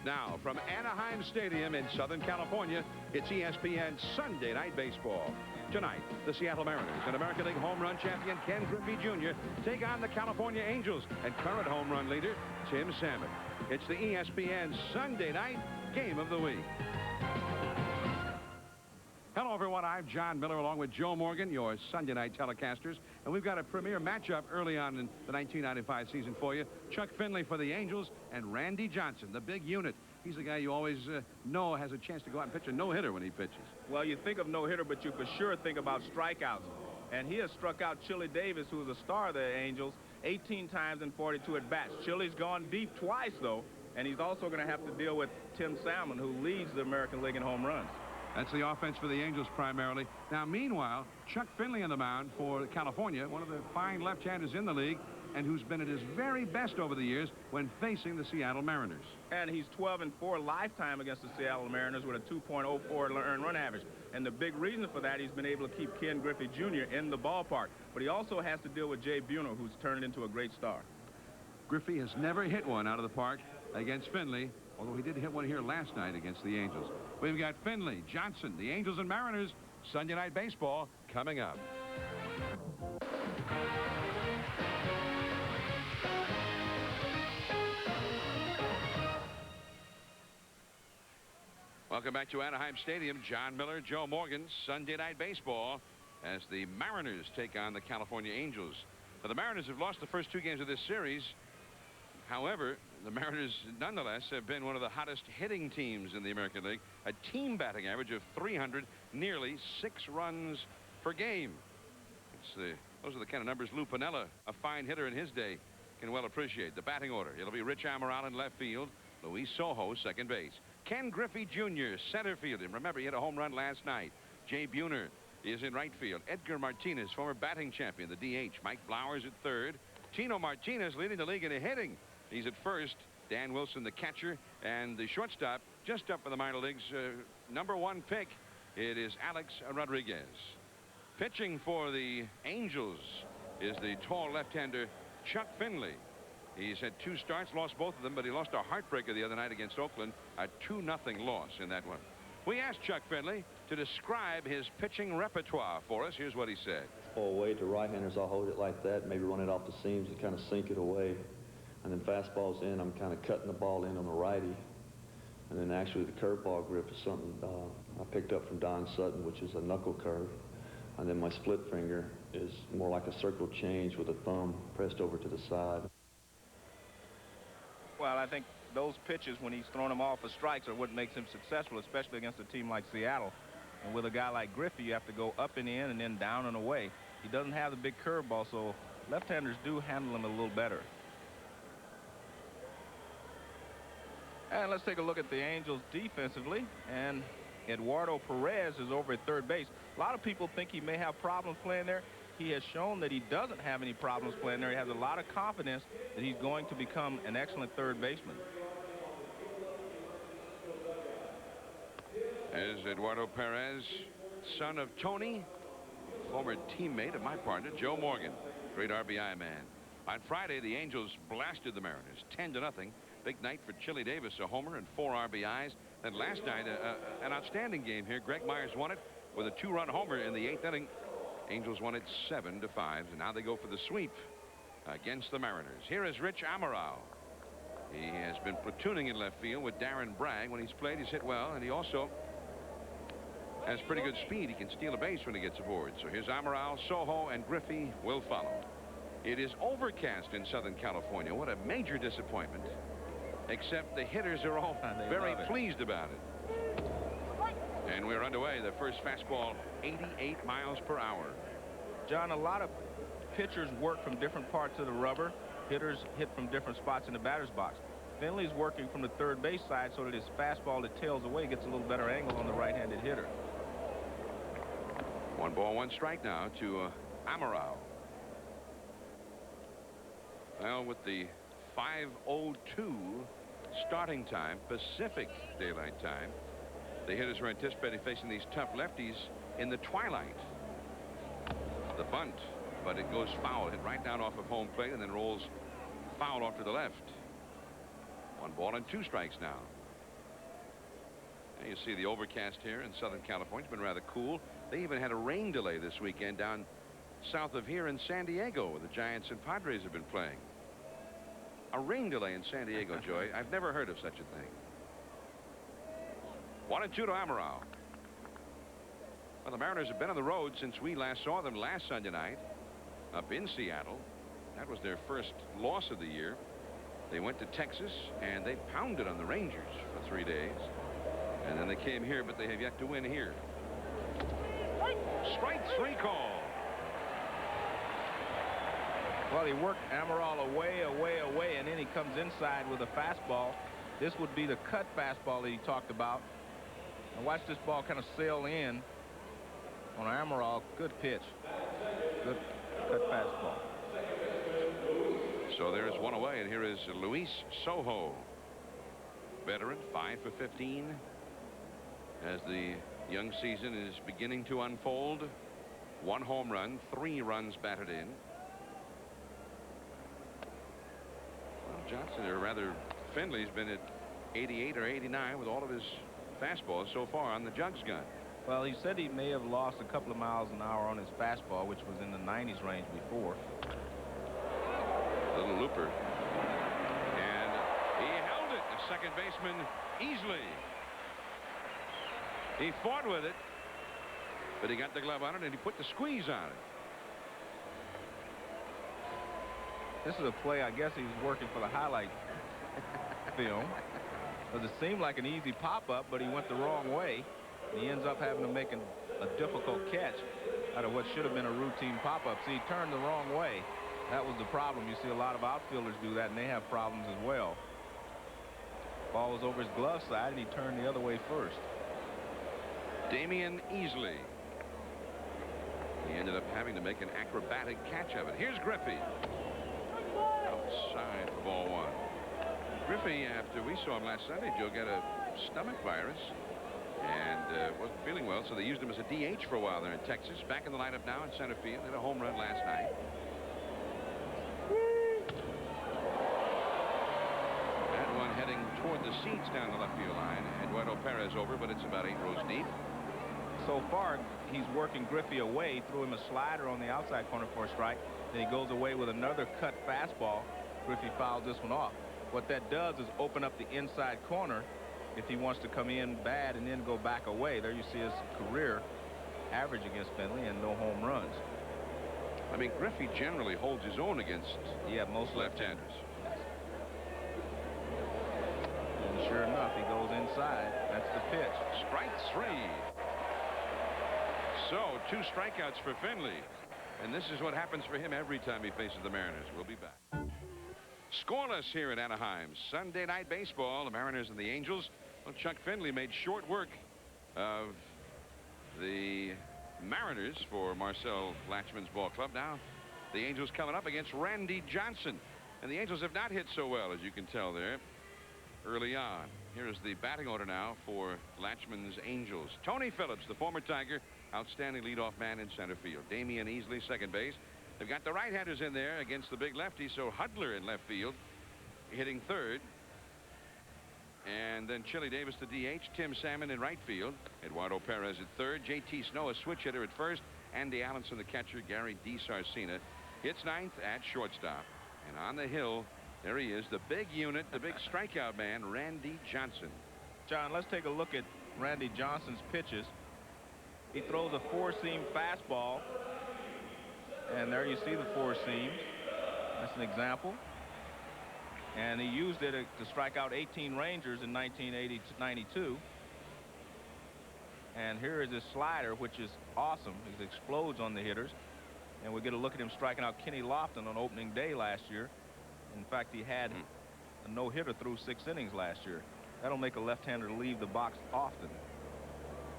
Now, from Anaheim Stadium in Southern California, it's ESPN Sunday Night Baseball. Tonight, the Seattle Mariners and American League home run champion Ken Griffey Jr. take on the California Angels and current home run leader Tim Salmon. It's the ESPN Sunday Night Game of the Week. Hello, everyone. I'm John Miller along with Joe Morgan, your Sunday night telecasters. And we've got a premier matchup early on in the 1995 season for you. Chuck Finley for the Angels and Randy Johnson, the big unit. He's the guy you always know has a chance to go out and pitch a no-hitter when he pitches. Well, you think of no-hitter, but you for sure think about strikeouts. And he has struck out Chili Davis, who was a star of the Angels, 18 times in 42 at-bats. Chili's gone deep twice, though, and he's also going to have to deal with Tim Salmon, who leads the American League in home runs. That's the offense for the Angels primarily. Now, meanwhile, Chuck Finley on the mound for California, one of the fine left-handers in the league, and who's been at his very best over the years when facing the Seattle Mariners. And he's 12-4 lifetime against the Seattle Mariners with a 2.04 earned run average. And the big reason for that, he's been able to keep Ken Griffey Jr. in the ballpark. But he also has to deal with Jay Buhner, who's turned into a great star. Griffey has never hit one out of the park against Finley, although he did hit one here last night against the Angels. We've got Finley, Johnson, the Angels and Mariners, Sunday Night Baseball coming up. Welcome back to Anaheim Stadium. John Miller, Joe Morgan, Sunday Night Baseball as the Mariners take on the California Angels. Now, the Mariners have lost the first two games of this series. However, the Mariners, nonetheless, have been one of the hottest hitting teams in the American League. A team batting average of 300, nearly 6 runs per game. Those are the kind of numbers Lou Piniella, a fine hitter in his day, can well appreciate. The batting order, it'll be Rich Amaral in left field, Luis Sojo, second base. Ken Griffey Jr., center field. And remember, he hit a home run last night. Jay Buhner is in right field. Edgar Martinez, former batting champion, the DH. Mike Blowers at third. Tino Martinez leading the league in hitting. He's at first. Dan Wilson, the catcher, and the shortstop, just up for the minor leagues. #1 pick, it is Alex Rodriguez. Pitching for the Angels is the tall left-hander Chuck Finley. He's had 2 starts, lost both of them, but he lost a heartbreaker the other night against Oakland, a 2-0 loss in that one. We asked Chuck Finley to describe his pitching repertoire for us. Here's what he said. Away to right-handers, I'll hold it like that, maybe run it off the seams and kind of sink it away. And then fastballs in, I'm kind of cutting the ball in on the righty. And then actually the curveball grip is something I picked up from Don Sutton, which is a knuckle curve. And then my split finger is more like a circle change with a thumb pressed over to the side. Well, I think those pitches, when he's throwing them off for strikes, are what makes him successful, especially against a team like Seattle. And with a guy like Griffey, you have to go up and in and then down and away. He doesn't have the big curveball, so left-handers do handle him a little better. And let's take a look at the Angels defensively. And Eduardo Perez is over at third base. A lot of people think he may have problems playing there. He has shown that he doesn't have any problems playing there. He has a lot of confidence that he's going to become an excellent third baseman. As Eduardo Perez, son of Tony, former teammate of my partner, Joe Morgan, great RBI man. On Friday, the Angels blasted the Mariners 10-0. Big night for Chili Davis, a homer and 4 RBIs. Then last night, an outstanding game here. Greg Myers won it with a 2-run homer in the 8th inning. Angels won it 7-5, and now they go for the sweep against the Mariners. Here is Rich Amaral. He has been platooning in left field with Darren Bragg. When he's played, he's hit well, and he also has pretty good speed. He can steal a base when he gets aboard. So here's Amaral, Sojo, and Griffey will follow. It is overcast in Southern California. What a major disappointment. Except the hitters are all very pleased about it. And we're underway. The first fastball, 88 miles per hour. John, a lot of pitchers work from different parts of the rubber. Hitters hit from different spots in the batter's box. Finley's working from the third base side so that his fastball that tails away gets a little better angle on the right-handed hitter. 1 ball, 1 strike now to Amaral. Well, with the 5:02 starting time, Pacific Daylight Time, the hitters are anticipating facing these tough lefties in the twilight. The bunt, but it goes foul, hit right down off of home plate and then rolls foul off to the left. 1 ball and 2 strikes now. And you see the overcast here in Southern California. It's been rather cool. They even had a rain delay this weekend down south of here in San Diego, where the Giants and Padres have been playing. A rain delay in San Diego, Joey. I've never heard of such a thing. 1-2 to Amaral. Well, the Mariners have been on the road since we last saw them last Sunday night up in Seattle. That was their first loss of the year. They went to Texas and they pounded on the Rangers for 3 days. And then they came here, but they have yet to win here. Strike 3 call. Well, he worked Amaral away, and then he comes inside with a fastball. This would be the cut fastball that he talked about. And watch this ball kind of sail in on Amaral. Good pitch. Good cut fastball. So there's one away, and here is Luis Sojo. Veteran, 5 for 15. As the young season is beginning to unfold. 1 home run, 3 runs batted in. Well, Johnson, or rather Finley's been at 88 or 89 with all of his fastballs so far on the jugs gun. Well, he said he may have lost a couple of miles an hour on his fastball, which was in the 90s range before. Little looper. And he held it. The second baseman easily. He fought with it, but he got the glove on it and he put the squeeze on it. This is a play, I guess he was working for the highlight film. Because it seemed like an easy pop-up, but he went the wrong way. He ends up having to make a difficult catch out of what should have been a routine pop-up. See, he turned the wrong way. That was the problem. You see a lot of outfielders do that, and they have problems as well. Ball was over his glove side, and he turned the other way first. Damian Easley. He ended up having to make an acrobatic catch of it. Here's Griffey. Outside for ball 1. Griffey, after we saw him last Sunday, Joe, got a stomach virus and wasn't feeling well, so they used him as a DH for a while there in Texas. Back in the lineup now in center field. Hit a home run last night. That one heading toward the seats down the left field line. Eduardo Perez over, but it's about 8 rows deep. So far, he's working Griffey away, threw him a slider on the outside corner for a strike. Then he goes away with another cut fastball. Griffey fouls this one off. What that does is open up the inside corner if he wants to come in bad and then go back away. There you see his career average against Finley and no home runs. I mean, Griffey generally holds his own against most left-handers. And sure enough, he goes inside. That's the pitch. Strike 3. So 2 strikeouts for Finley. And this is what happens for him every time he faces the Mariners. We'll be back. Scoreless here at Anaheim. Sunday night baseball. The Mariners and the Angels. Well, Chuck Finley made short work of the Mariners for Marcel Latchman's ball club. Now the Angels coming up against Randy Johnson. And the Angels have not hit so well, as you can tell there, early on. Here is the batting order now for Latchman's Angels. Tony Phillips, the former Tiger, outstanding leadoff man in center field. Damian Easley, second base. They've got the right-handers in there against the big lefty, so Hudler in left field, hitting third. And then Chili Davis, the DH. Tim Salmon in right field. Eduardo Perez at third. J.T. Snow, a switch hitter at first. Andy Allenson, the catcher. Gary DiSarcina hits ninth at shortstop. And on the hill, there he is, the big unit, the big strikeout man, Randy Johnson. John, let's take a look at Randy Johnson's pitches. He throws a 4-seam fastball. And there you see the 4 seams. That's an example. And he used it to strike out 18 Rangers in 1980-92. And here is his slider, which is awesome. It explodes on the hitters. And we get a look at him striking out Kenny Lofton on opening day last year. In fact, he had a no-hitter through 6 innings last year. That'll make a left-hander leave the box often.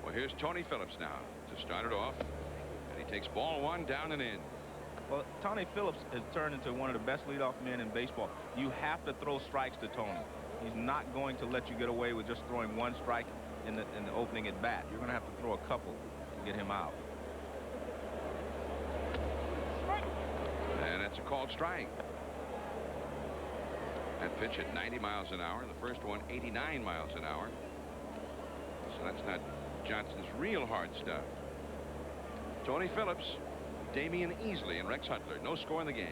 Well, here's Tony Phillips now to start it off. And he takes ball 1 down and in. Well, Tony Phillips has turned into one of the best leadoff men in baseball. You have to throw strikes to Tony. He's not going to let you get away with just throwing 1 strike in the opening at bat. You're going to have to throw a couple to get him out. And that's a called strike. That pitch at 90 miles an hour. The first one 89 miles an hour. So so that's not Johnson's real hard stuff. Tony Phillips, Damian Easley, and Rex Hudler. No score in the game.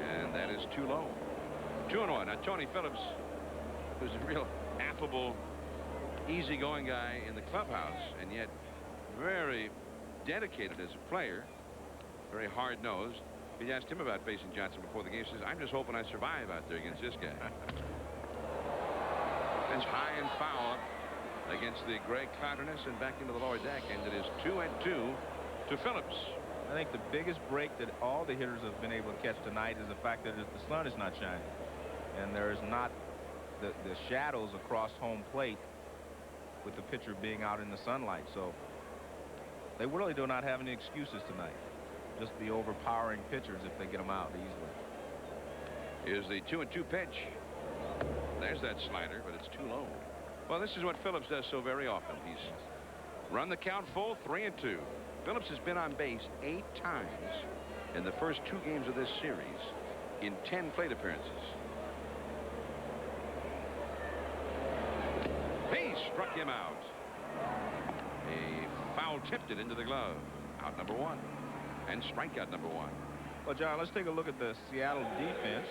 And that is too low. 2-1. Now, Tony Phillips, who's a real affable, easygoing guy in the clubhouse, and yet very dedicated as a player, very hard-nosed. We asked him about facing Johnson before the game. He says, I'm just hoping I survive out there against this guy. And high and foul against the gray cloudiness and back into the lower deck, and it is 2-2 to Phillips. I think the biggest break that all the hitters have been able to catch tonight is the fact that the sun is not shining, and there is not the shadows across home plate with the pitcher being out in the sunlight. So they really do not have any excuses tonight. Just the overpowering pitchers if they get them out easily. Here's the 2-2 pitch. There's that slider, but it's too low. Well, this is what Phillips does so very often. He's run the count full, 3-2. Phillips has been on base 8 times in the first 2 games of this series in 10 plate appearances. He struck him out. A foul tipped it into the glove. Out number 1. And strikeout number 1. Well, John, let's take a look at the Seattle defense.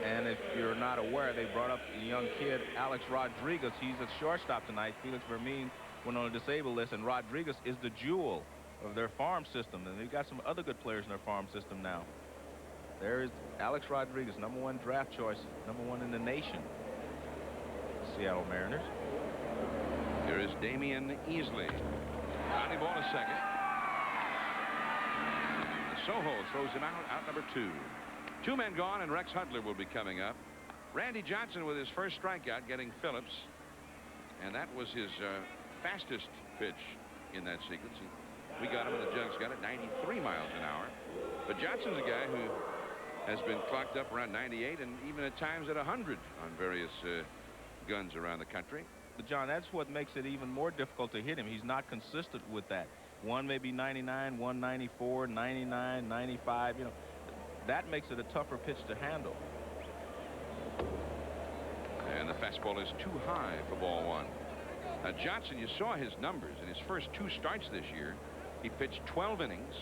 And if you're not aware, they brought up a young kid, Alex Rodriguez. He's at shortstop tonight. Felix Vermin went on a disabled list, and Rodriguez is the jewel of their farm system. And they've got some other good players in their farm system now. There is Alex Rodriguez, #1 draft choice, #1 in the nation. Seattle Mariners. Here is Damian Easley. Grounding ball to second. Soho throws him out number 2. 2 men gone, and Rex Hudler will be coming up. Randy Johnson with his first strikeout, getting Phillips, and that was his fastest pitch in that sequence. We got him, and the Jugs got it 93 miles an hour. But Johnson's a guy who has been clocked up around 98 and even at times at 100 on various guns around the country. But John, that's what makes it even more difficult to hit him. He's not consistent with that. One may be 99, 194, 99, 95. You know, that makes it a tougher pitch to handle. And the fastball is too high for ball 1. Now, Johnson, you saw his numbers in his first 2 starts this year. He pitched 12 innings,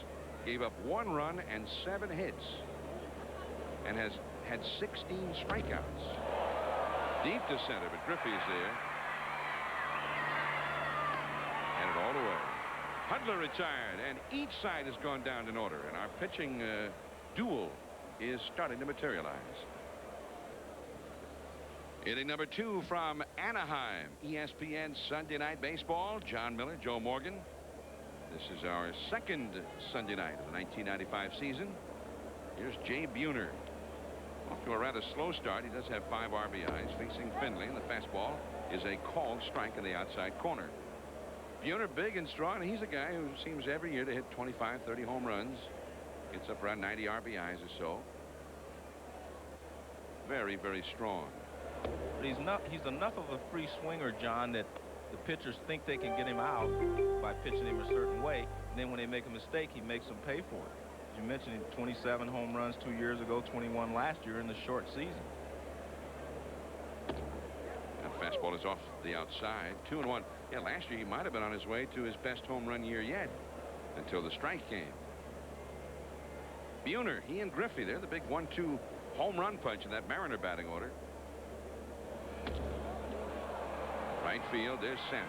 gave up 1 run and 7 hits, and has had 16 strikeouts. Deep to center, but Griffey is there. And it all the way. Hudler retired, and each side has gone down in order, and our pitching duel is starting to materialize. Inning number 2 from Anaheim, ESPN Sunday Night Baseball. John Miller, Joe Morgan. This is our second Sunday night of the 1995 season. Here's Jay Buhner. Off to a rather slow start. He does have 5 RBIs facing Finley, and the fastball is a called strike in the outside corner. Buhner big and strong, and he's a guy who seems every year to hit 25, 30 home runs. Gets up around 90 RBIs or so. Very, very strong. But he's enough of a free swinger, John, that the pitchers think they can get him out by pitching him a certain way. And then when they make a mistake, he makes them pay for it. As you mentioned, 27 home runs 2 years ago, 21 last year in the short season. That fastball is off the outside. 2-1. Yeah, last year he might have been on his way to his best home run year yet until the strike came. Buhner, he and Griffey, they're the big 1-2 home run punch in that Mariner batting order. Right field, there's Salmon.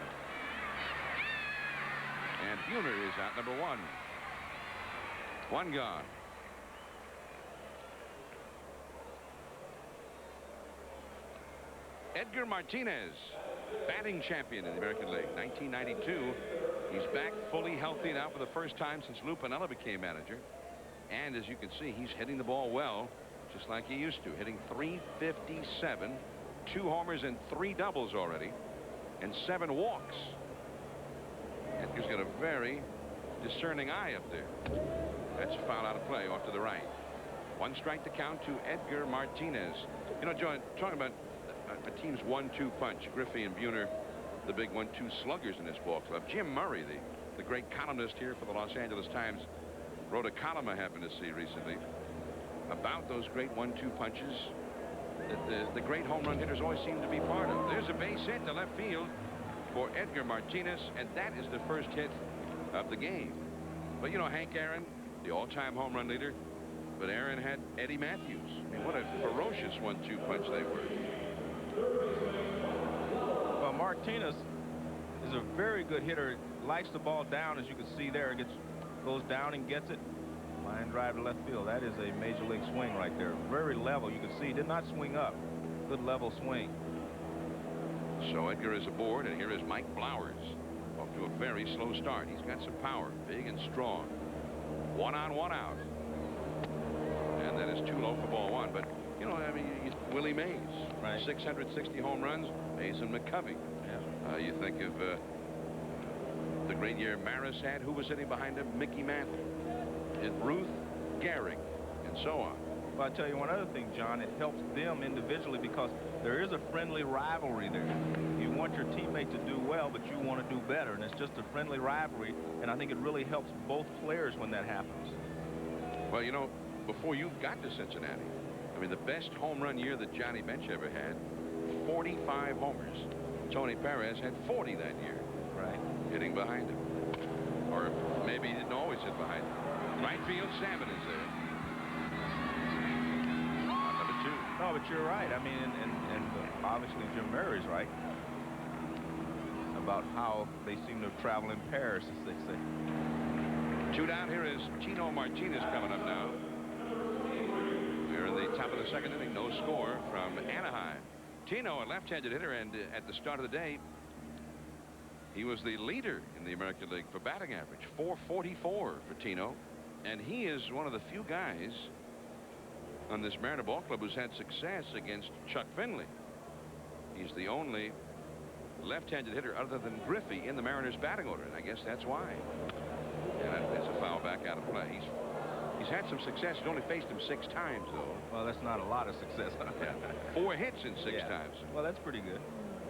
And Buhner is out number 1. 1 gone. Edgar Martinez, batting champion in the American League, 1992. He's back fully healthy now for the first time since Lou Piniella became manager. And as you can see, he's hitting the ball well, just like he used to, hitting .357, 2 homers and 3 doubles already, and 7 walks. Edgar's got a very discerning eye up there. That's a foul out of play off to the right. 1 strike to count to Edgar Martinez. You know, John, talking about a team's 1-2 punch, Griffey and Buhner, the big 1-2 sluggers in this ball club. Jim Murray, the great columnist here for the Los Angeles Times, wrote a column I happened to see recently about those great 1-2 punches. that the great home run hitters always seem to be part of. There's a base hit to left field for Edgar Martinez, and that is the first hit of the game. But you know, Hank Aaron, the all-time home run leader, but Aaron had Eddie Matthews. I mean, what a ferocious 1-2 punch they were. Well, Martinez is a very good hitter. Likes the ball down, as you can see there. Goes down and gets it. Line drive to left field. That is a major league swing right there. Very level. You can see did not swing up. Good level swing. So Edgar is aboard, and here is Mike Blowers. Off to a very slow start. He's got some power, big and strong. 1 on, 1 out. And that is too low for ball 1. But, you know, I mean, Willie Mays, right. 660 home runs, Mays and McCovey. Yeah. You think of the great year Maris had. Who was sitting behind him? Mickey Mantle. And Ruth Gehrig, and so on. Well, I'll tell you one other thing, John. It helps them individually because there is a friendly rivalry there. You want your teammate to do well, but you want to do better, and it's just a friendly rivalry, and I think it really helps both players when that happens. Well, you know, before you got to Cincinnati, I mean, the best home run year that Johnny Bench ever had, 45 homers. Tony Perez had 40 that year. Right. Hitting behind him. Or maybe he didn't always hit behind him. Right field, Salmon is there. Number 2. No, but you're right. I mean, and obviously Jim Murray's right about how they seem to travel in pairs, as they say. 2 down. Here is Tino Martinez coming up now. We're in the top of the 2nd inning. No score from Anaheim. Tino, a left-handed hitter, and at the start of the day, he was the leader in the American League for batting average. 444 for Tino. And he is one of the few guys on this Mariner ball club who's had success against Chuck Finley. He's the only left-handed hitter other than Griffey in the Mariners batting order, and I guess that's why. And it's a foul back out of play. He's had some success. He's only faced him 6 times, though. Well, that's not a lot of success. Yeah. 4 hits in 6 times. Well, that's pretty good.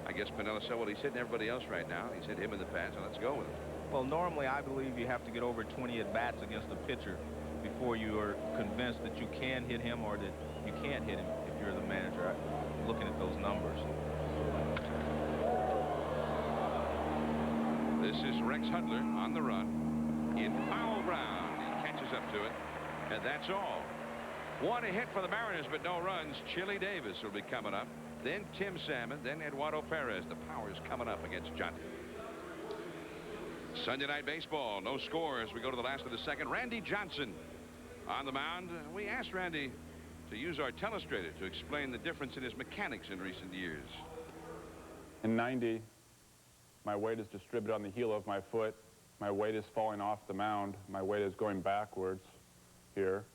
I guess Pinella said, well, he's hitting everybody else right now. He's hit him in the past, so let's go with him. Well, normally I believe you have to get over 20 at-bats against a pitcher before you are convinced that you can hit him or that you can't hit him if you're the manager. I'm looking at those numbers. This is Rex Hudler on the run in foul ground. He catches up to it, and that's all. 1 hit for the Mariners, but no runs. Chili Davis will be coming up. Then Tim Salmon, then Eduardo Perez. The power is coming up against Johnson. Sunday Night Baseball, no score as we go to the last of the 2nd. Randy Johnson on the mound. We asked Randy to use our telestrator to explain the difference in his mechanics in recent years. In 90, my weight is distributed on the heel of my foot. My weight is falling off the mound. My weight is going backwards here.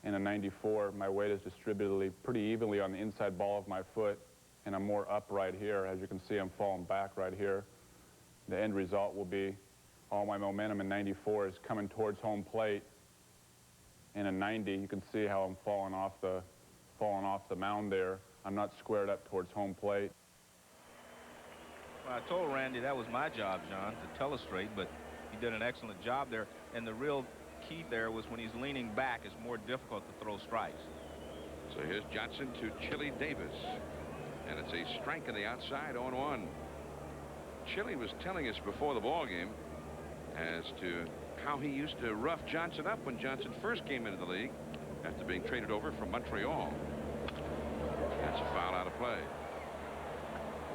And in 94, my weight is distributed pretty evenly on the inside ball of my foot, and I'm more upright here. As you can see, I'm falling back right here. The end result will be all my momentum in 94 is coming towards home plate, and in 90, you can see how I'm falling off the mound there. I'm not squared up towards home plate. Well, I told Randy that was my job, John, to telestrate, but he did an excellent job there. And the real key there was when he's leaning back, it's more difficult to throw strikes. So here's Johnson to Chili Davis, and it's a strike on the outside, 0-1. Chili was telling us before the ball game as to how he used to rough Johnson up when Johnson first came into the league after being traded over from Montreal. That's a foul out of play.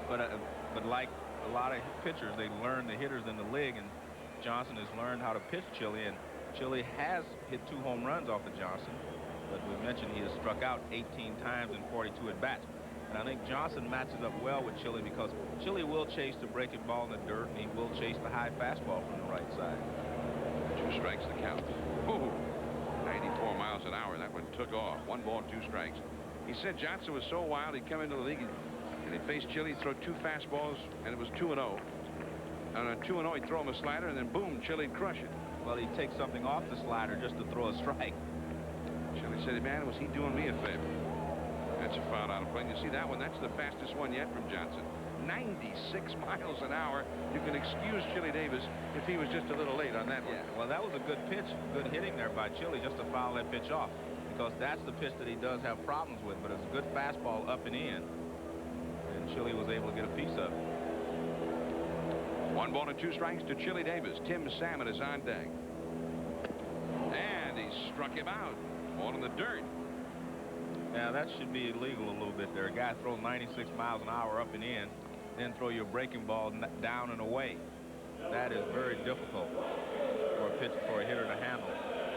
But like a lot of pitchers, they learn, the hitters in the league, and Johnson has learned how to pitch Chili, and Chili has hit 2 home runs off of Johnson, but we mentioned he has struck out 18 times in 42 at-bats. And I think Johnson matches up well with Chili because Chili will chase the breaking ball in the dirt, and he will chase the high fastball from the right side. 2 strikes to count. Ooh, 94 miles an hour. That one took off. 1 ball, 2 strikes. He said Johnson was so wild he'd come into the league and he'd face Chili, throw 2 fastballs, and it was 2-0. And on 2-0, he'd throw him a slider, and then boom, Chili'd crush it. Well, he'd take something off the slider just to throw a strike. Chili said, man, was he doing me a favor? That's a foul out of play. And you see that one? That's the fastest one yet from Johnson. 96 miles an hour. You can excuse Chili Davis if he was just a little late on that one. Yeah, well, that was a good pitch. Good hitting there by Chili just to foul that pitch off. because that's the pitch that he does have problems with. But it's a good fastball up and in, and Chili was able to get a piece of it. 1 ball and 2 strikes to Chili Davis. Tim Salmon is on deck. And he struck him out. Ball in the dirt. Now that should be illegal a little bit there. A guy throw 96 miles an hour up and in, then throw your breaking ball down and away. That is very difficult for a hitter to handle.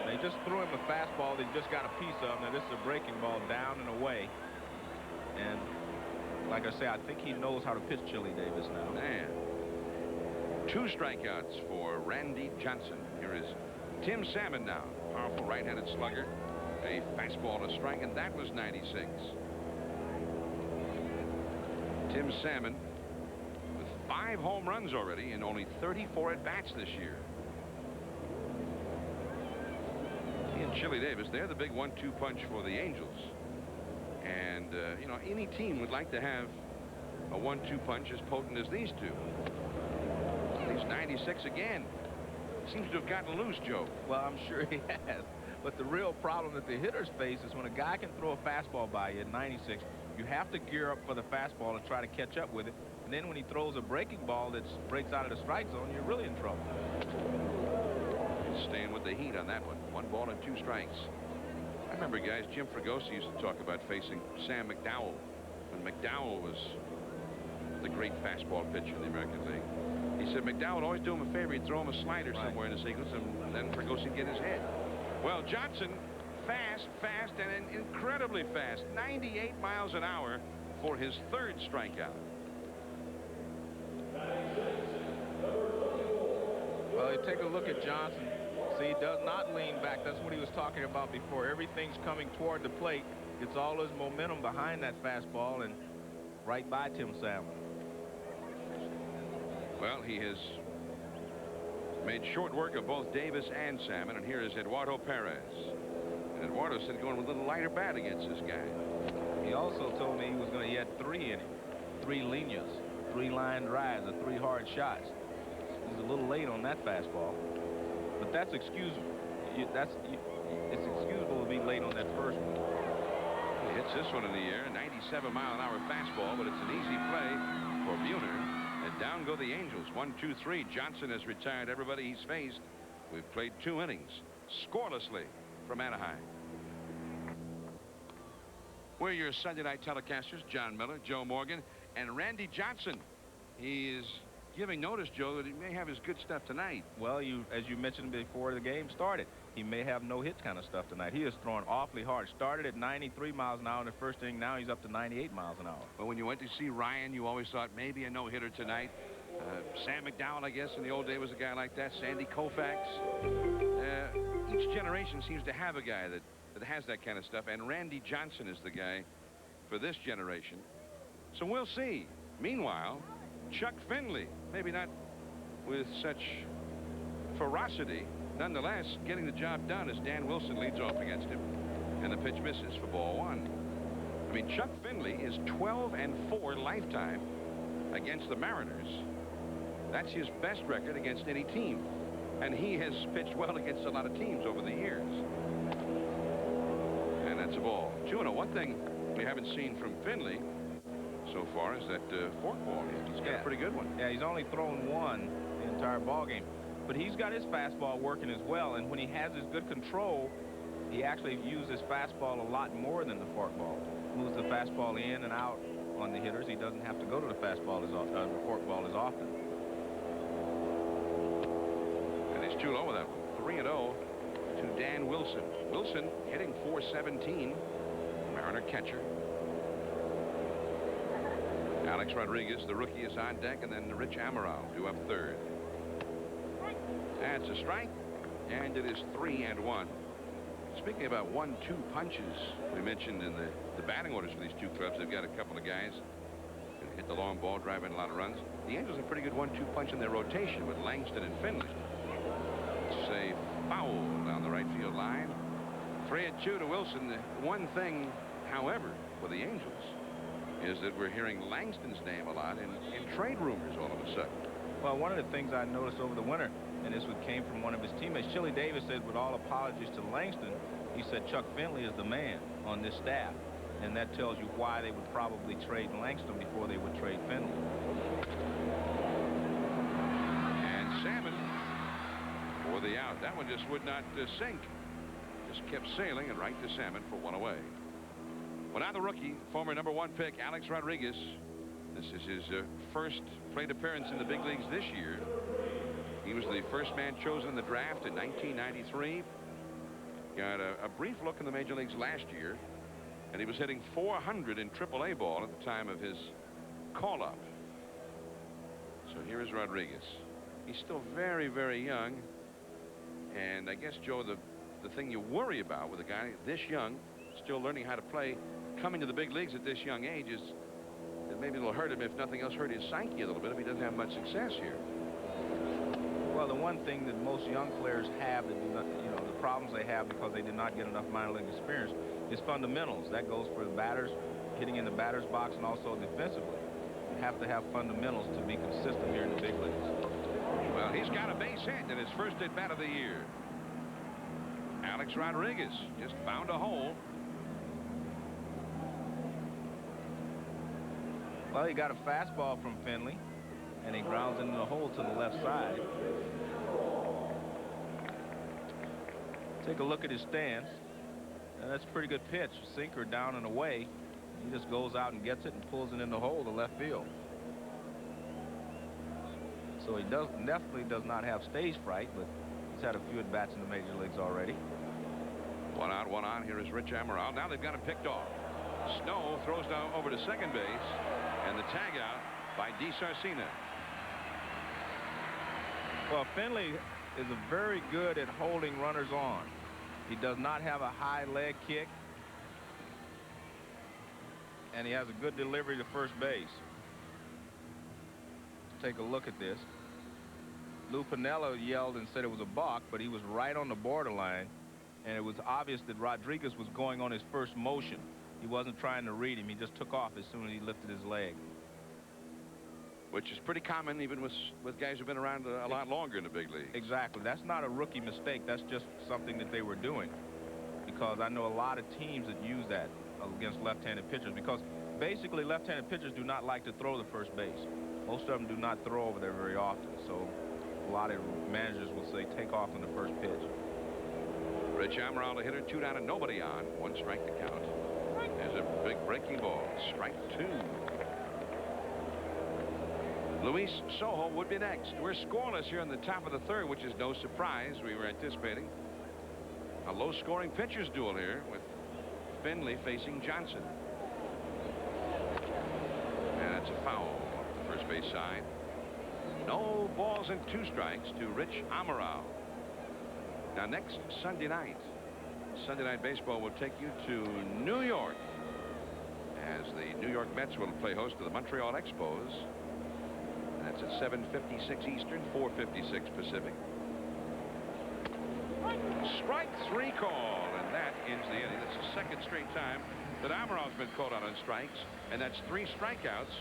They just threw him a fastball. They just got a piece of. Now this is a breaking ball down and away. And like I say, I think he knows how to pitch Chili Davis now. Man. 2 strikeouts for Randy Johnson. Here is Tim Salmon now. Powerful right-handed slugger. A fastball and a strike, and that was 96. Tim Salmon with 5 home runs already in only 34 at-bats this year. He and Chili Davis, they're the big 1-2 punch for the Angels. And, you know, any team would like to have a 1-2 punch as potent as these two. He's 96 again. Seems to have gotten loose, Joe. Well, I'm sure he has. But the real problem that the hitters face is when a guy can throw a fastball by you at 96, you have to gear up for the fastball and try to catch up with it. And then when he throws a breaking ball that breaks out of the strike zone, you're really in trouble. He's staying with the heat on that one. 1 ball and 2 strikes. I remember, guys, Jim Fregosi used to talk about facing Sam McDowell when McDowell was the great fastball pitcher in the American League. He said McDowell would always do him a favor. He'd throw him a slider somewhere in the sequence, and then Fregosi would get his head. Well, Johnson, fast, and incredibly fast. 98 miles an hour for his 3rd strikeout. Well, you take a look at Johnson. See, he does not lean back. That's what he was talking about before. Everything's coming toward the plate. Gets all his momentum behind that fastball and right by Tim Salmon. Well, he has made short work of both Davis and Salmon, and here is Eduardo Perez. And Eduardo said going with a little lighter bat against this guy. He also told me he had 3 in him. 3 lineas, 3 line drives, and 3 hard shots. He's a little late on that fastball. But that's excusable. It's excusable to be late on that first one. He hits this one in the air, 97-mile-an-hour fastball, but it's an easy play for Buhner. And down go the Angels. 1-2-3. Johnson has retired everybody he's faced. We've played 2 innings scorelessly from Anaheim. We're your Sunday night telecasters, John Miller, Joe Morgan, and Randy Johnson. He is giving notice, Joe, that he may have his good stuff tonight. Well, as you mentioned before the game started, he may have no hit kind of stuff tonight. He is throwing awfully hard. Started at 93 miles an hour in the first inning. Now he's up to 98 miles an hour. Well, when you went to see Ryan, you always thought maybe a no-hitter tonight. Sam McDowell, I guess, in the old day was a guy like that. Sandy Koufax. Each generation seems to have a guy that has that kind of stuff, and Randy Johnson is the guy for this generation. So we'll see. Meanwhile, Chuck Finley, maybe not with such ferocity, nonetheless getting the job done as Dan Wilson leads off against him, and the pitch misses for ball 1. I mean, Chuck Finley is 12-4 lifetime against the Mariners. That's his best record against any team, and he has pitched well against a lot of teams over the years. And that's a ball. 2-0. One thing we haven't seen from Finley so far is that forkball. He's got a pretty good one. Yeah, he's only thrown 1 the entire ball game, but he's got his fastball working as well. And when he has his good control, he actually uses his fastball a lot more than the forkball. Moves the fastball in and out on the hitters. He doesn't have to go to the fastball the forkball as often. And he's too low with that one. 3-0 to Dan Wilson. Wilson hitting .417. Mariner catcher. Alex Rodriguez, the rookie, is on deck, and then Rich Amaral due up 3rd. That's a strike, and it is 3-1. Speaking about 1-2 punches, we mentioned in the batting orders for these 2 clubs, they've got a couple of guys who hit the long ball, drive in a lot of runs. The Angels have a pretty good 1-2 punch in their rotation with Langston and Finley. It's a foul down the right field line. 3-2 to Wilson. The one thing, however, for the Angels is that we're hearing Langston's name a lot in trade rumors all of a sudden. Well, one of the things I noticed over the winter, and this came from one of his teammates, Chili Davis said, with all apologies to Langston, he said Chuck Finley is the man on this staff. And that tells you why they would probably trade Langston before they would trade Finley. And Salmon for the out. That one just would not sink. Just kept sailing and right to Salmon for one away. Well, now the rookie, former #1 pick, Alex Rodriguez. This is his first plate appearance in the big leagues this year. He was the first man chosen in the draft in 1993. Got a brief look in the major leagues last year, and he was hitting .400 in AAA ball at the time of his call-up. So here is Rodriguez. He's still very, very young. And I guess, Joe, the thing you worry about with a guy this young, still learning how to play, coming to the big leagues at this young age is that maybe it'll hurt him, if nothing else, hurt his psyche a little bit if he doesn't have much success here. Well, the one thing that most young players have that do not, the problems they have because they did not get enough minor league experience is fundamentals. That goes for the batters, hitting in the batter's box, and also defensively. You have to have fundamentals to be consistent here in the big leagues. Well, he's got a base hit in his first at bat of the year. Alex Rodriguez just found a hole. Well, he got a fastball from Finley, and he grounds into the hole to the left side. Take a look at his stance. And that's a pretty good pitch. Sinker down and away. He just goes out and gets it and pulls it in the hole to left field. So he definitely does not have stage fright, but he's had a few at-bats in the major leagues already. One out, one on. Here is Rich Amaral. Now they've got him picked off. Snow throws down over to second base, and the tag out by DeSarcina. Well, Finley is very good at holding runners on. He does not have a high leg kick, and he has a good delivery to first base. Take a look at this. Lou Piniella yelled and said it was a balk, but he was right on the borderline, and it was obvious that Rodriguez was going on his first motion. He wasn't trying to read him. He just took off as soon as he lifted his leg. Which is pretty common even with guys who've been around a lot longer in the big leagues. Exactly. That's not a rookie mistake. That's just something that they were doing. Because I know a lot of teams that use that against left-handed pitchers. Because basically left-handed pitchers do not like to throw the first base. Most of them do not throw over there very often. So a lot of managers will say take off on the first pitch. Rich Amaral, the hitter, 2 down and nobody on. 1 strike to count. There's a big breaking ball. Strike 2. Luis Sojo would be next. We're scoreless here in the top of the third, which is no surprise. We were anticipating a low-scoring pitchers duel here with Finley facing Johnson. And that's a foul off the first base side. No balls and 2 strikes to Rich Amaral. Now next Sunday night baseball will take you to New York as the New York Mets will play host to the Montreal Expos. That's at 7:56 Eastern, 4:56 Pacific. Strike 3 call, and that ends the inning. That's the second straight time that Amaral's been called out on strikes, and that's 3 strikeouts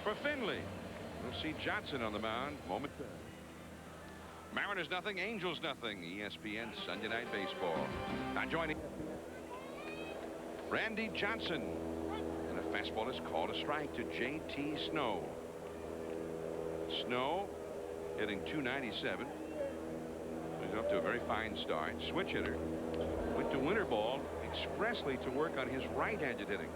for Finley. We'll see Johnson on the mound momentarily. Mariners nothing, Angels nothing. ESPN Sunday Night Baseball. Now joining Randy Johnson, and a fastball is called a strike to J.T. Snow. Snow hitting .297. He's up to a very fine start. Switch hitter. Went to winter ball expressly to work on his right-handed hitting.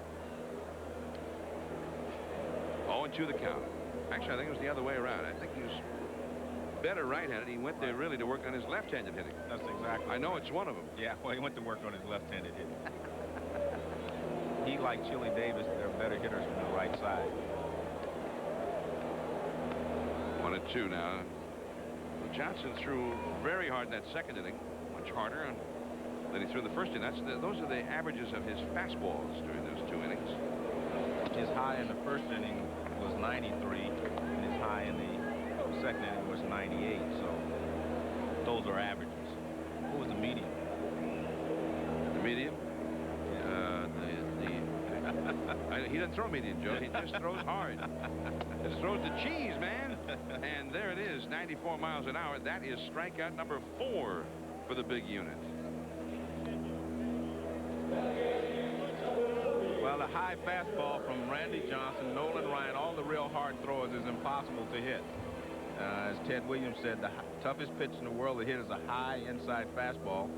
0-2 the count. Actually, I think it was the other way around. I think he was better right-handed. He went there really to work on his left-handed hitting. That's exactly. I know it's one of them. Yeah, well, he went to work on his left-handed hitting. He, like Chili Davis, they're better hitters from the right side. 1-2 now. Well, Johnson threw very hard in that second inning, much harder than he threw in the first inning. Those are the averages of his fastballs during those 2 innings. His high in the first inning was 93, and his high in the second inning was 98. So those are averages. What was the medium? The medium? He doesn't throw medium, Joe. He just throws hard. Just throws the cheese, man. And there it is, 94 miles an hour. That is strikeout number 4 for the big unit. Well, a high fastball from Randy Johnson, Nolan Ryan, all the real hard throwers is impossible to hit. As Ted Williams said, the toughest pitch in the world to hit is a high inside fastball.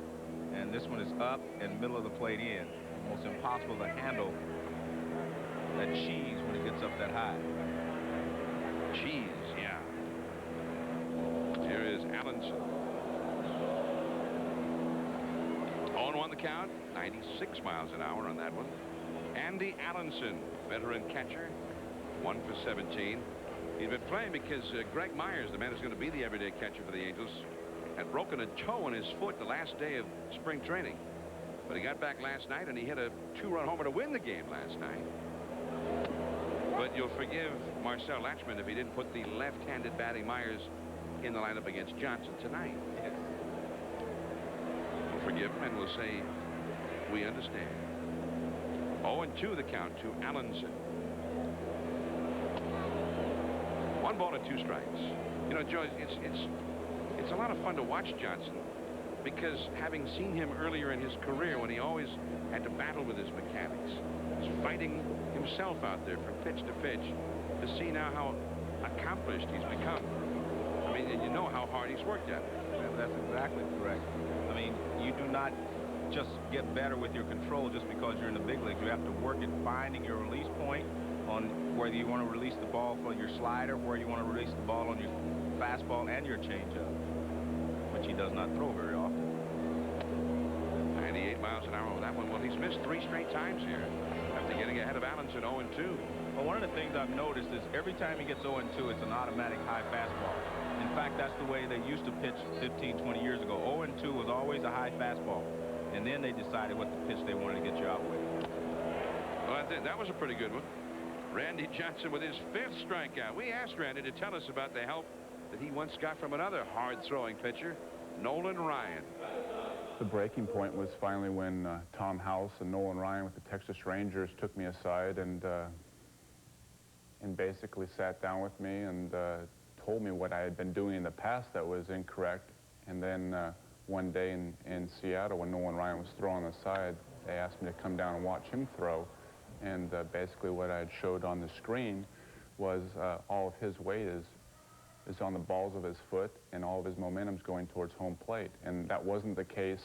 And this one is up and middle of the plate in. Almost impossible to handle that cheese when it gets up that high. Cheese, yeah. Here is Allenson. 0-1 the count. 96 miles an hour on that one. Andy Allenson, veteran catcher, 1 for 17. He'd been playing because Greg Myers, the man who's going to be the everyday catcher for the Angels, had broken a toe in his foot the last day of spring training. But he got back last night and he hit a 2-run homer to win the game last night. But you'll forgive Marcel Latchman if he didn't put the left-handed batting Myers in the lineup against Johnson tonight. Yes. We'll forgive him and we'll say we understand. 0-2 the count to Allenson. 1 ball and 2 strikes. You know, Joe, it's a lot of fun to watch Johnson because having seen him earlier in his career when he always had to battle with his mechanics, he's fighting himself out there from pitch to pitch, to see now how accomplished he's become. I mean, and you know how hard he's worked at it. Well, that's exactly correct. I mean, you do not just get better with your control just because you're in the big leagues. You have to work at finding your release point on whether you want to release the ball for your slider, where you want to release the ball on your fastball and your changeup, which he does not throw very often. 98 miles an hour on that one. Well, he's missed 3 straight times here after getting ahead of Allenson 0-2. Well, one of the things I've noticed is every time he gets 0-2, it's an automatic high fastball. In fact, that's the way they used to pitch 15, 20 years ago. 0-2 was always a high fastball. And then they decided what the pitch they wanted to get you out with. Well, I think that was a pretty good one. Randy Johnson with his 5th strikeout. We asked Randy to tell us about the help that he once got from another hard-throwing pitcher, Nolan Ryan. The breaking point was finally when Tom House and Nolan Ryan with the Texas Rangers took me aside and basically sat down with me and told me what I had been doing in the past that was incorrect. And then one day in Seattle, when Nolan Ryan was throwing the side, they asked me to come down and watch him throw. And basically what I had showed on the screen was all of his weight is on the balls of his foot, and all of his momentum's going towards home plate. And that wasn't the case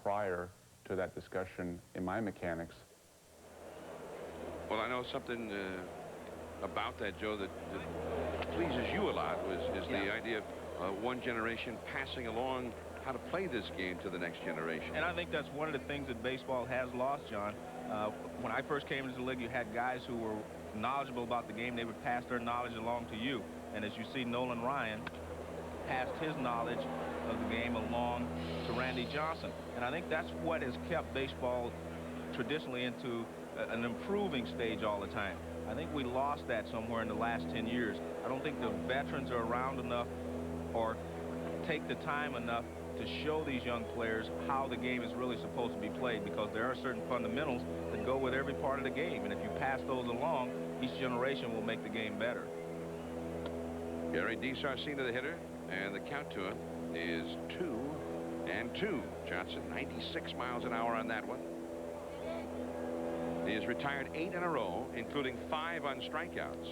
prior to that discussion in my mechanics. Well, I know something about that, Joe, that pleases you a lot is the idea of one generation passing along how to play this game to the next generation. And I think that's one of the things that baseball has lost, John. When I first came into the league, you had guys who were knowledgeable about the game. They would pass their knowledge along to you. And as you see, Nolan Ryan passed his knowledge of the game along to Randy Johnson. And I think that's what has kept baseball traditionally into an improving stage all the time. I think we lost that somewhere in the last 10 years. I don't think the veterans are around enough or take the time enough to show these young players how the game is really supposed to be played, because there are certain fundamentals that go with every part of the game. And if you pass those along, each generation will make the game better. Gary DiSarcina, the hitter, and the count to him is 2-2. Johnson 96 miles an hour on that one. He has retired 8 in a row, including 5 on strikeouts.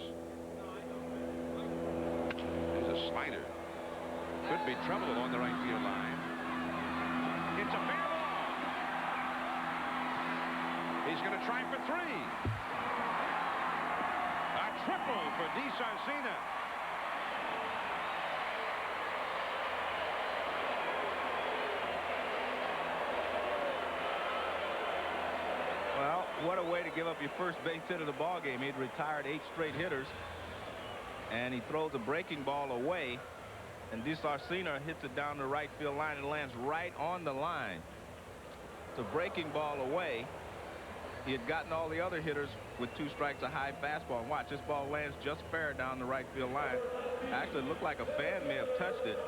There's a slider. Could be trouble along the right field line. It's a fair ball. He's going to try for 3. A triple for DiSarcina. Well, what a way to give up your first base hit of the ball game. He'd retired 8 straight hitters, and he throws a breaking ball away, and DiSarcina hits it down the right field line and lands right on the line. It's a breaking ball away. He had gotten all the other hitters with 2 strikes, a high fastball. And watch, this ball lands just fair down the right field line. Actually, it looked like a fan may have touched it.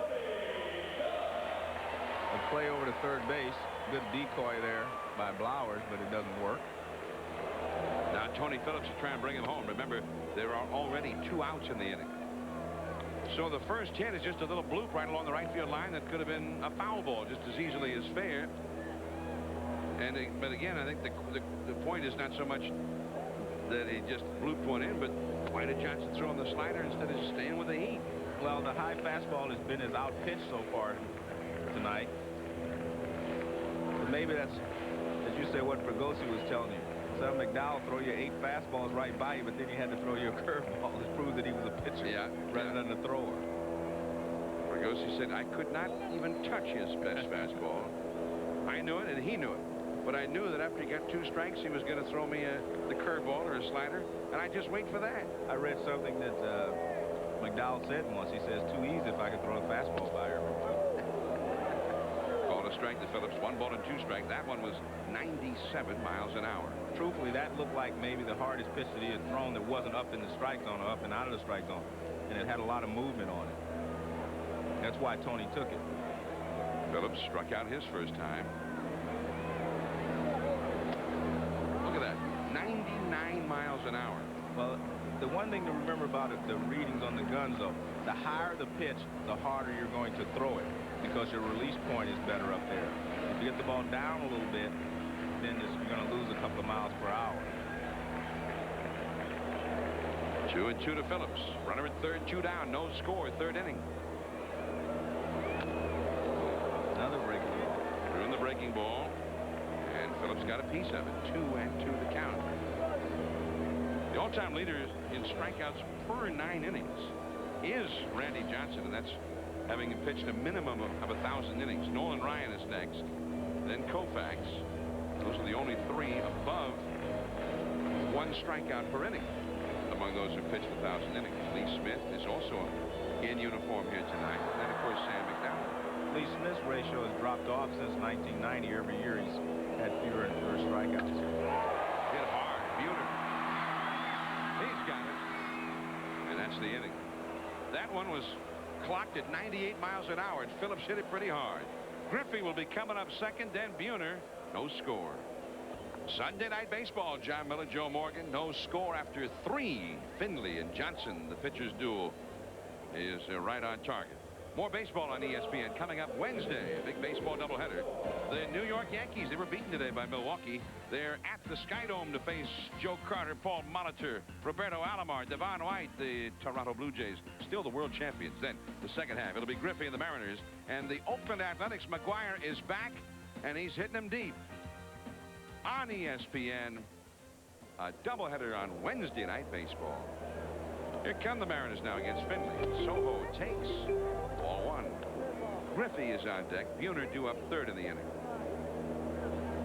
A play over to third base. Good decoy there by Blowers, but it doesn't work. Now Tony Phillips is trying to bring him home. Remember, there are already 2 outs in the inning. So the first hit is just a little bloop right along the right field line that could have been a foul ball just as easily as fair. But again, I think the point is not so much that he just blooped one in, but why did Johnson throw him the slider instead of staying with the heat? Well, the high fastball has been his outpitch so far tonight. But maybe that's, as you say, what Fregosi was telling you. Instead of McDowell throw you 8 fastballs right by you, but then he had to throw you a curveball. This proves that he was a pitcher rather than a thrower. Fregosi said, I could not even touch his best fastball. I knew it, and he knew it. But I knew that after he got 2 strikes, he was going to throw me the curveball or a slider, and I just wait for that. I read something that McDowell said once. He says, too easy if I could throw a fastball by her. Called a strike to Phillips. 1 ball and 2 strikes. That one was 97 miles an hour. Truthfully, that looked like maybe the hardest pitch that he had thrown that wasn't up in the strike zone or up and out of the strike zone. And it had a lot of movement on it. That's why Tony took it. Phillips struck out his first time. Look at that. 99 miles an hour. Well, the one thing to remember about it, the readings on the guns, though, the higher the pitch, the harder you're going to throw it because your release point is better up there. If you get the ball down a little bit, then you're going to lose a couple of miles per hour. 2-2 to Phillips. Runner at third, 2 down. No score, 3rd inning. Another breaking ball. Threw in the breaking ball, and Phillips got a piece of it. 2-2 the count. The all-time leader in strikeouts per 9 innings is Randy Johnson, and that's having pitched a minimum of 1,000 innings. Nolan Ryan is next, then Koufax. Those are the only 3 above 1 strikeout per inning among those who pitched 1,000 innings. Lee Smith is also in uniform here tonight, and then of course Sam McDowell. Lee Smith's ratio has dropped off since 1990. Every year he's had fewer and fewer strikeouts. Hit hard. Buhner. He's got it. And that's the inning. That one was clocked at 98 miles an hour, and Phillips hit it pretty hard. Griffey will be coming up second, then Buhner. No score. Sunday Night Baseball. John Miller, Joe Morgan. No score after 3. Finley and Johnson, the pitchers' duel, is right on target. More baseball on ESPN coming up Wednesday. A big baseball doubleheader. The New York Yankees, they were beaten today by Milwaukee. They're at the Sky Dome to face Joe Carter, Paul Molitor, Roberto Alomar, Devon White, the Toronto Blue Jays, still the world champions. Then the second half, it'll be Griffey and the Mariners. And the Oakland Athletics, McGuire is back, and he's hitting them deep. On ESPN, a doubleheader on Wednesday Night Baseball. Here come the Mariners now against Finley. Soho takes ball 1. Griffey is on deck. Buhner due up 3rd in the inning.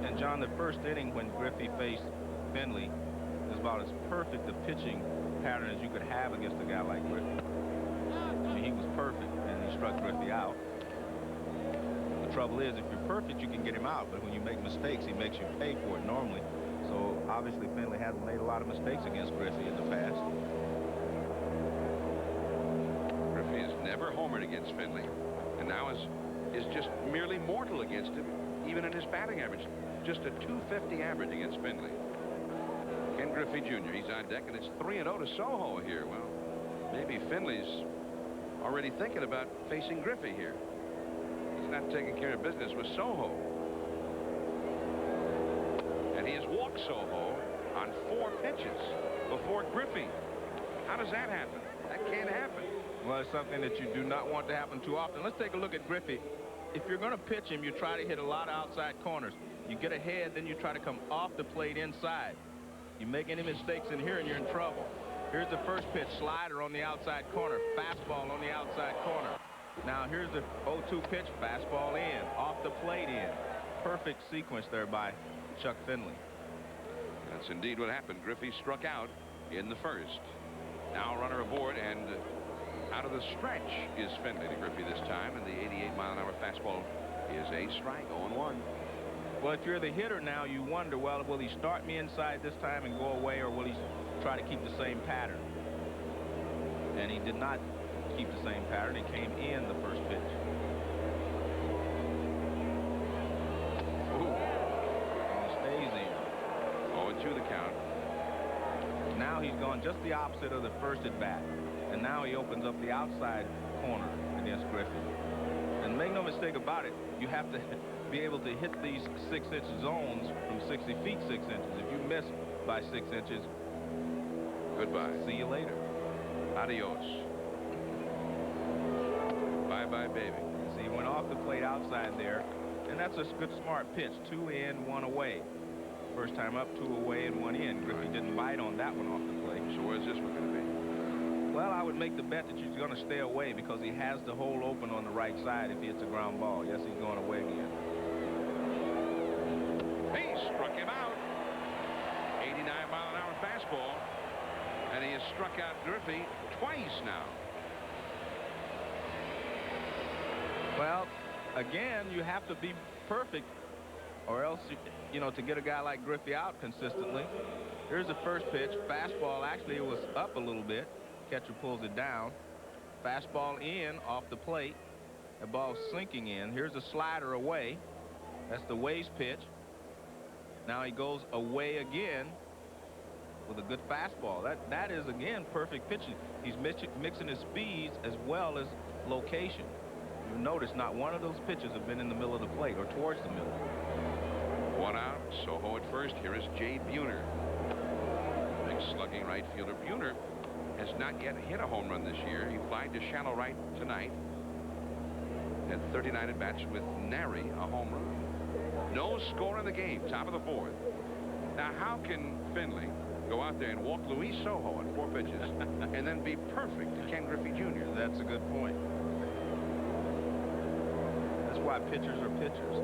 And John, the first inning when Griffey faced Finley is about as perfect a pitching pattern as you could have against a guy like Griffey. I mean, he was perfect, and he struck Griffey out. The trouble is, if you're perfect, you can get him out, but when you make mistakes, he makes you pay for it normally. So obviously Finley hasn't made a lot of mistakes against Griffey in the past. Griffey has never homered against Finley, and now is just merely mortal against him, even in his batting average. Just a .250 average against Finley. Ken Griffey Jr., he's on deck, and it's 3-0 to Soho here. Well, maybe Finley's already thinking about facing Griffey here. He's not taking care of business with Soho. And he has walked Soho on 4 pitches before Griffey. How does that happen? That can't happen. Well, it's something that you do not want to happen too often. Let's take a look at Griffey. If you're going to pitch him, you try to hit a lot of outside corners. You get ahead, then you try to come off the plate inside. You make any mistakes in here, and you're in trouble. Here's the first pitch, slider on the outside corner, fastball on the outside corner. Now here's the 0-2 pitch, fastball in, off the plate in. Perfect sequence there by Chuck Finley. That's indeed what happened. Griffey struck out in the first. Now runner aboard, and out of the stretch is Finley to Griffey this time, and the 88-mile-an-hour fastball is a strike, 0-1. Well, if you're the hitter now, you wonder, well, will he start me inside this time and go away, or will he try to keep the same pattern? And he did not keep the same pattern. He came in the first pitch. Ooh. And he stays in. 0-2 the count. Now he's gone just the opposite of the first at bat. And now he opens up the outside corner against Griffey. And make no mistake about it, you have to be able to hit these 6-inch zones from 60 feet 6 inches. If you miss by 6 inches, goodbye. See you later. Adios. Bye-bye, baby. So he went off the plate outside there, and that's a good, smart pitch. 2 in, 1 away. First time up, 2 away, and 1 in. Griffey didn't bite on that one off the plate. So where's this one going to be? Well, I would make the bet that he's going to stay away because he has the hole open on the right side if he hits a ground ball. Yes, he's going away again. He struck him out. 89-mile-an-hour fastball. And he has struck out Griffey twice now. Well, again, you have to be perfect or else, you know, to get a guy like Griffey out consistently. Here's the first pitch. Fastball. Actually, it was up a little bit. Catcher pulls it down. Fastball in off the plate. The ball's sinking in. Here's a slider away. That's the Ways pitch. Now he goes away again with a good fastball. That is, again, perfect pitching. He's mixing his speeds as well as location. You notice not one of those pitches have been in the middle of the plate or towards the middle. 1 out. Soho at first. Here is Jay Buhner. Big slugging right fielder. Buhner has not yet hit a home run this year. He flied to shallow right tonight. Had 39 at bats with nary a home run. No score in the game. Top of the 4th. Now, how can Finley go out there and walk Luis Soho on 4 pitches and then be perfect to Ken Griffey Jr.? That's a good point. That's why pitchers are pitchers.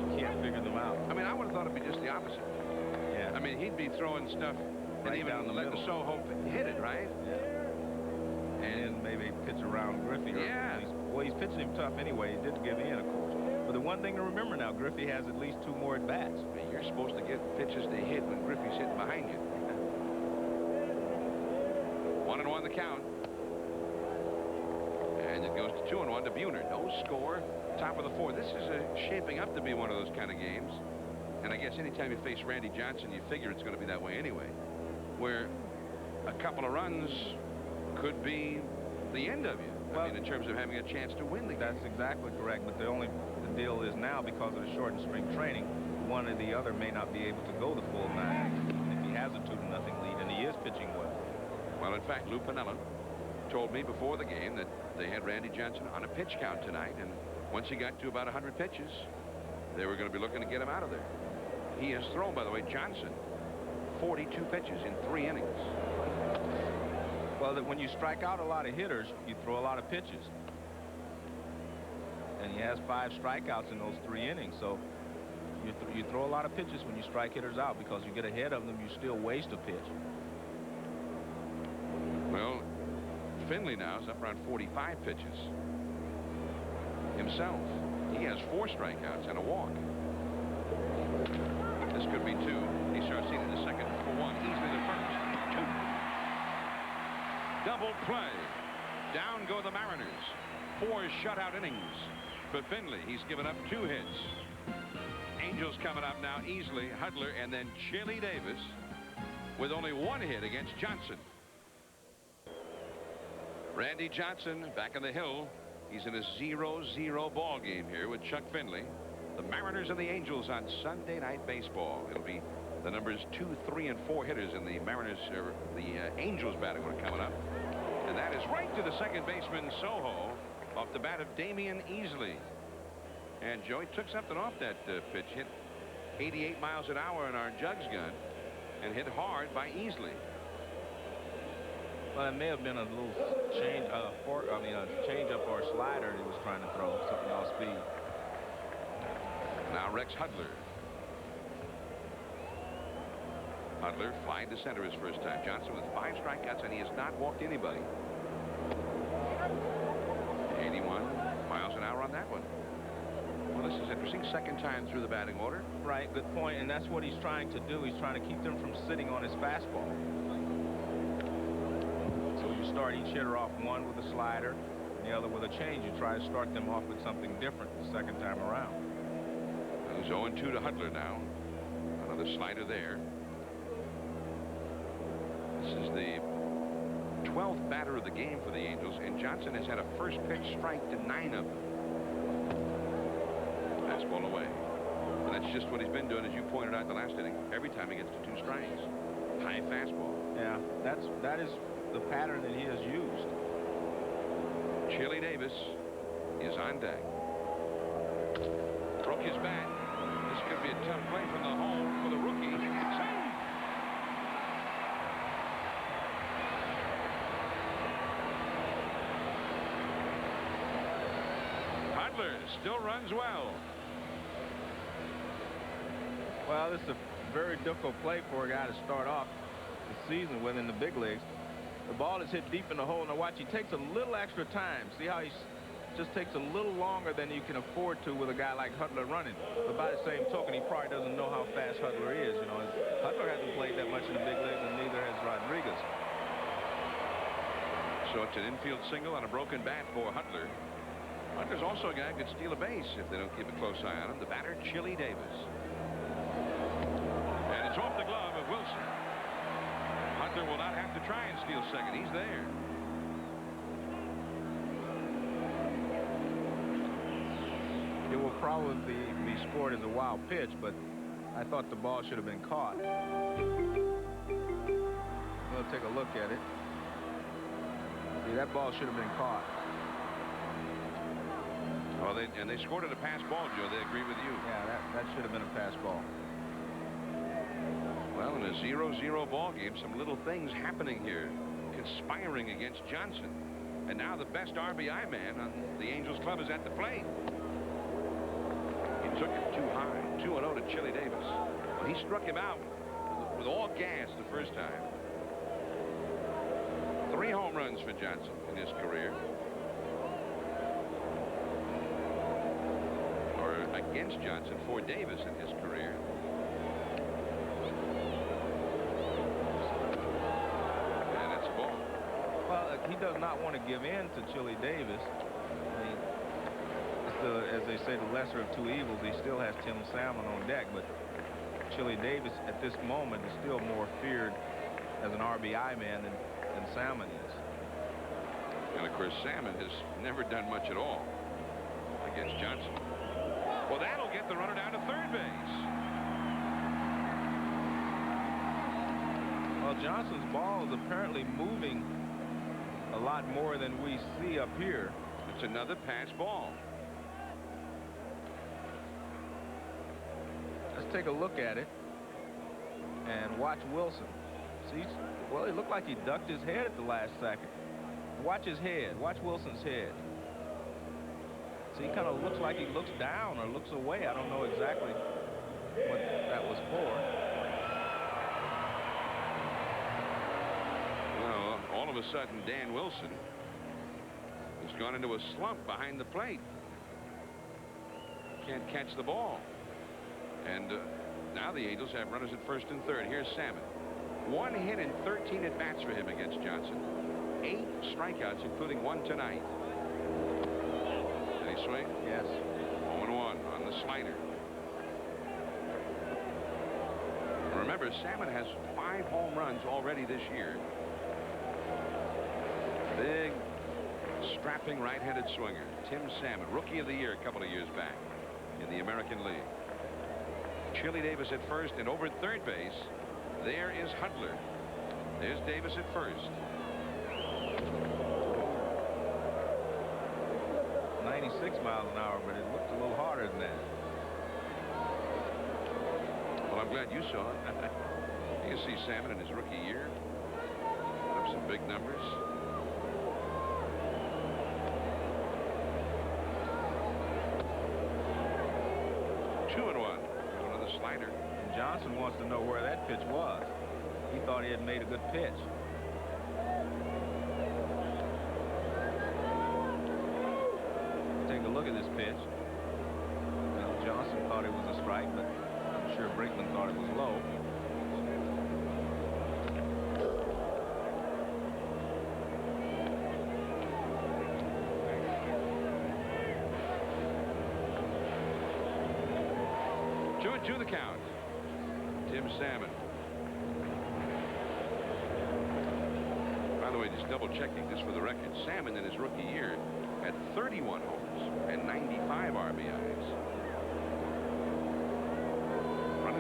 You can't figure them out. I mean, I would have thought it'd be just the opposite. Yeah. I mean, he'd be throwing stuff and Right even down the let the middle. Soho hit it, right? Yeah. And then maybe pitch around Griffey. Yeah. Well, he's pitching him tough anyway. He did give in, of course. But the one thing to remember now, Griffey has at least 2 more at bats. I mean, you're supposed to get pitches to hit when Griffey's hitting behind you. 1-1 the count. And it goes to 2-1 to Buhner. No score. Top of the 4th. This is shaping up to be one of those kind of games. And I guess anytime you face Randy Johnson, you figure it's going to be that way anyway. Where a couple of runs could be the end of you. Well, I mean, in terms of having a chance to win the game. That's exactly correct. But the deal is now, because of the shortened spring training, one or the other may not be able to go the full 9 if he has a 2-0 lead, and he is pitching well. Well, in fact, Lou Piniella told me before the game that they had Randy Johnson on a pitch count tonight, and once he got to about 100 pitches, they were going to be looking to get him out of there. He has thrown, by the way, Johnson, 42 pitches in 3 innings. Well, that when you strike out a lot of hitters, you throw a lot of pitches. And he has 5 strikeouts in those 3 innings. So you throw a lot of pitches when you strike hitters out, because you get ahead of them, you still waste a pitch. Well, Finley now is up around 45 pitches himself. He has 4 strikeouts and a walk. This could be 2. He starts seeing the second for 1. Easily the first. 2. Double play. Down go the Mariners. 4 shutout innings for Finley. He's given up 2 hits. Angels coming up now easily. Hudler and then Chili Davis with only 1 hit against Johnson. Randy Johnson back on the hill. He's in a 0-0 ball game here with Chuck Finley. The Mariners and the Angels on Sunday Night Baseball. It'll be the numbers 2, 3, and 4 hitters in the Mariners, or the Angels batting order coming up. And that is right to the second baseman, Soho, off the bat of Damian Easley. And Joey took something off that pitch. Hit 88 miles an hour in our Jugs gun and hit hard by Easley. Well, it may have been a little change, change up or slider he was trying to throw, something off speed. Now Rex Hudler. Hudler flying to center his first time. Johnson with 5 strikeouts, and he has not walked anybody. 81 miles an hour on that one. Well, this is interesting. Second time through the batting order. Right, good point. And that's what he's trying to do. He's trying to keep them from sitting on his fastball. So you start each hitter off, one with a slider, and the other with a change. You try to start them off with something different the second time around. It's 0-2 to Hudler now. Another slider there. This is the 12th batter of the game for the Angels, and Johnson has had a first pitch strike to 9 of them. just what he's been doing, as you pointed out the last inning. Every time he gets to 2 strikes. High fastball. Yeah, that is the pattern that he has used. Chili Davis is on deck. Broke his bat. This could be a tough play from the home for the rookie. Save! Hudler still runs well. Well, this is a very difficult play for a guy to start off the season with in the big leagues. The ball is hit deep in the hole. Now watch, he takes a little extra time. See how he just takes a little longer than you can afford to with a guy like Hudler running. But by the same token, he probably doesn't know how fast Hudler is. You know, Hudler hasn't played that much in the big leagues, and neither has Rodriguez. So it's an infield single on a broken bat for Hudler. Hudler's also a guy who could steal a base if they don't keep a close eye on him. The batter, Chili Davis. And it's off the glove of Wilson. Hudler will not have to try and steal second. He's there. It will probably be scored as a wild pitch, but I thought the ball should have been caught. We'll take a look at it. See, that ball should have been caught. Well, they scored it a pass ball, Joe. They agree with you. Yeah, that should have been a pass ball. Well, in a 0-0 ball game, some little things happening here, conspiring against Johnson. And now the best RBI man on the Angels club is at the plate. He took it too high. 2-0 to Chili Davis. Well, he struck him out with all gas the first time. 3 home runs for Johnson in his career. Or against Johnson for Davis in his career. And it's a ball. Well, he does not want to give in to Chili Davis. I mean, as they say, the lesser of 2 evils. He still has Tim Salmon on deck, but Chili Davis at this moment is still more feared as an RBI man than Salmon is. And of course, Salmon has never done much at all against Johnson. Well, that'll get the runner down to third base. Well, Johnson's ball is apparently moving a lot more than we see up here. It's another pass ball. Let's take a look at it and watch Wilson. See, well, it looked like he ducked his head at the last second. Watch his head. Watch Wilson's head. See, he kind of looks like he looks down or looks away. I don't know exactly what that was for. Well, all of a sudden, Dan Wilson has gone into a slump behind the plate. Can't catch the ball. And now the Angels have runners at first and third. Here's Salmon. 1 hit and 13 at-bats for him against Johnson. 8 strikeouts, including 1 tonight. Did he swing? Yes. 0-1 on the slider. Remember, Salmon has 5 home runs already this year. Big, strapping right-handed swinger. Tim Salmon, Rookie of the Year a couple of years back in the American League. Chili Davis at first, and over at third base, there is Hudler. There's Davis at first. 96 miles an hour, but it looked a little harder than that. Well, I'm glad you saw it. You can see Salmon in his rookie year. Put up some big numbers. Two and one. Another slider. And Johnson wants to know where that pitch was. He thought he had made a good pitch. Take a look at this pitch. Well, Johnson thought it was a strike, but I'm sure Brinkman thought it was low. Two and two the count. Tim Salmon. By the way, just double checking this for the record. Salmon in his rookie year had 31 homers and 95 RBIs.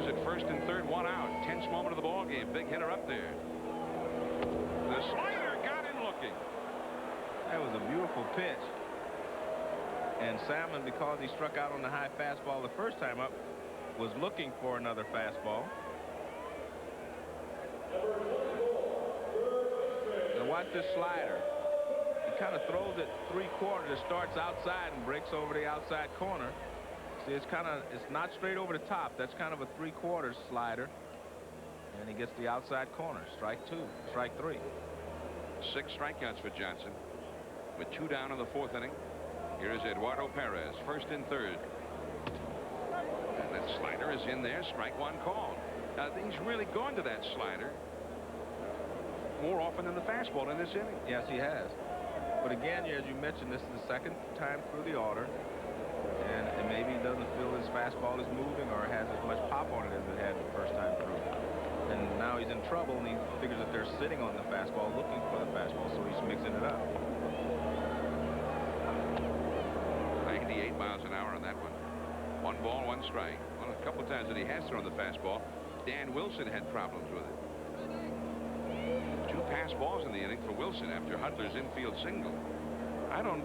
Runners at first and third, one out. Tense moment of the ball game. Big hitter up there. The slider got him looking. That was a beautiful pitch. And Salmon, because he struck out on the high fastball the first time up, was looking for another fastball. Now watch this slider. He kind of throws it 3/4. It starts outside and breaks over the outside corner. See, it's not straight over the top. That's kind of a 3/4 slider. And he gets the outside corner. Strike 2, strike 3. 6 strikeouts for Johnson with 2 down in the 4th inning. Here is Eduardo Perez, first and third. And that slider is in there. Strike 1 called. Now, he's really gone to that slider more often than the fastball in this inning. Yes, he has. But again, as you mentioned, this is the second time through the order. And maybe he doesn't feel his fastball is moving or has as much pop on it as it had the first time through. And now he's in trouble, and he figures that they're sitting on the fastball looking for the fastball, so he's mixing it up. 98 miles an hour on that one. 1 ball, 1 strike. Well, a couple times that he has thrown the fastball, Dan Wilson had problems with it. 2 pass balls in the inning for Wilson after Hudler's infield single. I don't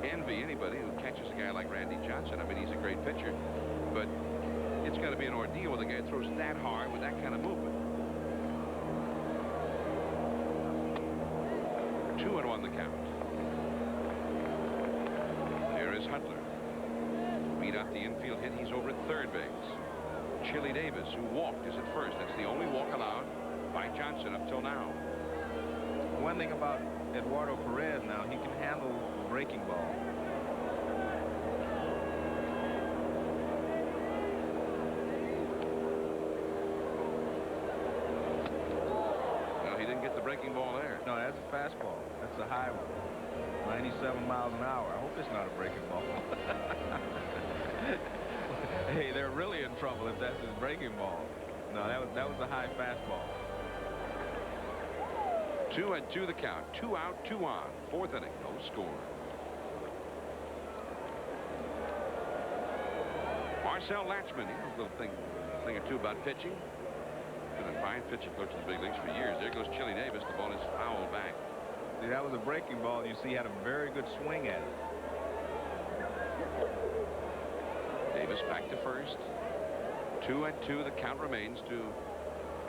envy anybody who catches a guy like Randy Johnson. I mean, he's a great pitcher, but it's got to be an ordeal when the guy throws that hard with that kind of movement. 2-1 the count. Here is Hudler. Beat out the infield hit. He's over at third base. Chili Davis, who walked, is at first. That's the only walk allowed by Johnson up till now. One thing about Eduardo Perez now, he can handle breaking ball. Well, he didn't get the breaking ball there. No, that's a fastball. That's a high one. 97 miles an hour. I hope it's not a breaking ball. Hey, they're really in trouble if that's his breaking ball. No, that was a high fastball. 2-2 the count. 2 out, 2 on. 4th inning. No score. Marcel Latchman. He knows a little thing or two about pitching. Been a fine pitching coach in the big leagues for years. There goes Chili Davis. The ball is fouled back. See, that was a breaking ball. You see, he had a very good swing at it. Davis back to first. 2-2. The count remains to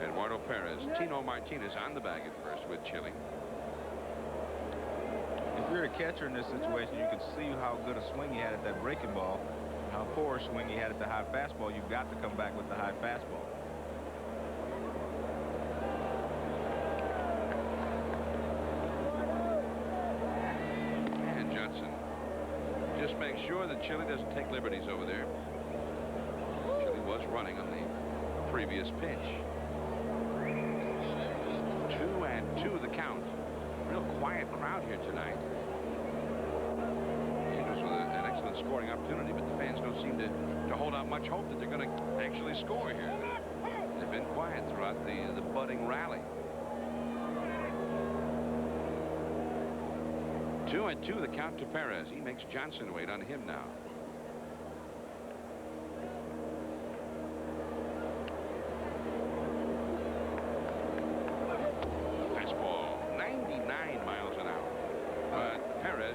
Eduardo Perez. Tino Martinez on the bag at first with Chili. If you're a catcher in this situation, you can see how good a swing he had at that breaking ball, how poor a swing he had at the high fastball. You've got to come back with the high fastball. And Johnson just makes sure that Chili doesn't take liberties over there. Chili was running on the previous pitch. 2-2 the count. Real quiet crowd here tonight. Angels with an excellent scoring opportunity, but the fans don't seem to hold out much hope that they're going to actually score here. They've been quiet throughout the budding rally. 2-2 the count to Perez. He makes Johnson wait on him now.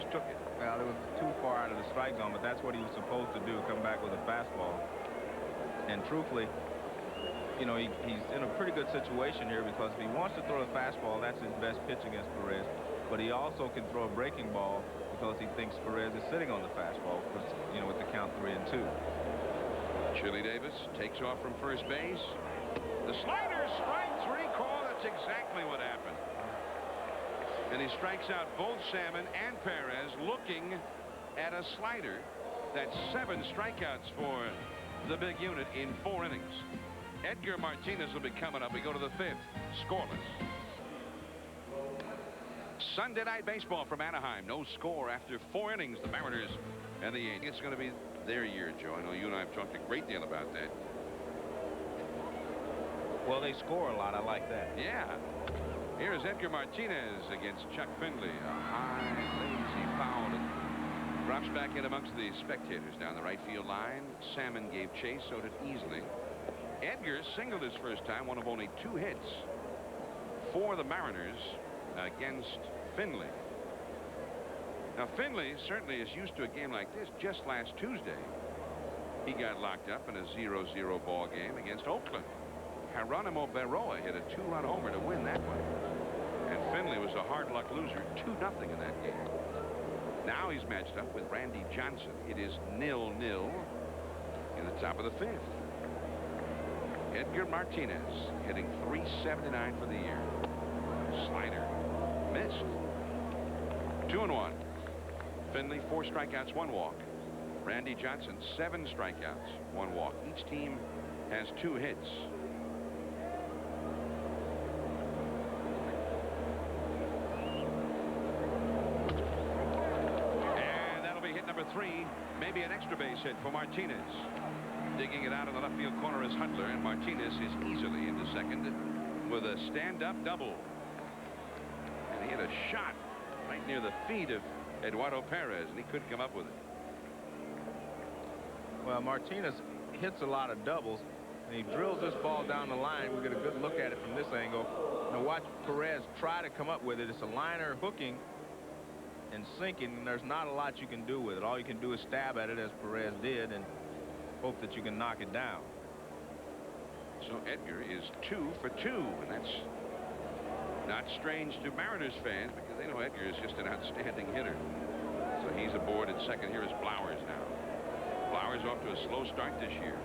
Took it. Well, it was too far out of the strike zone, but that's what he was supposed to do, come back with a fastball. And truthfully, you know, he's in a pretty good situation here, because if he wants to throw a fastball, that's his best pitch against Perez. But he also can throw a breaking ball because he thinks Perez is sitting on the fastball, you know, with the count 3-2. Chili Davis takes off from first base. The slider, strike 3 call. That's exactly what happened. And he strikes out both Salmon and Perez looking at a slider. That's 7 strikeouts for the big unit in 4 innings. Edgar Martinez will be coming up. We go to the 5th. Scoreless. Sunday Night Baseball from Anaheim. No score after 4 innings. The Mariners and the Yankees. It's going to be their year, Joe. I know you and I have talked a great deal about that. Well, they score a lot. I like that. Yeah. Here's Edgar Martinez against Chuck Finley. A high, lazy foul. It drops back in amongst the spectators down the right field line. Salmon gave chase, so did Easley. Edgar singled his first time, one of only 2 hits for the Mariners against Finley. Now, Finley certainly is used to a game like this. Just last Tuesday, he got locked up in a 0-0 ball game against Oakland. Geronimo Berroa hit a 2-run homer to win that one. And Finley was a hard luck loser, 2-0 in that game. Now he's matched up with Randy Johnson. It is 0-0 in the top of the 5th. Edgar Martinez hitting .379 for the year. Slider missed. 2-1. Finley 4 strikeouts, 1 walk. Randy Johnson 7 strikeouts, 1 walk. Each team has 2 hits. And that'll be hit number 3. Maybe an extra base hit for Martinez. Digging it out in the left field corner is Hudler, and Martinez is easily into second with a stand-up double. And he hit a shot right near the feet of Eduardo Perez, and he couldn't come up with it. Well, Martinez hits a lot of doubles, and he drills this ball down the line. We get a good look at it from this angle. Now watch Perez try to come up with it. It's a liner hooking and sinking, and there's not a lot you can do with it. All you can do is stab at it, as Perez did, and hope that you can knock it down. So Edgar is 2 for 2, and that's not strange to Mariners fans because they know Edgar is just an outstanding hitter. So he's aboard at second. Here is Blowers now. Blowers off to a slow start this year.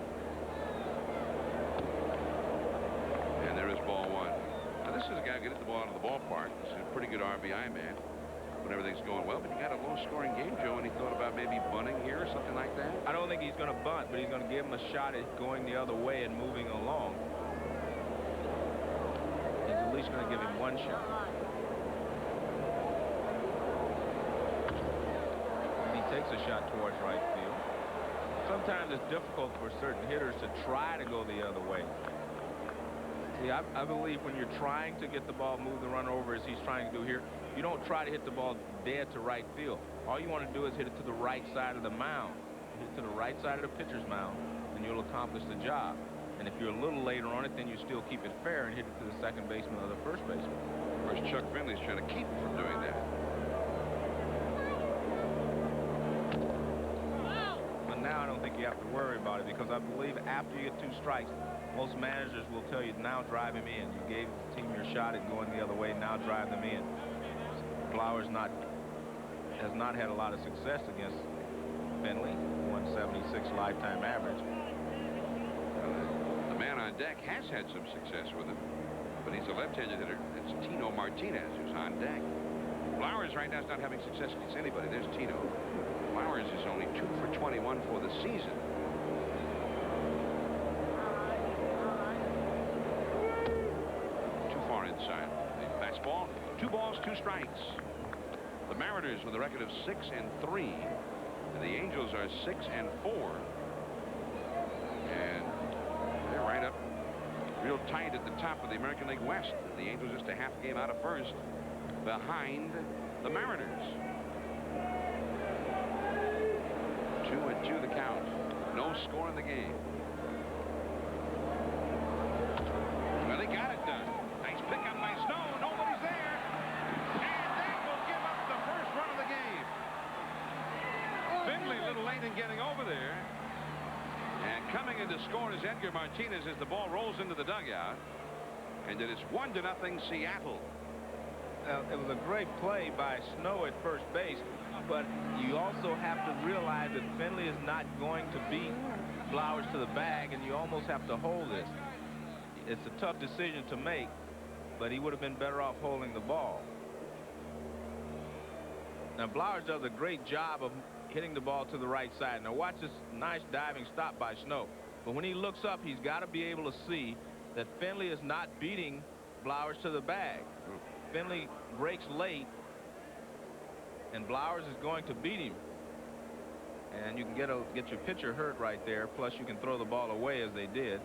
And there is ball 1. Now this is a guy who can hit the ball out of the ballpark. This is a pretty good RBI man when everything's going well, but he got a low-scoring game, Joe, and he thought about maybe bunting here or something like that. I don't think he's going to bunt, but he's going to give him a shot at going the other way and moving along. He's at least going to give him 1 shot. And he takes a shot towards right field. Sometimes it's difficult for certain hitters to try to go the other way. See, I believe when you're trying to get the ball, move the runner over as he's trying to do here, you don't try to hit the ball dead to right field. All you want to do is hit it to the right side of the mound. Hit it to the right side of the pitcher's mound, and you'll accomplish the job. And if you're a little later on it, then you still keep it fair and hit it to the second baseman or the first baseman. Of course, Chuck Finley's trying to keep him from doing that. But now I don't think you have to worry about it, because I believe after you get 2 strikes, most managers will tell you, now drive him in. You gave the team your shot at going the other way, now drive them in. Flowers has not had a lot of success against Finley, 176 lifetime average. The man on deck has had some success with him, but he's a left-handed hitter. It's Tino Martinez who's on deck. Flowers right now is not having success against anybody. There's Tino. Flowers is only 2 for 21 for the season. Too far inside the fastball. 2 balls, 2 strikes. The Mariners with a record of 6-3, and the Angels are 6-4. And they're right up real tight at the top of the American League West. The Angels just a half game out of first behind the Mariners. 2-2 the count. No score in the game. Well, they got it done. Nice pickup by Snow. Nobody's there. And that will give up the first run of the game. Finley a little late in getting over there. And coming in to score is Edgar Martinez as the ball rolls into the dugout. And it is 1-0 Seattle. It was a great play by Snow at first base, but you also have to realize that Finley is not going to beat Flowers to the bag, and you almost have to hold this. It's a tough decision to make, but he would have been better off holding the ball. Now, Flowers does a great job of hitting the ball to the right side. Now, watch this nice diving stop by Snow. But when he looks up, he's got to be able to see that Finley is not beating Flowers to the bag. Finley breaks late, and Flowers is going to beat him. And you can get your pitcher hurt right there, plus you can throw the ball away as they did.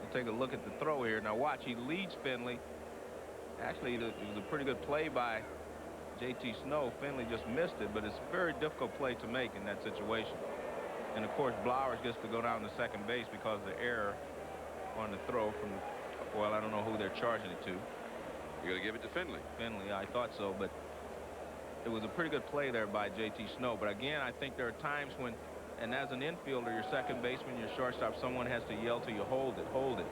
We'll take a look at the throw here. Now watch, he leads Finley. Actually, it was a pretty good play by J.T. Snow. Finley just missed it, but it's a very difficult play to make in that situation. And, of course, Blowers gets to go down to second base because of the error on the throw from, well, I don't know who they're charging it to. You're going to give it to Finley. Finley, I thought so, but it was a pretty good play there by J.T. Snow. But, again, I think there are times when, and as an infielder, your second baseman, your shortstop, someone has to yell to you, hold it, hold it.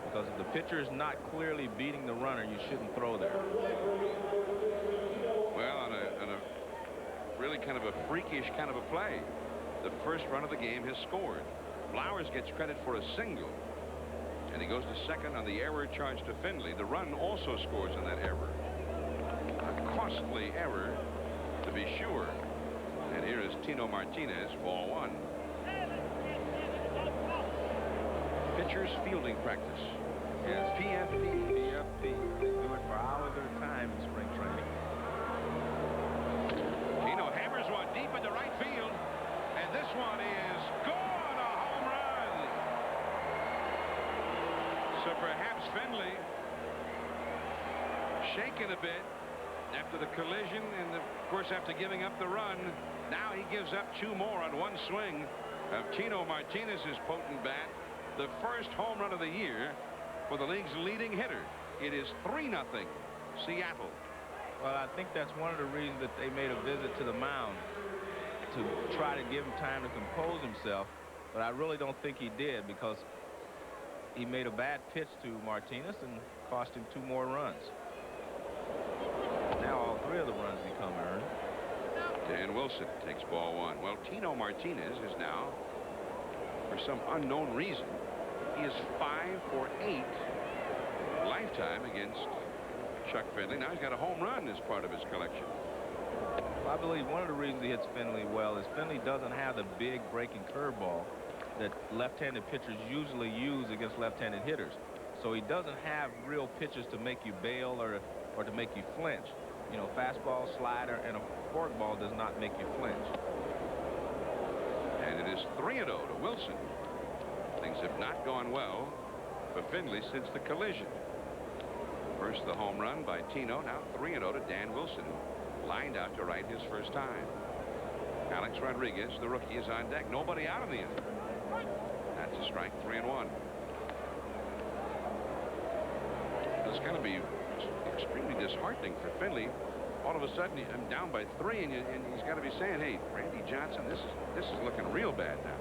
Because if the pitcher is not clearly beating the runner, you shouldn't throw there. Well, on a really kind of a freakish kind of a play, the first run of the game has scored. Blowers gets credit for a single, and he goes to second on the error charged to Finley. The run also scores on that error. A costly error, to be sure. And here is Tino Martinez, ball one. Pitchers fielding practice. Yes. PFP. PFP. They do it for hours at a time in spring training. Tino hammers one deep into right field, and this one is gone, a home run. So perhaps Finley shaken a bit after the collision, and of course after giving up the run. Now he gives up two more on one swing of Tino Martinez's potent bat. The first home run of the year for the league's leading hitter. It is 3-0 Seattle. Well, I think that's one of the reasons that they made a visit to the mound, to try to give him time to compose himself. But I really don't think he did, because he made a bad pitch to Martinez and cost him two more runs. Now all three of the runs become earned. Dan Wilson takes ball one. Well, Tino Martinez is now, for some unknown reason, he is 5 for 8 lifetime against Chuck Finley. Now he's got a home run as part of his collection. Well, I believe one of the reasons he hits Finley well is Finley doesn't have the big breaking curveball that left-handed pitchers usually use against left-handed hitters. So he doesn't have real pitches to make you bail or to make you flinch. You know, fastball, slider, and a forkball does not make you flinch. And it is 3-0 to Wilson. Things have not gone well for Finley since the collision. First the home run by Tino. Now 3-0 to Dan Wilson, lined out to right his first time. Alex Rodriguez, the rookie, is on deck. Nobody out in the inning. That's a strike. 3-1. It's going to be extremely disheartening for Finley. All of a sudden, I'm down by 3, and he's got to be saying, "Hey, Randy Johnson, this is looking real bad now."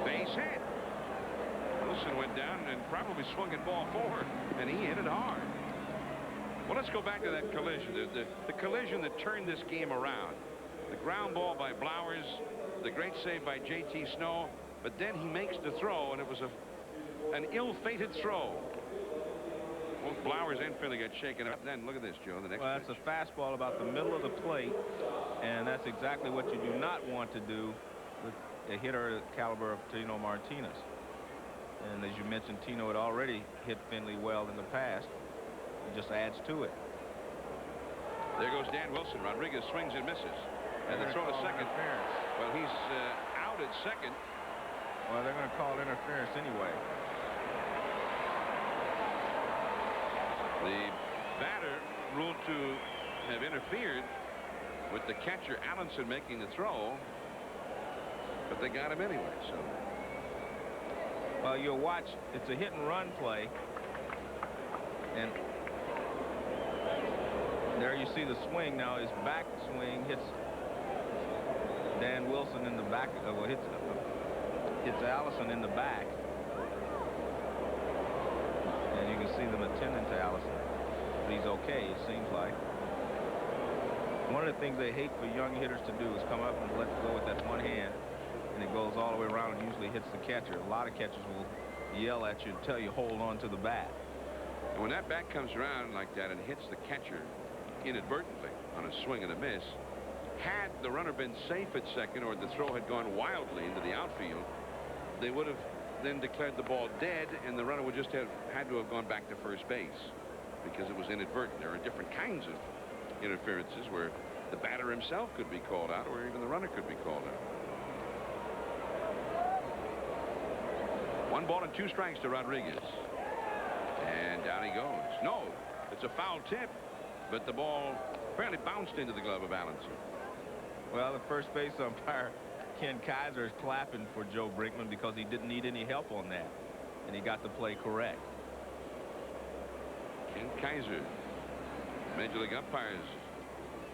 Base hit. Wilson went down and probably swung at ball 4, and he hit it hard. Well, let's go back to that collision. The collision that turned this game around. The ground ball by Blowers, the great save by J.T. Snow, but then he makes the throw, and it was an ill-fated throw. Both Blowers and Finley got shaken up. Then look at this, Joe. The next. Well, that's a fastball about the middle of the plate, and that's exactly what you do not want to do with a hitter the caliber of Tino Martinez. And as you mentioned, Tino had already hit Finley well in the past. It just adds to it. There goes Dan Wilson. Rodriguez swings and misses, and the throw to second. Well, he's out at second. Well, they're going to call interference anyway. The batter ruled to have interfered with the catcher Allenson making the throw, but they got him anyway. So, well, you'll watch. It's a hit and run play, and there you see the swing. Now his back swing hits Dan Wilson in the back. Well, hits Allison in the back. And you can see them attending to Allison. But he's okay, it seems like. One of the things they hate for young hitters to do is come up and let go with that one hand, and it goes all the way around and usually hits the catcher. A lot of catchers will yell at you and tell you hold on to the bat. And when that bat comes around like that and hits the catcher inadvertently on a swing and a miss, had the runner been safe at second or the throw had gone wildly into the outfield, they would have then declared the ball dead, and the runner would just have had to have gone back to first base because it was inadvertent. There are different kinds of interferences where the batter himself could be called out, or even the runner could be called out. 1 ball and 2 strikes to Rodriguez, and down he goes. No, it's a foul tip, but the ball apparently bounced into the glove of Allenson. Well, the first base umpire Ken Kaiser is clapping for Joe Brinkman because he didn't need any help on that, and he got the play correct. Ken Kaiser, Major League umpires,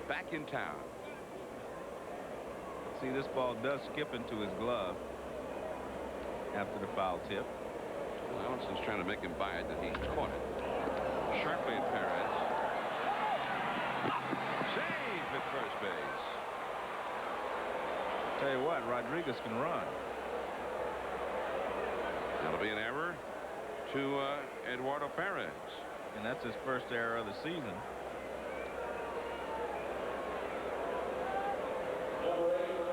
back in town. See, this ball does skip into his glove after the foul tip. Well, Allison's trying to make him buy it, and he caught it sharply at Perez. Save at first base. Tell you what, Rodriguez can run. That'll be an error to Eduardo Perez. And that's his first error of the season.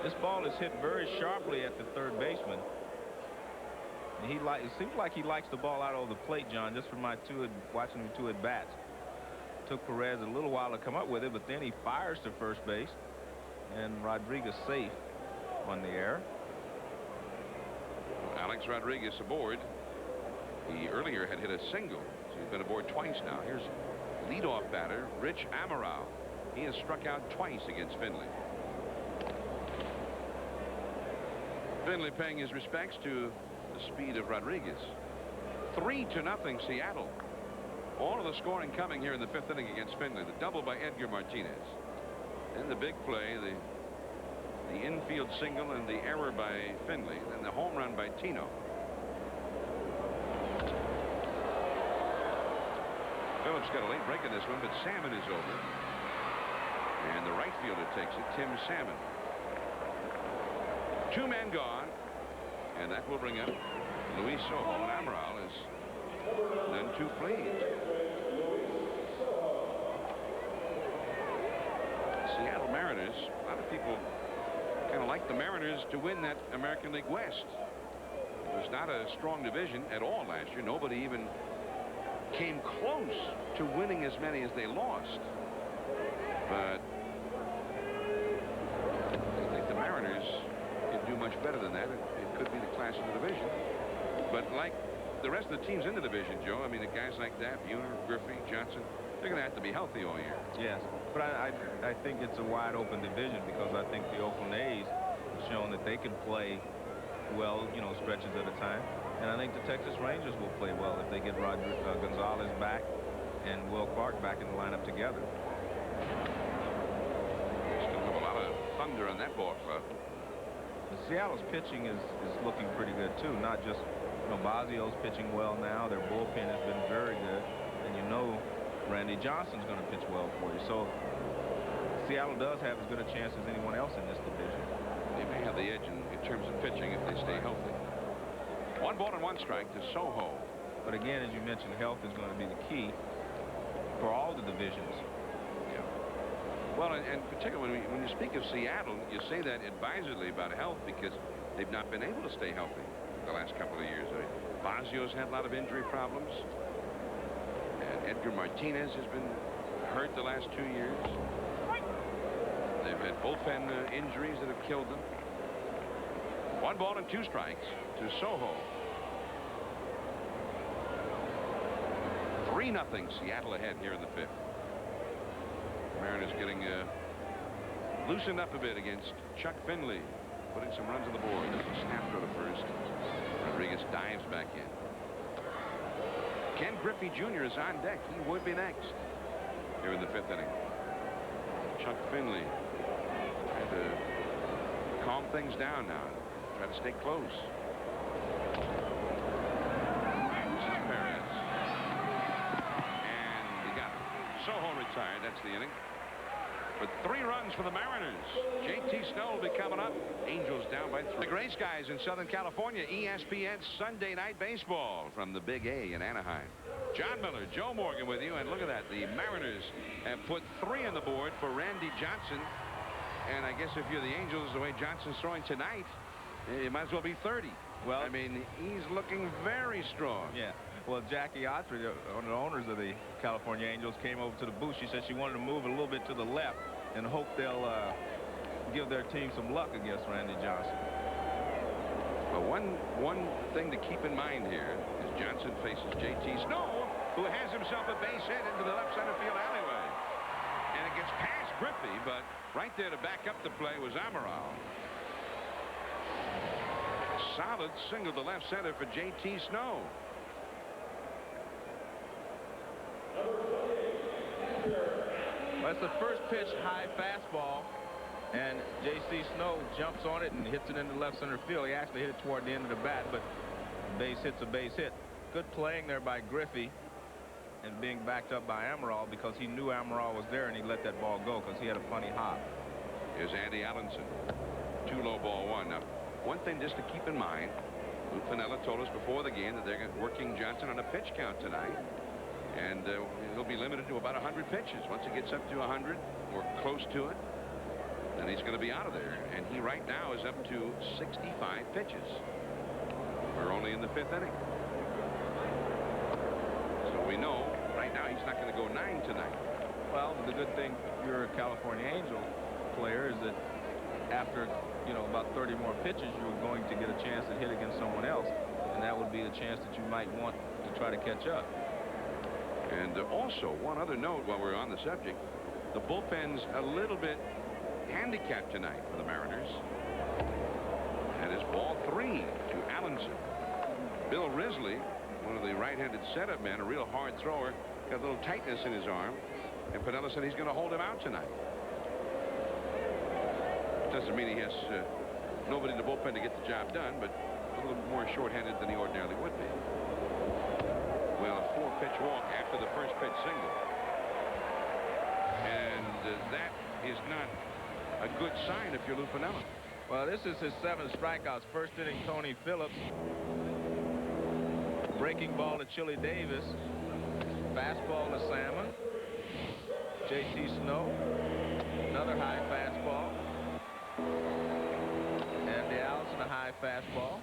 This ball is hit very sharply at the third baseman. And it seems like he likes the ball out over the plate, John, just from watching him 2 at bats. Took Perez a little while to come up with it, but then he fires to first base, and Rodriguez safe on the error. Alex Rodriguez aboard. He earlier had hit a single, so he's been aboard twice now. Here's leadoff batter Rich Amaral. He has struck out twice against Finley. Finley paying his respects to the speed of Rodriguez. 3-0 Seattle. All of the scoring coming here in the 5th inning against Finley. The double by Edgar Martinez. Then the big play, the infield single and the error by Finley. Then the home run by Tino. Phillips got a late break in this one, but Salmon is over. And the right fielder takes it, Tim Salmon. 2 men gone. And that will bring up Luis Sojo, and Amaral is none too pleased. Seattle Mariners, a lot of people kind of like the Mariners to win that American League West. It was not a strong division at all last year. Nobody even came close to winning as many as they lost. But I think the Mariners can do much better than that. It could be the class of the division. But like the rest of the teams in the division, Joe, I mean, the guys like that, Buhner, Griffey, Johnson, they're going to have to be healthy all year. Yes, but I think it's a wide open division because I think the Oakland A's have shown that they can play well, stretches at a time. And I think the Texas Rangers will play well if they get Gonzalez back and Will Clark back in the lineup together. Still have a lot of thunder on that ball club. Seattle's pitching is looking pretty good too. Not just Basio's pitching well now. Their bullpen has been very good, and Randy Johnson's going to pitch well for you. So Seattle does have as good a chance as anyone else in this division. They may have the edge in terms of pitching if they stay healthy. 1 ball and 1 strike to Sojo. But again, as you mentioned, health is going to be the key for all the divisions. Yeah. Well, and particularly when you speak of Seattle, you say that advisedly about health because they've not been able to stay healthy the last couple of years. Basio's had a lot of injury problems. And Edgar Martinez has been hurt the last 2 years. They've had bullpen injuries that have killed them. 1 ball and 2 strikes to Sojo. 3-0 Seattle ahead here in the 5th. Mariners getting loosened up a bit against Chuck Finley, putting some runs on the board. There's a snap throw to first. Rodriguez dives back in. Ken Griffey Jr. is on deck. He would be next here in the 5th inning. Chuck Finley had to calm things down now. Try to stay close. This is Perez. And he got it. Sojo retired. That's the inning. But 3 runs for the Mariners. J.T. Snow will be coming up. Angels down by 3. The Gray Skies in Southern California. ESPN Sunday Night Baseball from the Big A in Anaheim. John Miller, Joe Morgan with you. And look at that. The Mariners have put 3 on the board for Randy Johnson. And I guess if you're the Angels, the way Johnson's throwing tonight, it might as well be 30. Well, I mean, he's looking very strong. Yeah. Well, Jackie Autry, one of the owners of the California Angels, came over to the booth. She said she wanted to move a little bit to the left and hope they'll give their team some luck against Randy Johnson. Well, one thing to keep in mind here is Johnson faces J.T. Snow, who has himself a base hit into the left center field alleyway. And it gets past Griffey, but right there to back up the play was Amaral. Solid single to left center for J.T. Snow. Well, that's the first pitch, high fastball, and J.C. Snow jumps on it and hits it into left center field. He actually hit it toward the end of the bat, but base hit's a base hit. Good playing there by Griffey and being backed up by Amaral because he knew Amaral was there, and he let that ball go because he had a funny hop. Here's Andy Allenson. 2 low ball 1. Now, one thing just to keep in mind, Lou Piniella told us before the game that they're working Johnson on a pitch count tonight. And he'll be limited to about 100 pitches. Once he gets up to 100 or close to it, then he's going to be out of there. And he right now is up to 65 pitches. We're only in the 5th inning. So we know right now he's not going to go 9 tonight. Well, the good thing if you're a California Angel player is that after, you know, about 30 more pitches, you're going to get a chance to hit against someone else. And that would be a chance that you might want to try to catch up. And also, one other note while we're on the subject, the bullpen's a little bit handicapped tonight for the Mariners. And it's ball 3 to Allenson. Bill Risley, one of the right-handed setup men, a real hard thrower, got a little tightness in his arm. And Piniella said he's going to hold him out tonight. Doesn't mean he has nobody in the bullpen to get the job done, but a little more short-handed than he ordinarily would be. Well, a 4-pitch walk after the first pitch single. And that is not a good sign if you're Lou Piniella. Well, this is his 7 strikeouts. First inning, Tony Phillips. Breaking ball to Chili Davis. Fastball to Salmon. J.T. Snow. Another high fastball. Andy Allison, a high fastball.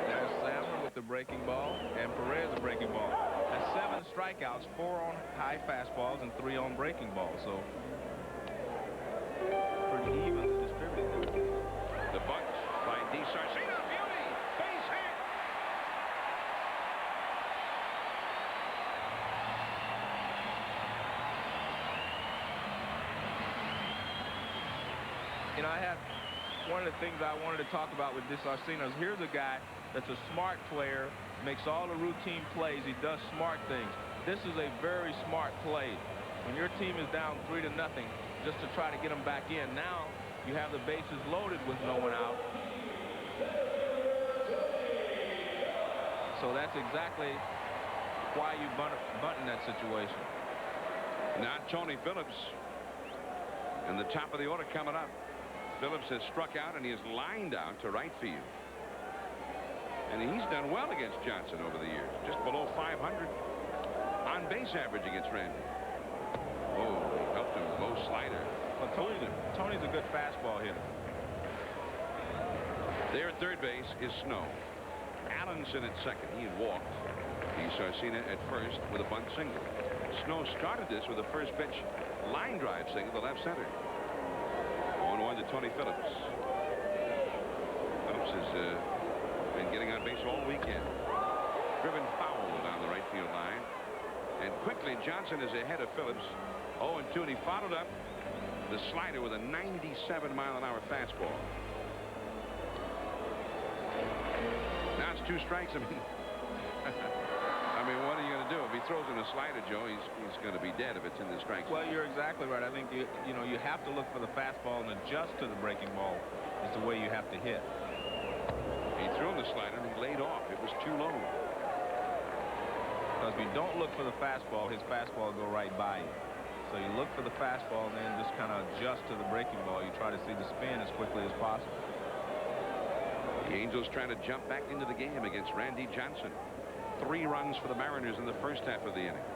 There's Salmon with the breaking ball, and Perez a breaking ball. That's 7 strikeouts, 4 on high fastballs and 3 on breaking balls. So pretty evenly distributed. The bunt by DeSarcina. Beauty! Base hit! You know, I had one of the things I wanted to talk about with DeSarcina is here's a guy that's a smart player, makes all the routine plays. He does smart things. This is a very smart play. When your team is down 3-0, just to try to get them back in. Now you have the bases loaded with no one out. So that's exactly why you bunt in that situation. Now Tony Phillips and the top of the order coming up. Phillips has struck out and he has lined out to right field. And he's done well against Johnson over the years. Just below 500 on base average against Randy. Oh, he helped him. Low slider. Well, Tony's a good fastball hitter. There at third base is Snow. Allenson at second. He had walked. DeSarcina at first with a bunt single. Snow started this with a first pitch line drive single to left center. 1-1 to Tony Phillips. Phillips has been getting on base all weekend. Driven foul down the right field line. And quickly Johnson is ahead of Phillips. 0-2, and he followed up the slider with a 97-mile-an-hour fastball. Now it's 2 strikes. I mean, what are you going to do? If he throws in a slider, Joe, he's going to be dead if it's in the strike zone. Well, you're exactly right. I think you have to look for the fastball and adjust to the breaking ball. Is the way you have to hit. He threw him the slider and he laid off. It was too low. Because if you don't look for the fastball, his fastball will go right by you. So you look for the fastball and then just kind of adjust to the breaking ball. You try to see the spin as quickly as possible. The Angels trying to jump back into the game against Randy Johnson. 3 runs for the Mariners in the first half of the inning.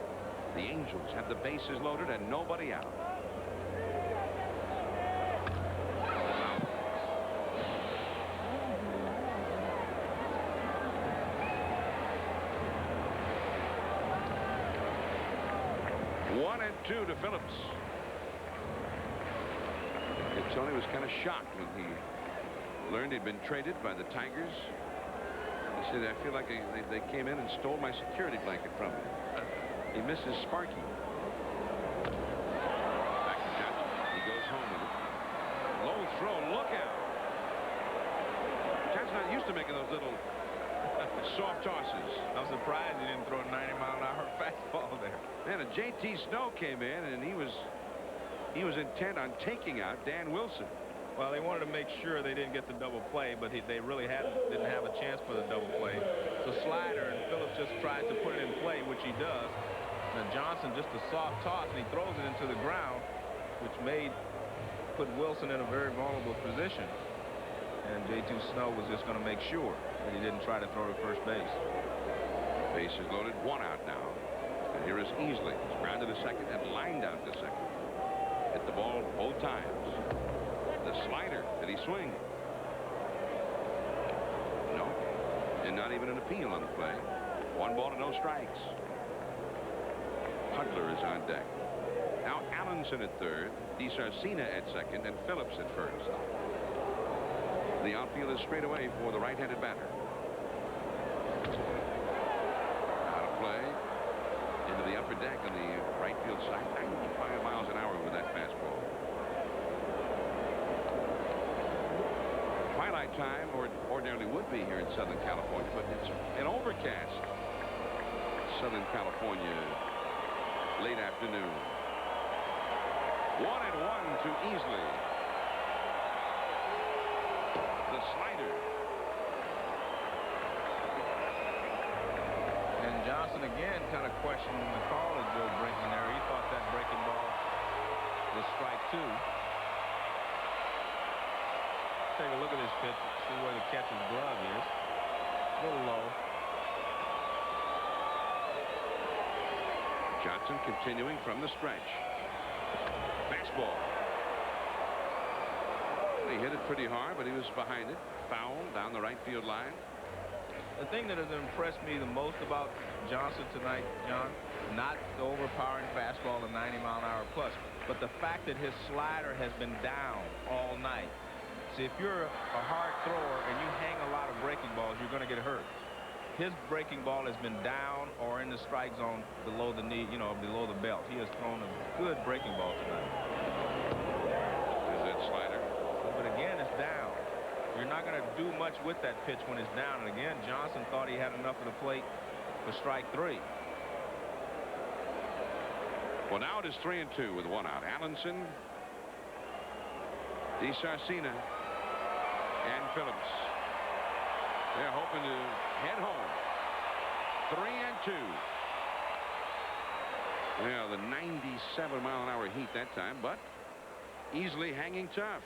The Angels have the bases loaded and nobody out. One and 2 to Phillips. And Tony was kind of shocked when he learned he'd been traded by the Tigers. He said, I feel like they came in and stole my security blanket from me. He misses Sparky. Back to Johnson. He goes home with it. Low throw. Look out. to making those little soft tosses. I'm surprised he didn't throw a 90-mile-an-hour fastball there. Man, and J.T. Snow came in, and he was intent on taking out Dan Wilson. Well, they wanted to make sure they didn't get the double play, but they really didn't have a chance for the double play. So slider, and Phillips just tries to put it in play, which he does. And Johnson just a soft toss, and he throws it into the ground, which put Wilson in a very vulnerable position. And J.T. Snow was just going to make sure that he didn't try to throw to first base. Bases loaded, 1 out now. And here is Easley. He's grounded to second and lined out to second. Hit the ball both times. The slider, did he swing? No. And not even an appeal on the play. 1 ball to no strikes. Hudler is on deck. Now Allenson at third, DeSarcina at second, and Phillips at first. The outfield is straight away for the right-handed batter. Out of play. Into the upper deck on the right field side. 95 miles an hour with that fastball. Twilight time, or ordinarily would be here in Southern California, but it's an overcast Southern California late afternoon. 1-1 to Easley. The slider. And Johnson again kind of questioning the call of Joe Brinkman there. He thought that breaking ball was strike 2. Take a look at this pitch, see where the catcher's glove is. A little low. Johnson continuing from the stretch. Fastball. He hit it pretty hard, but he was behind it. Foul down the right field line. The thing that has impressed me the most about Johnson tonight, John, not the overpowering fastball of 90-mile-an-hour plus, but the fact that his slider has been down all night. See, if you're a hard thrower and you hang a lot of breaking balls, you're going to get hurt. His breaking ball has been down or in the strike zone below the knee, below the belt. He has thrown a good breaking ball tonight. Is that slider? But again, it's down. You're not going to do much with that pitch when it's down. And again, Johnson thought he had enough of the plate for strike 3. Well, now it is 3-2 with 1 out. Allenson, DeSarcina, and Phillips. They're hoping to head home. 3-2. Well, the 97-mile-an-hour heat that time, but Easley hanging tough.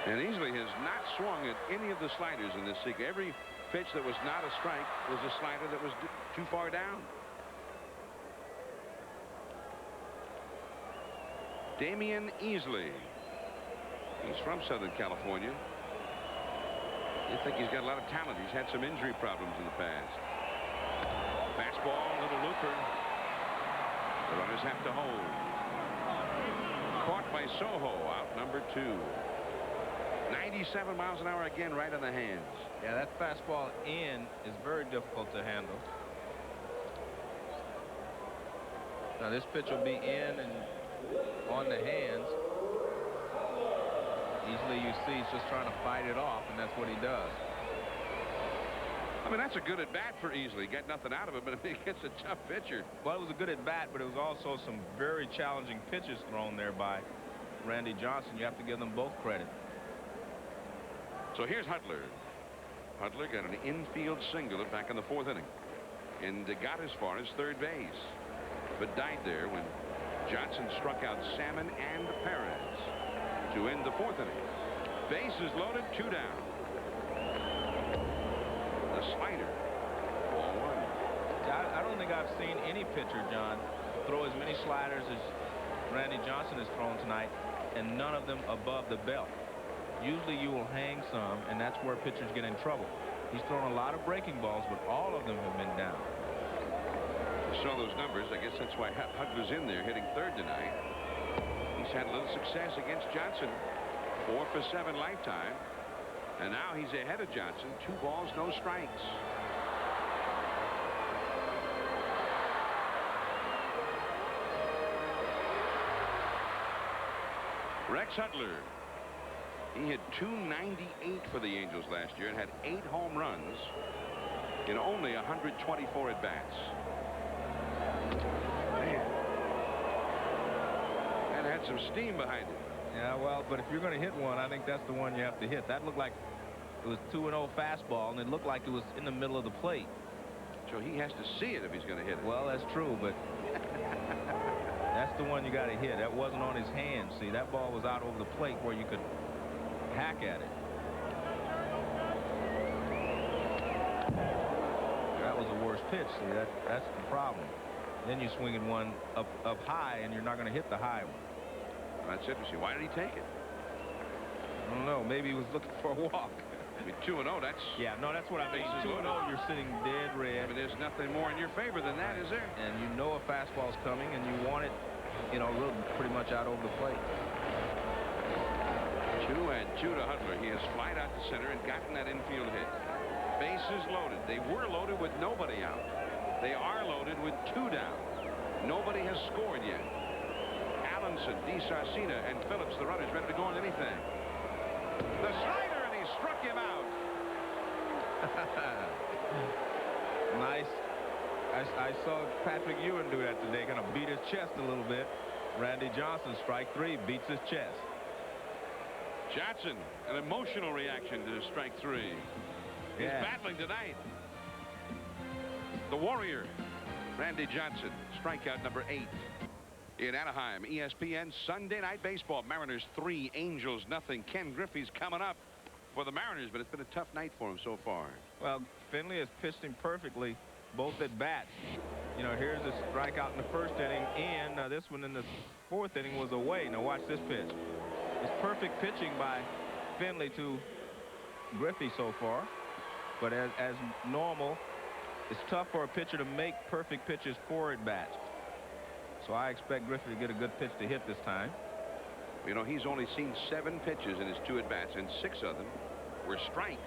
And Easley has not swung at any of the sliders in this sequence. Every pitch that was not a strike was a slider that was too far down. Damian Easley. He's from Southern California. You think he's got a lot of talent. He's had some injury problems in the past. Fastball, little looper. The runners have to hold. Caught by Soho, out number 2. 97 miles an hour again, right on the hands. Yeah, that fastball in is very difficult to handle. Now this pitch will be in and on the hands. Easily, you see he's just trying to fight it off, and that's what he does. I mean, that's a good at bat for Easley. Got nothing out of it, but I mean, it's a tough pitcher. Well, it was a good at bat, but it was also some very challenging pitches thrown there by Randy Johnson. You have to give them both credit. So here's Hudler. Hudler got an infield single back in the 4th inning and got as far as third base, but died there when Johnson struck out Salmon and Perez to end the 4th inning. Bases loaded, 2 down. The slider, ball 1. I don't think I've seen any pitcher, John, throw as many sliders as Randy Johnson has thrown tonight, and none of them above the belt. Usually you will hang some, and that's where pitchers get in trouble. He's thrown a lot of breaking balls, but all of them have been down. You saw those numbers. I guess that's why Hudler's in there hitting third tonight. He's had a little success against Johnson. 4 for 7 lifetime. And now he's ahead of Johnson. 2 balls, no strikes. Rex Hudler. He hit .298 for the Angels last year and had 8 home runs in only 124 at-bats. Man. And had some steam behind it. Yeah, well, but if you're going to hit one, I think that's the one you have to hit. That looked like it was 2-0 fastball, and it looked like it was in the middle of the plate. So he has to see it if he's going to hit it. Well, that's true, but that's the one you got to hit. That wasn't on his hand. See, that ball was out over the plate where you could hack at it. That was the worst pitch. See, that's the problem. Then you're swinging one up high, and you're not going to hit the high one. That's interesting. Why did he take it? I don't know. Maybe he was looking for a walk. I mean, 2-0, that's... Yeah, no, that's what I mean. 2-0, you're sitting dead red. I mean, there's nothing more in your favor than that, is there? And you know a fastball's coming, and you want it, you know, real pretty much out over the plate. 2-2 to Hudler. He has flied out to center and gotten that infield hit. Bases loaded. They were loaded with nobody out. They are loaded with 2 down. Nobody has scored yet. Allenson, DeSarcina, and Phillips, the runners, ready to go on anything. The slider, and he struck him out. Nice. I saw Patrick Ewing do that today. Kind of beat his chest a little bit. Randy Johnson, strike 3, beats his chest. Johnson, an emotional reaction to strike 3. He's battling tonight. The Warrior, Randy Johnson, strikeout number 8. In Anaheim, ESPN Sunday Night Baseball. Mariners 3, Angels nothing. Ken Griffey's coming up for the Mariners, but it's been a tough night for him so far. Well, Finley has pitched him perfectly, both at bats. You know, here's a strikeout in the first inning, and this one in the 4th inning was away. Now watch this pitch. It's perfect pitching by Finley to Griffey so far, but as normal, it's tough for a pitcher to make perfect pitches for at bats. So I expect Griffey to get a good pitch to hit this time. You know, he's only seen 7 pitches in his 2 at-bats, and 6 of them were strikes.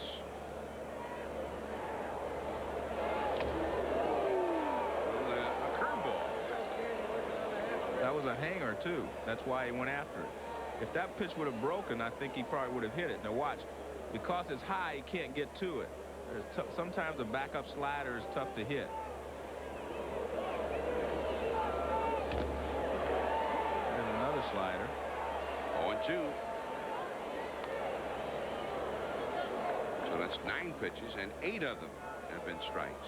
A curveball. That was a hanger, too. That's why he went after it. If that pitch would have broken, I think he probably would have hit it. Now watch. Because it's high, he can't get to it. Sometimes a backup slider is tough to hit. Slider. 0-2. So that's 9 pitches, and 8 of them have been strikes.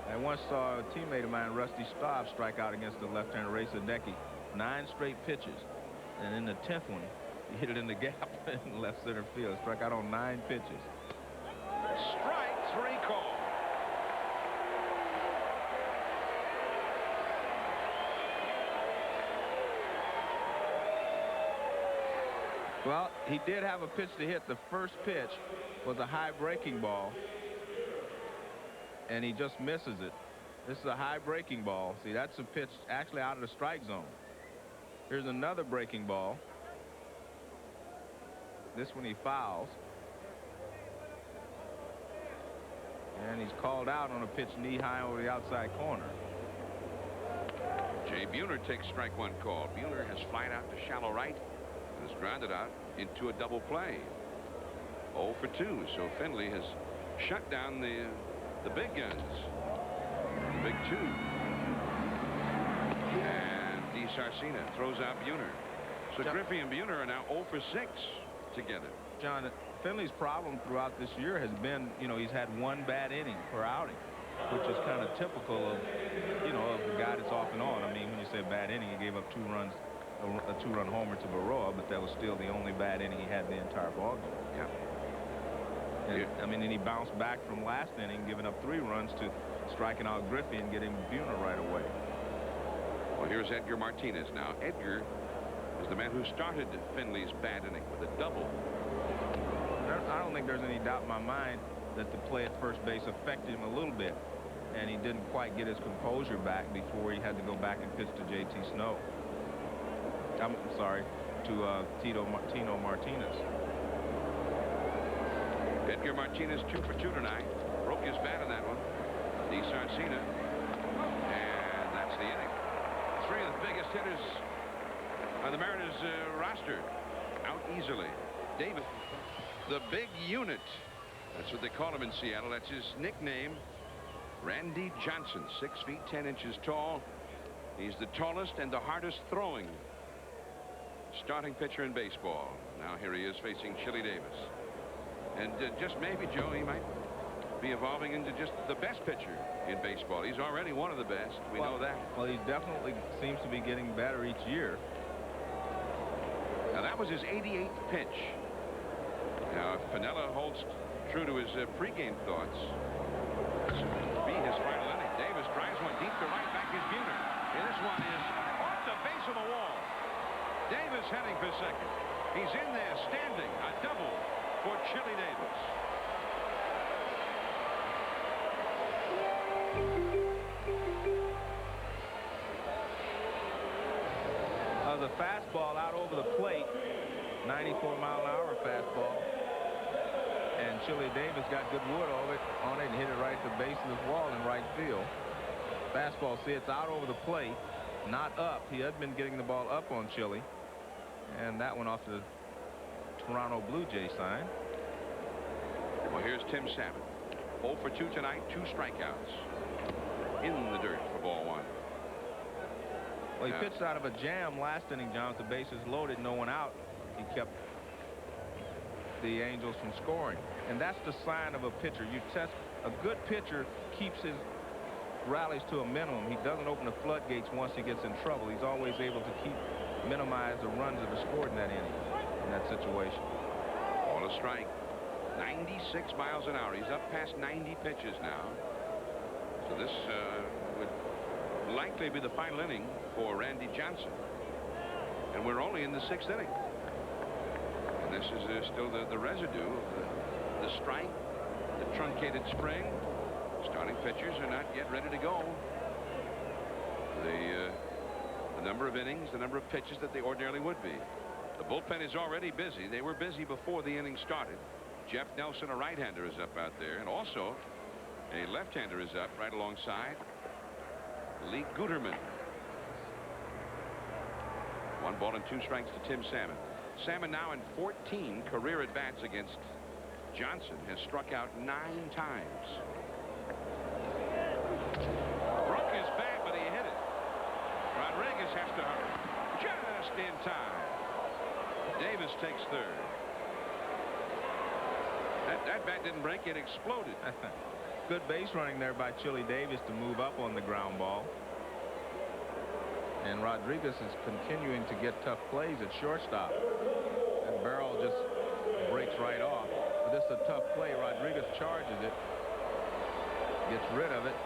I once saw a teammate of mine, Rusty Staub, strike out against the left-hander Ray Sadecki. 9 straight pitches, and in the 10th one, he hit it in the gap in left center field. Struck out on 9 pitches. Strike 3 call. Well, he did have a pitch to hit. The first pitch was a high breaking ball, and he just misses it. This is a high breaking ball. See, that's a pitch actually out of the strike zone. Here's another breaking ball. This one he fouls. And he's called out on a pitch knee-high over the outside corner. Jay Buhner takes strike 1 call. Buhner has flied out to shallow right. Is grounded out into a double play. 0 for 2. So Finley has shut down the big guns. The big 2. And DeSarcina throws out Buhner. So Griffey and Buhner are now 0 for 6 together. John, Finley's problem throughout this year has been, you know, he's had 1 bad inning per outing, which is kind of typical of, you know, of the guy that's off and on. I mean, when you say bad inning, he gave up 2 runs. A 2-run homer to Baroa, but that was still the only bad inning he had the entire ball game. Yeah. And, I mean, and he bounced back from last inning, giving up 3 runs to striking out Griffey and getting Buhner right away. Well, here's Edgar Martinez now. Edgar is the man who started Finley's bad inning with a double. I don't think there's any doubt in my mind that the play at first base affected him a little bit, and he didn't quite get his composure back before he had to go back and pitch to J.T. Snow. I'm sorry, to Tino Martinez. Edgar Martinez 2 for 2 tonight. Broke his bat in that one. DeSarcina. And that's the inning. 3 of the biggest hitters The Mariners roster out easily. Davis, the big unit. That's what they call him in Seattle. That's his nickname. Randy Johnson, 6 feet 10 inches tall. He's the tallest and the hardest throwing starting pitcher in baseball. Now here he is facing Chili Davis. And just maybe, Joe, he might be evolving into just the best pitcher in baseball. He's already one of the best. We know that. Well, he definitely seems to be getting better each year. Now, that was his 88th pitch. Now, if Piniella holds true to his pregame thoughts, this will be his final inning. Davis drives one deep to right. Back is Buhner. And this one is off the base of the wall. Davis heading for second. He's in there standing. A double for Chili Davis. The fastball out over the plate, 94-mile-an-hour fastball, and Chili Davis got good wood on it and hit it right at the base of the wall in right field. Fastball, see, it's out over the plate, not up. He had been getting the ball up on Chili, and that went off the Toronto Blue Jay sign. Well, here's Tim Salmon. 0 for 2 tonight, 2 strikeouts in the dirt for ball 1. Well, he pitched out of a jam last inning, John, with the bases loaded, no one out. He kept the Angels from scoring. And that's the sign of a pitcher. You test a good pitcher, keeps his rallies to a minimum. He doesn't open the floodgates once he gets in trouble. He's always able to minimize the runs that are scored in that inning, in that situation. Ball a strike. 96 miles an hour. He's up past 90 pitches now. So this would likely be the final inning for Randy Johnson. And we're only in the 6th inning. And this is still the residue of the strike, the truncated spring. Starting pitchers are not yet ready to go. The number of innings, the number of pitches that they ordinarily would be. The bullpen is already busy. They were busy before the inning started. Jeff Nelson, a right-hander, is up out there. And also, a left-hander is up right alongside Lee Guterman. 1 ball and 2 strikes to Tim Salmon. Salmon now in 14 career at-bats against Johnson, has struck out 9 times. Brook is back, but he hit it. Rodriguez has to hurry. Just in time. Davis takes third. That bat didn't break, it exploded. Good base running there by Chili Davis to move up on the ground ball. And Rodriguez is continuing to get tough plays at shortstop. And Barrel just breaks right off. But this is a tough play. Rodriguez charges it, gets rid of it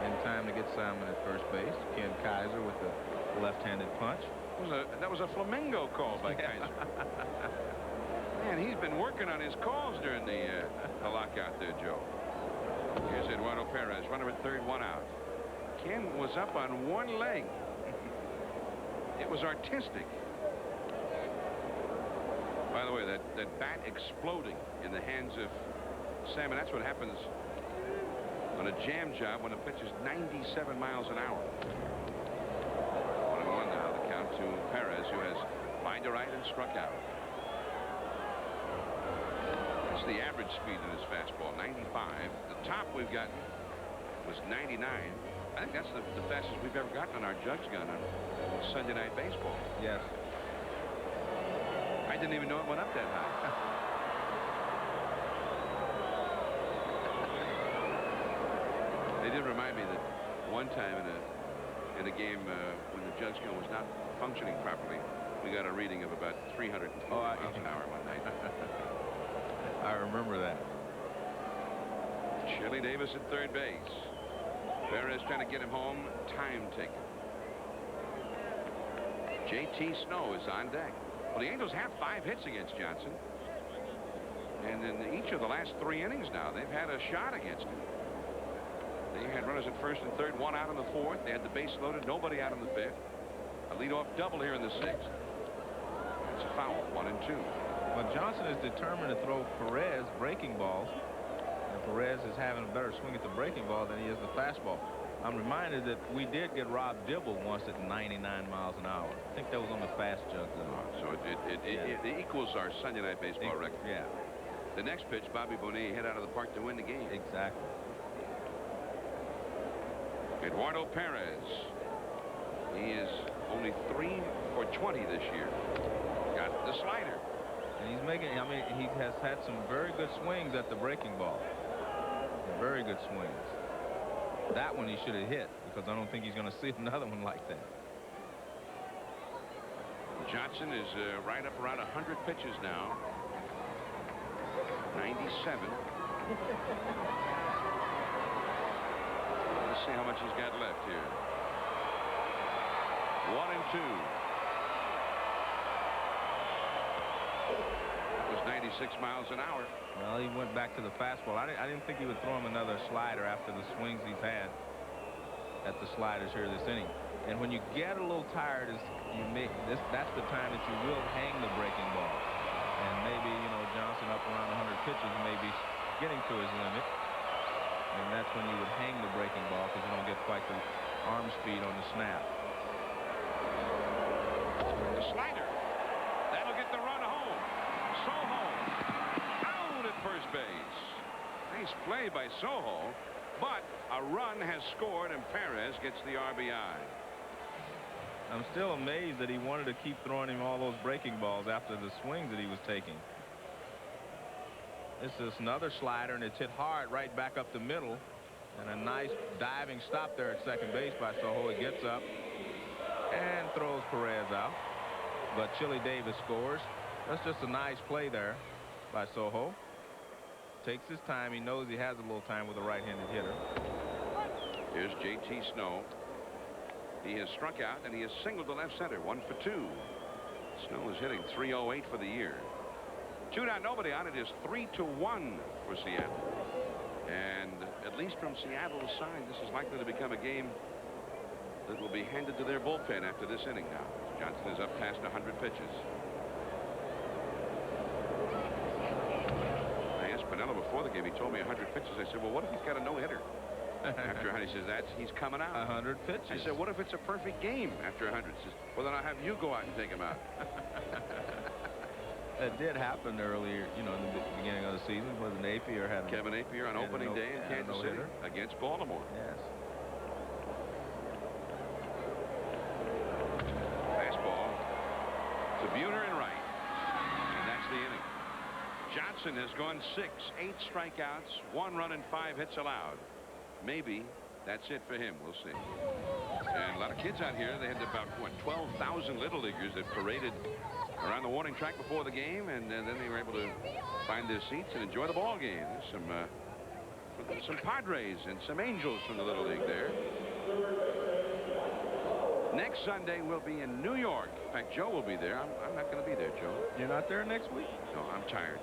in time to get Salmon at first base. Ken Kaiser with the left-handed punch. That was a flamingo call by Kaiser. Man, he's been working on his calls during the lockout there, Joe. Here's Eduardo Perez, runner at third, 1 out. Ken was up on 1 leg. It was artistic. By the way, that bat exploding in the hands of Salmon, that's what happens on a jam job when the pitch is 97 miles an hour. 1-1 now, the count to Perez, who has lined to right and struck out. That's the average speed in his fastball, 95. The top we've got was 99. I think that's the fastest we've ever gotten on our jugs gun on Sunday Night Baseball. Yes. I didn't even know it went up that high. They did remind me that one time in a game when the jugs gun was not functioning properly, we got a reading of about 340 miles an hour one night. I remember that. Chili Davis at third base. Perez trying to get him home. Time taken. J.T. Snow is on deck. Well, the Angels have 5 hits against Johnson. And in each of the last 3 innings now, they've had a shot against him. They had runners at first and third, 1 out in the 4th. They had the base loaded, nobody out in the 5th. A leadoff double here in the 6th. It's a foul, 1 and 2. Well, Johnson is determined to throw Perez breaking balls. And Perez is having a better swing at the breaking ball than he is the fastball. I'm reminded that we did get Rob Dibble once at 99 miles an hour. I think that was on the fast jug though. So it equals our Sunday night baseball record. Yeah. The next pitch, Bobby Bonilla hit out of the park to win the game. Exactly. Eduardo Perez. He is only 3 for 20 this year. Got the slider. And he's making, I mean, he has had some very good swings at the breaking ball. Very good swings. That one he should have hit, because I don't think he's going to see another one like that. Johnson is right up around 100 pitches now. 97. Let's see how much he's got left here. 1 and 2. That was 96 miles an hour. Well, he went back to the fastball. I didn't think he would throw him another slider after the swings he's had at the sliders here this inning. And when you get a little tired, that's the time that you will hang the breaking ball. And maybe, you know, Johnson up around 100 pitches may be getting to his limit. And that's when you would hang the breaking ball, because you don't get quite the arm speed on the snap. The slider. That'll get the run home. Soho out at first base. Nice play by Soho, but a run has scored and Perez gets the RBI. I'm still amazed that he wanted to keep throwing him all those breaking balls after the swings that he was taking. This is another slider, and it's hit hard right back up the middle. And a nice diving stop there at second base by Soho. He gets up and throws Perez out. But Chili Davis scores. That's just a nice play there by Soho. Takes his time. He knows he has a little time with a right-handed hitter. Here's J.T. Snow. He has struck out, and he has singled to left center. 1 for 2. Snow is hitting .308 for the year. 2 down, nobody on. It is 3-1 for Seattle. And at least from Seattle's side, this is likely to become a game that will be handed to their bullpen after this inning now. Johnson is up past 100 pitches. I asked Pinella before the game. He told me 100 pitches. I said, well, what if he's got a no-hitter? After 100, he says, he's coming out. 100 pitches. I said, what if it's a perfect game after 100? He says, well, then I'll have you go out and take him out. It did happen earlier, you know, in the beginning of the season. Was it Napier had Kevin Napier on opening day in Kansas City against Baltimore. Yes. Fastball to Buhner and right. And that's the inning. Johnson has gone 6, 8 strikeouts, 1 run and 5 hits allowed. Maybe that's it for him. We'll see. And a lot of kids out here. They had about, what, 12,000 Little Leaguers that paraded around the warning track before the game, and then they were able to find their seats and enjoy the ball game. There's some Padres and some Angels from the Little League there. Next Sunday we'll be in New York. In fact, Joe will be there. I'm not going to be there, Joe. You're not there next week? No, I'm tired.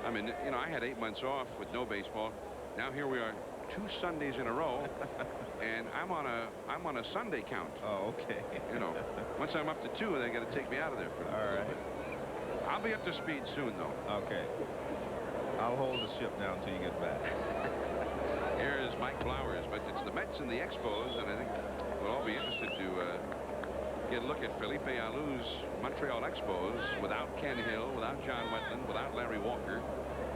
I mean, you know, I had 8 months off with no baseball. Now here we are, 2 Sundays in a row, and I'm on a Sunday count. Oh, okay. You know, once I'm up to 2, they got to take me out of there for a little bit. I'll be up to speed soon, though. Okay. I'll hold the ship down until you get back. Here is Mike Flowers, but it's the Mets and the Expos, and I think we'll all be interested to get a look at Felipe Alou's Montreal Expos without Ken Hill, without John Wetland, without Larry Walker.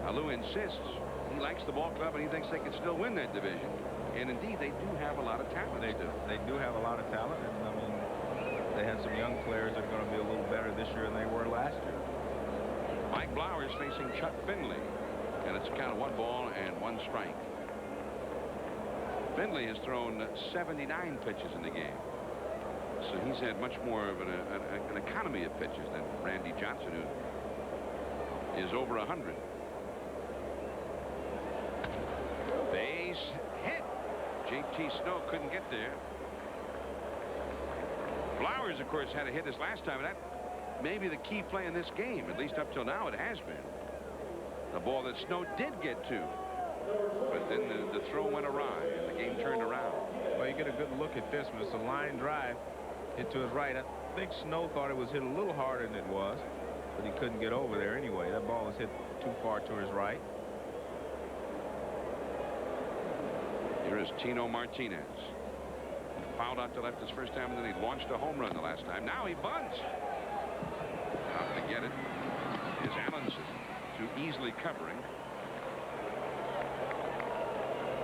Alou insists he likes the ball club and he thinks they can still win that division. And indeed, they do have a lot of talent. They do. They do have a lot of talent, and I mean, they had some young players that are going to be a little better this year than they were last year. Mike Flowers facing Chuck Finley, and it's a count of 1 ball and 1 strike. Finley has thrown 79 pitches in the game, so he's had much more of an economy of pitches than Randy Johnson, who is over 100. Base hit. J.T. Snow couldn't get there. Flowers, of course, had a hit this last time, and that may be the key play in this game. At least up till now, it has been. The ball that Snow did get to, but then the throw went awry, and the game turned around. Well, you get a good look at this one. It's a line drive hit to his right. I think Snow thought it was hit a little harder than it was, but he couldn't get over there anyway. That ball was hit too far to his right. Here is Tino Martinez. Fouled out to left his first time, and then he launched a home run the last time. Now he bunts. Out to get it is Allenson, too easily covering.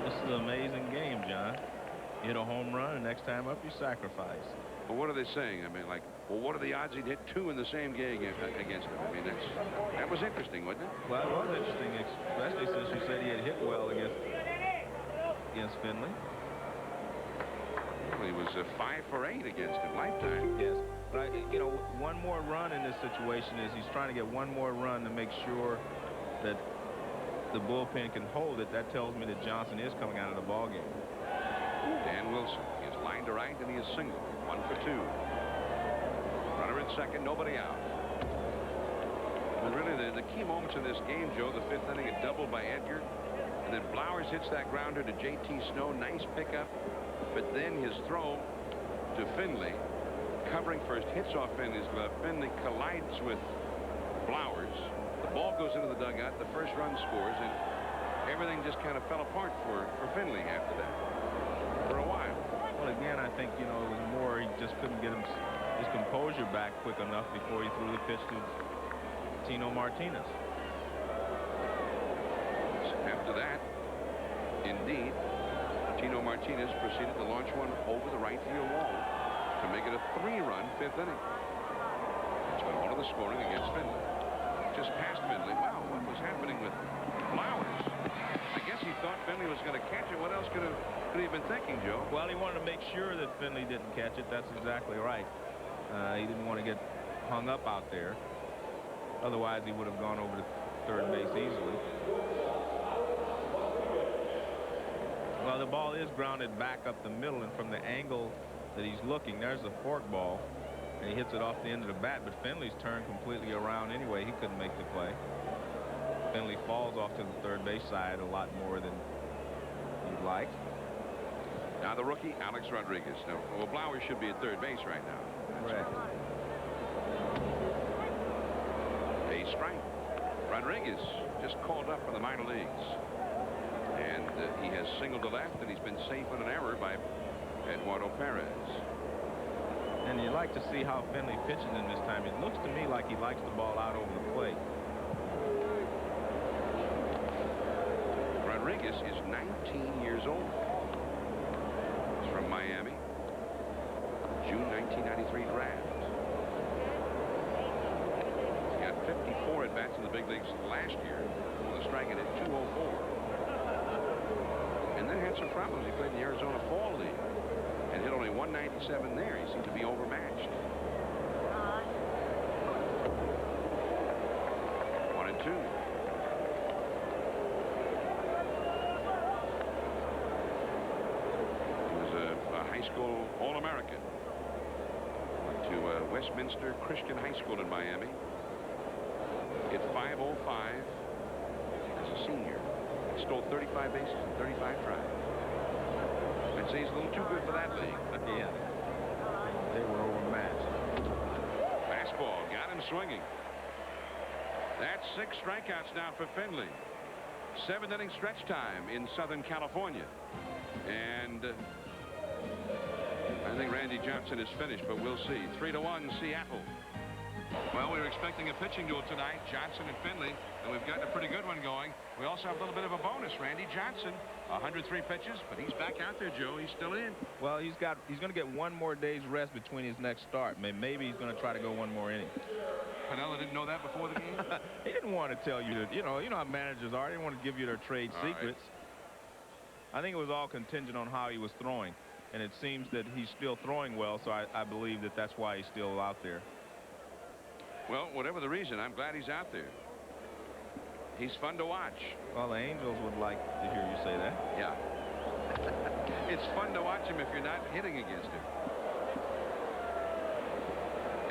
This is an amazing game, John. Hit a home run, and next time up you sacrifice. Well, what are they saying? I mean, like, well, what are the odds he'd hit 2 in the same game against him? I mean, that was interesting, wasn't it? Well, it was interesting, especially since you said he had hit well against Finley. Well, he was 5 for 8 against him lifetime. Yes, but you know, one more run in this situation is he's trying to get one more run to make sure that the bullpen can hold it. That tells me that Johnson is coming out of the ball game. Dan Wilson is lined to right, and he is single. 1 for 2. Runner at second, nobody out. And really, the key moments in this game, Joe, the 5th inning, a double by Edgar, and then Blowers hits that grounder to J.T. Snow. Nice pickup, but then his throw to Finley, covering first, hits off Finley's glove. Finley collides with Blowers. The ball goes into the dugout. The first run scores, and everything just kind of fell apart for Finley after that. For a while. Well, again, I think, you know, it was more he just couldn't get his composure back quick enough before he threw the pitch to Tino Martinez. After that, indeed, Tino Martinez proceeded to launch one over the right field wall to make it a 3-run 5th inning. That's been all of the scoring against Finley. Just past Finley. Wow, what was happening with Flowers? I guess he thought Finley was going to catch it. What else could he have been thinking, Joe? Well, he wanted to make sure that Finley didn't catch it. That's exactly right. He didn't want to get hung up out there. Otherwise, he would have gone over to third base easily. Well, the ball is grounded back up the middle, and from the angle that he's looking, there's the fork ball, and he hits it off the end of the bat. But Finley's turned completely around anyway. He couldn't make the play. Finley falls off to the third base side a lot more than he'd like. Now the rookie, Alex Rodriguez. Now, well, Blowers should be at third base right now. Correct. A strike. Rodriguez just called up from the minor leagues. And he has singled to left, and he's been safe on an error by Eduardo Perez. And you like to see how Finley pitches in this time. It looks to me like he likes the ball out over the plate. Rodriguez is 19 years old. He's from Miami. June 1993 draft. He got 54 at-bats in the big leagues last year with a strike at 204. And then had some problems. He played in the Arizona Fall League and hit only 197 there. He seemed to be overmatched. 1-2. High school All-American. Went to Westminster Christian High School in Miami. Hit .505 as a senior. Stole 35 bases and 35 tries. I'd say he's a little too good for that league. Yeah. They were overmatched. Fastball got him swinging. That's 6 strikeouts now for Finley. 7-inning stretch time in Southern California. And I think Randy Johnson is finished, but we'll see. 3-1 Seattle. Well, we were expecting a pitching duel tonight, Johnson and Finley, and we've gotten a pretty good one going. We also have a little bit of a bonus. Randy Johnson, 103 pitches, but he's back out there, Joe. He's still in. Well, he's going to get one more day's rest between his next start. Maybe he's going to try to go one more inning. Pinella didn't know that before the game? He didn't want to tell you that. You know how managers are. They didn't want to give you their trade secrets. Right. I think it was all contingent on how he was throwing. And it seems that he's still throwing well, so I believe that that's why he's still out there. Well, whatever the reason, I'm glad he's out there. He's fun to watch. Well, the Angels would like to hear you say that. Yeah. It's fun to watch him if you're not hitting against him.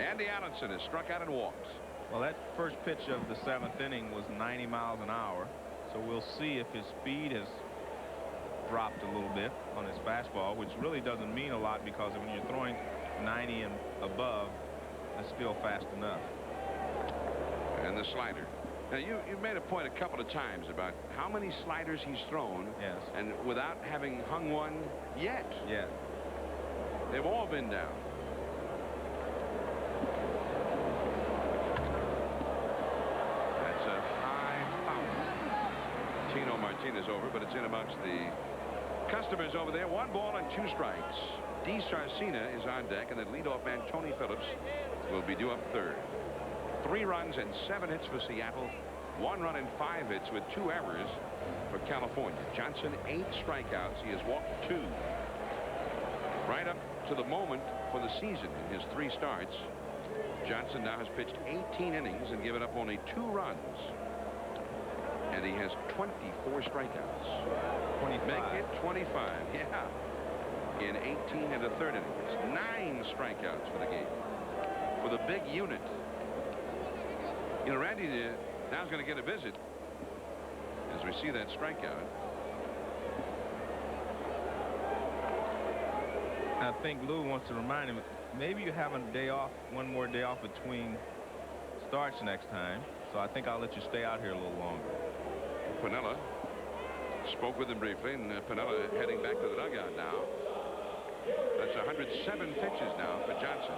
Andy Allenson has struck out and walked. Well, that first pitch of the 7th inning was 90 miles an hour, so we'll see if his speed has dropped a little bit on his fastball, which really doesn't mean a lot because when you're throwing 90 and above, that's still fast enough. And the slider. Now, you made a point a couple of times about how many sliders he's thrown. Yes. And without having hung one yet. Yes. They've all been down. That's a high foul. Tino Martinez over, but it's in amongst the customers over there. 1 ball and 2 strikes. D. Sarcina is on deck, and the leadoff man, Tony Phillips, will be due up third. 3 runs and 7 hits for Seattle. 1 run and 5 hits with 2 errors for California. Johnson 8 strikeouts. He has walked 2. Right up to the moment for the season in his 3 starts, Johnson now has pitched 18 innings and given up only 2 runs. And he has 24 strikeouts. 25. Make it 25. Yeah. In 18 and a third innings. 9 strikeouts for the game. For the big unit. You know, Randy now is going to get a visit as we see that strikeout. I think Lou wants to remind him, maybe you have a day off, 1 more day off between starts next time. So I think I'll let you stay out here a little longer. Piniella spoke with him briefly, and Piniella heading back to the dugout now. That's 107 pitches now for Johnson.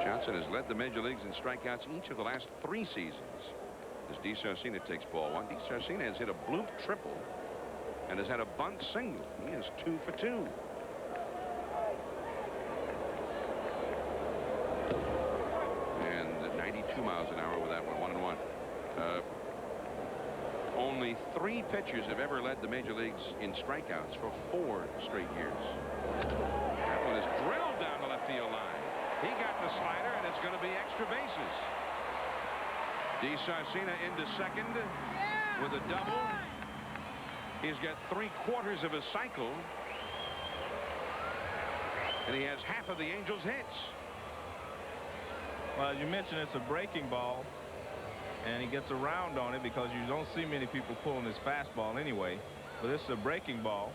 Johnson has led the major leagues in strikeouts each of the last 3 seasons. As D. Sarcina takes ball 1. D. Sarcina has hit a bloop triple and has had a bunt single. He is 2 for 2. And 92 miles an hour with that one. 1-1. Only 3 pitchers have ever led the major leagues in strikeouts for 4 straight years. That one is drilled down the left field line. He got the slider, and it's going to be extra bases. D. Sarcina into second with a double. He's got 3/4 of a cycle. And he has half of the Angels' hits. Well, as you mentioned, it's a breaking ball. And he gets around on it because you don't see many people pulling his fastball anyway. But this is a breaking ball.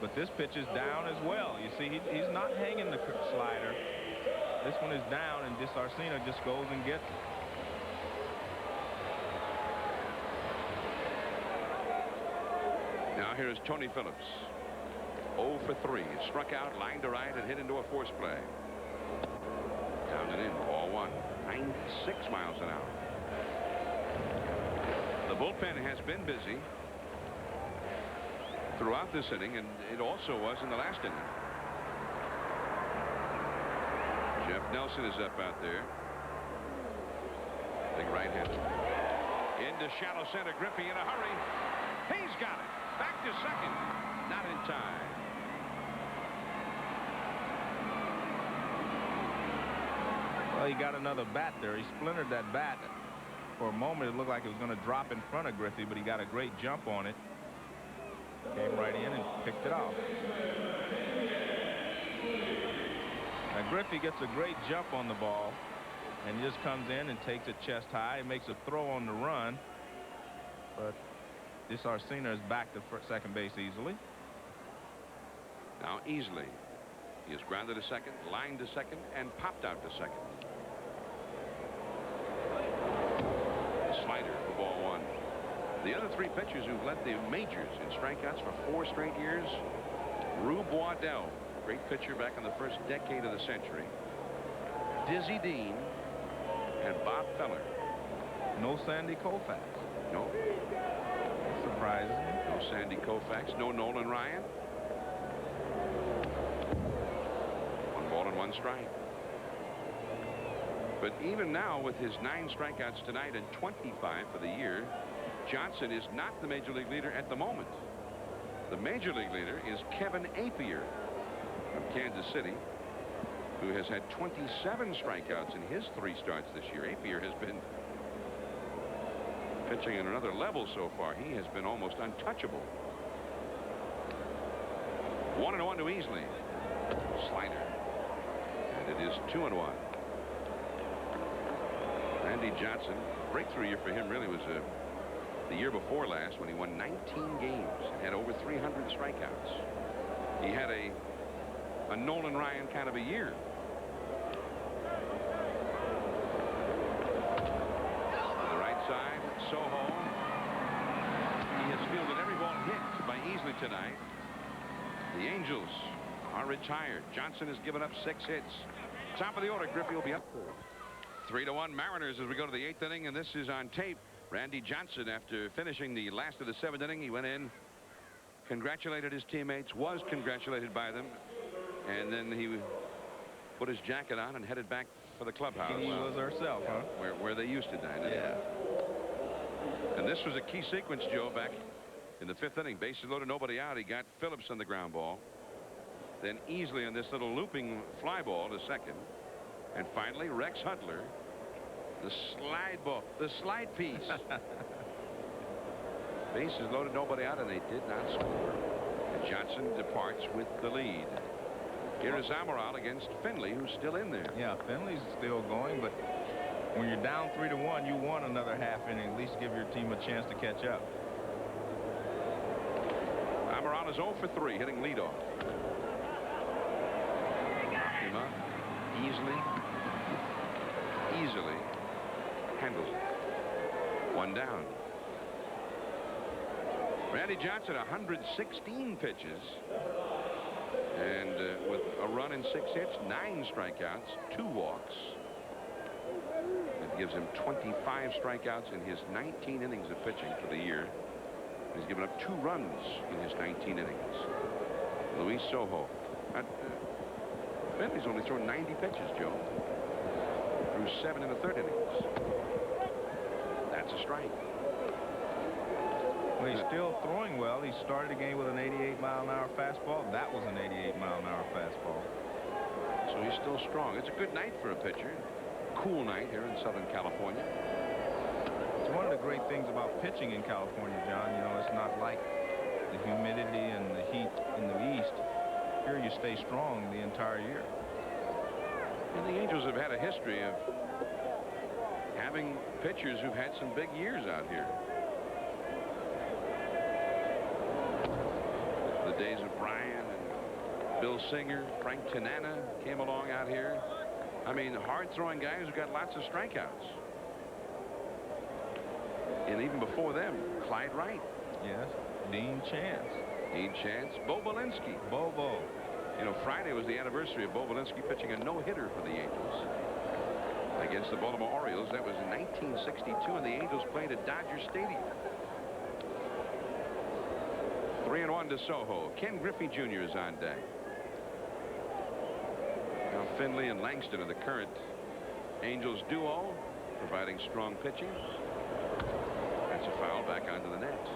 But this pitch is down as well. You see, he's not hanging the slider. This one is down, and De Sarcina just goes and gets it. Now here is Tony Phillips. 0 for 3. Struck out, line to right, and hit into a force play. Down and in, ball 1. 96 miles an hour. The bullpen has been busy throughout this inning, and it also was in the last inning. Jeff Nelson is up out there. Big right-hander. Into shallow center. Griffey in a hurry. He's got it. Back to second. Not in time. Well, he got another bat there. He splintered that bat. For a moment, it looked like it was going to drop in front of Griffey, but he got a great jump on it. Came right in and picked it off. Now, Griffey gets a great jump on the ball, and he just comes in and takes it chest high and makes a throw on the run. But De Sarcina is back to second base easily. Now easily. He has grounded to second, lined to second, and popped out to second. Slider for ball 1. The other 3 pitchers who've led the majors in strikeouts for 4 straight years. Rube Waddell, great pitcher back in the first decade of the century. Dizzy Dean and Bob Feller. No Sandy Koufax. No. Surprising. No Sandy Koufax. No Nolan Ryan. 1 ball and 1 strike. But even now, with his 9 strikeouts tonight and 25 for the year, Johnson is not the major league leader at the moment. The major league leader is Kevin Appier from Kansas City, who has had 27 strikeouts in his 3 starts this year. Appier has been pitching at another level so far. He has been almost untouchable. 1-1 to Easley. Slider. And it is 2-1. Randy Johnson, breakthrough year for him really was the year before last, when he won 19 games and had over 300 strikeouts. He had a a Nolan Ryan kind of a year. On the right side, Soho. He has fielded every ball hit by Easley tonight. The Angels are retired. Johnson has given up 6 hits. Top of the order, Griffey will be up third. 3-1 Mariners as we go to the 8th inning, and this is on tape. Randy Johnson, after finishing the last of the 7th inning, he went in, congratulated his teammates, was congratulated by them, and then he put his jacket on and headed back for the clubhouse. He was herself, huh? Where they used to dine. Yeah. And this was a key sequence, Joe, back in the 5th inning. Bases loaded, nobody out. He got Phillips on the ground ball. Then Easley on this little looping fly ball to second. And finally, Rex Hudler, the slide ball, the slide piece. Bases loaded, nobody out, and they did not score. And Johnson departs with the lead. Here is Amaral against Finley, who's still in there. Yeah, Finley's still going, but when you're down 3-1, you want another half inning, at least give your team a chance to catch up. Amaral is 0 for 3, hitting leadoff. Him up. Easily handles it. 1 down. Randy Johnson, 116 pitches. And with a run and 6 hits, 9 strikeouts, 2 walks. It gives him 25 strikeouts in his 19 innings of pitching for the year. He's given up 2 runs in his 19 innings. Luis Soho. Finley's only thrown 90 pitches, Joe. Through 7 in the 3rd innings. That's a strike. Well, he's still throwing well. He started the game with an 88-mile-an-hour fastball. That was an 88-mile-an-hour fastball. So he's still strong. It's a good night for a pitcher. Cool night here in Southern California. It's one of the great things about pitching in California, John. You know, it's not like the humidity and the heat in the east. Here you stay strong the entire year. And the Angels have had a history of having pitchers who've had some big years out here. The days of Brian and Bill Singer, Frank Tanana came along out here. I mean, hard-throwing guys who got lots of strikeouts. And even before them, Clyde Wright. Yes, Dean Chance. Dean Chance, Bo Belinsky. Bobo. You know, Friday was the anniversary of Bo Belinsky pitching a no-hitter for the Angels against the Baltimore Orioles. That was in 1962, and the Angels played at Dodger Stadium. 3-1 to Soho. Ken Griffey Jr. is on deck. Now Finley and Langston are the current Angels duo, providing strong pitching. That's a foul back onto the net.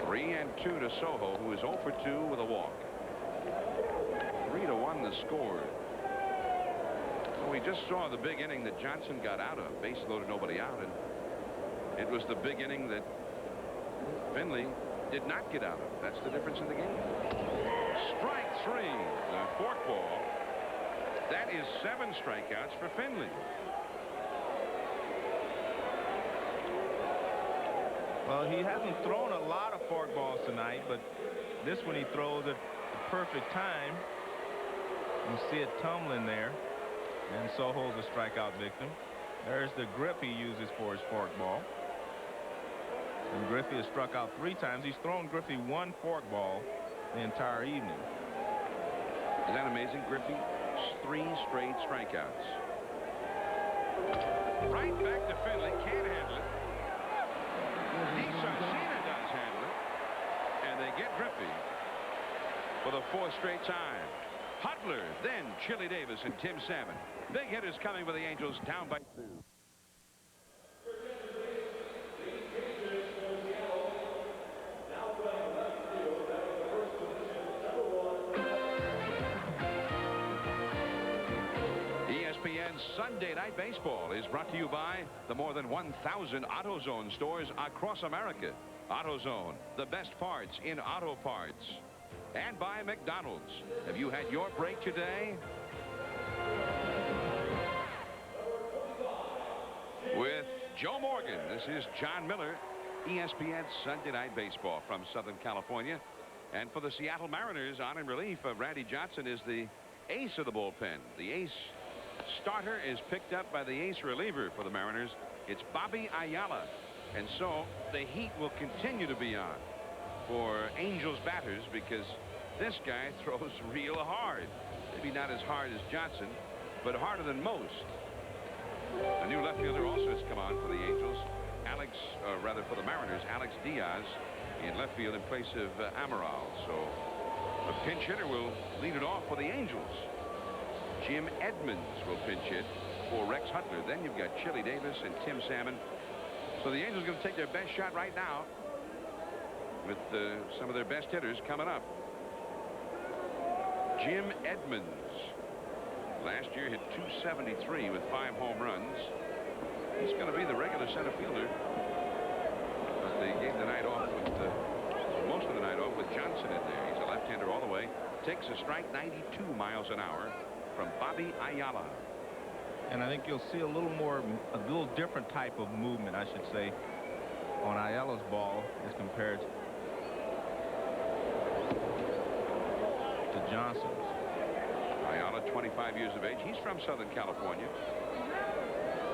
3-2 to Soho, who is 0 for 2 with a walk. 3-1 the score. Well, we just saw the big inning that Johnson got out of. Base loaded, nobody out, and it was the big inning that Finley did not get out of. That's the difference in the game. Strike 3. The forkball. That is 7 strikeouts for Finley. Well, he hasn't thrown a lot of forkballs tonight, but this one he throws at the perfect time. You see it tumbling there, and Soho's a strikeout victim. There's the grip he uses for his forkball. And Griffey has struck out 3 times. He's thrown Griffey 1 forkball the entire evening. Is that amazing? Griffey, 3 straight strikeouts. Right back to Finley. Can't handle it. Sarcina does handle it. And they get Griffey for the 4th straight time. Hudler, then Chili Davis and Tim Salmon. Big hitters coming for the Angels, down by 2. ESPN's Sunday Night Baseball is brought to you by the more than 1,000 AutoZone stores across America. AutoZone, the best parts in auto parts. And by McDonald's. Have you had your break today? With Joe Morgan, this is John Miller, ESPN Sunday Night Baseball from Southern California. And for the Seattle Mariners, on in relief, Randy Johnson is the ace of the bullpen. The ace starter is picked up by the ace reliever for the Mariners. It's Bobby Ayala. And so the heat will continue to be on for Angels batters because this guy throws real hard. Maybe not as hard as Johnson, but harder than most. A new left fielder also has come on for the Angels. For the Mariners, Alex Diaz in left field in place of Amaral. So a pinch hitter will lead it off for the Angels. Jim Edmonds will pinch hit for Rex Hutler. Then you've got Chili Davis and Tim Salmon. So the Angels are going to take their best shot right now with some of their best hitters coming up. Jim Edmonds last year hit .273 with 5 home runs. He's going to be the regular center fielder. But they gave the night off with most of the night off with Johnson in there. He's a left-hander all the way. Takes a strike, 92 miles an hour from Bobby Ayala. And I think you'll see a little different type of movement, I should say, on Ayala's ball as compared to Johnson's. Ayala, 25 years of age. He's from Southern California.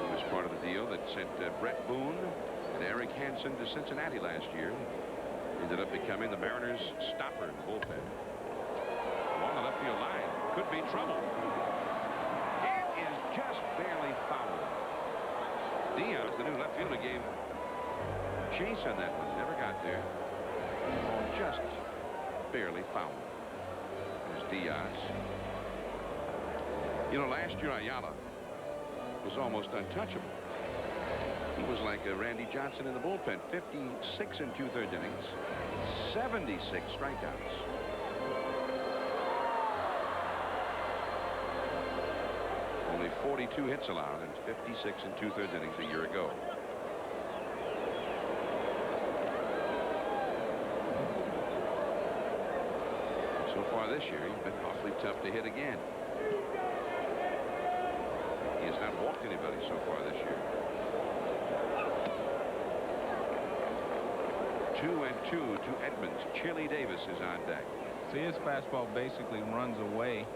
He was part of the deal that sent Brett Boone and Eric Hansen to Cincinnati last year. Ended up becoming the Mariners' stopper in the bullpen. Along the left field line. Could be trouble. It is just barely foul. Diaz, the new left fielder, gave chase on that one. Never got there. Just barely foul. There's Diaz. You know, last year Ayala was almost untouchable. He was like Randy Johnson in the bullpen. 56 and 2/3 innings, 76 strikeouts. Only 42 hits allowed and 56 and 2/3 innings a year ago. So far this year, he's been awfully tough to hit again. He has not walked anybody so far this year. 2-2 to Edmonds. Chili Davis is on deck. See, his fastball basically runs away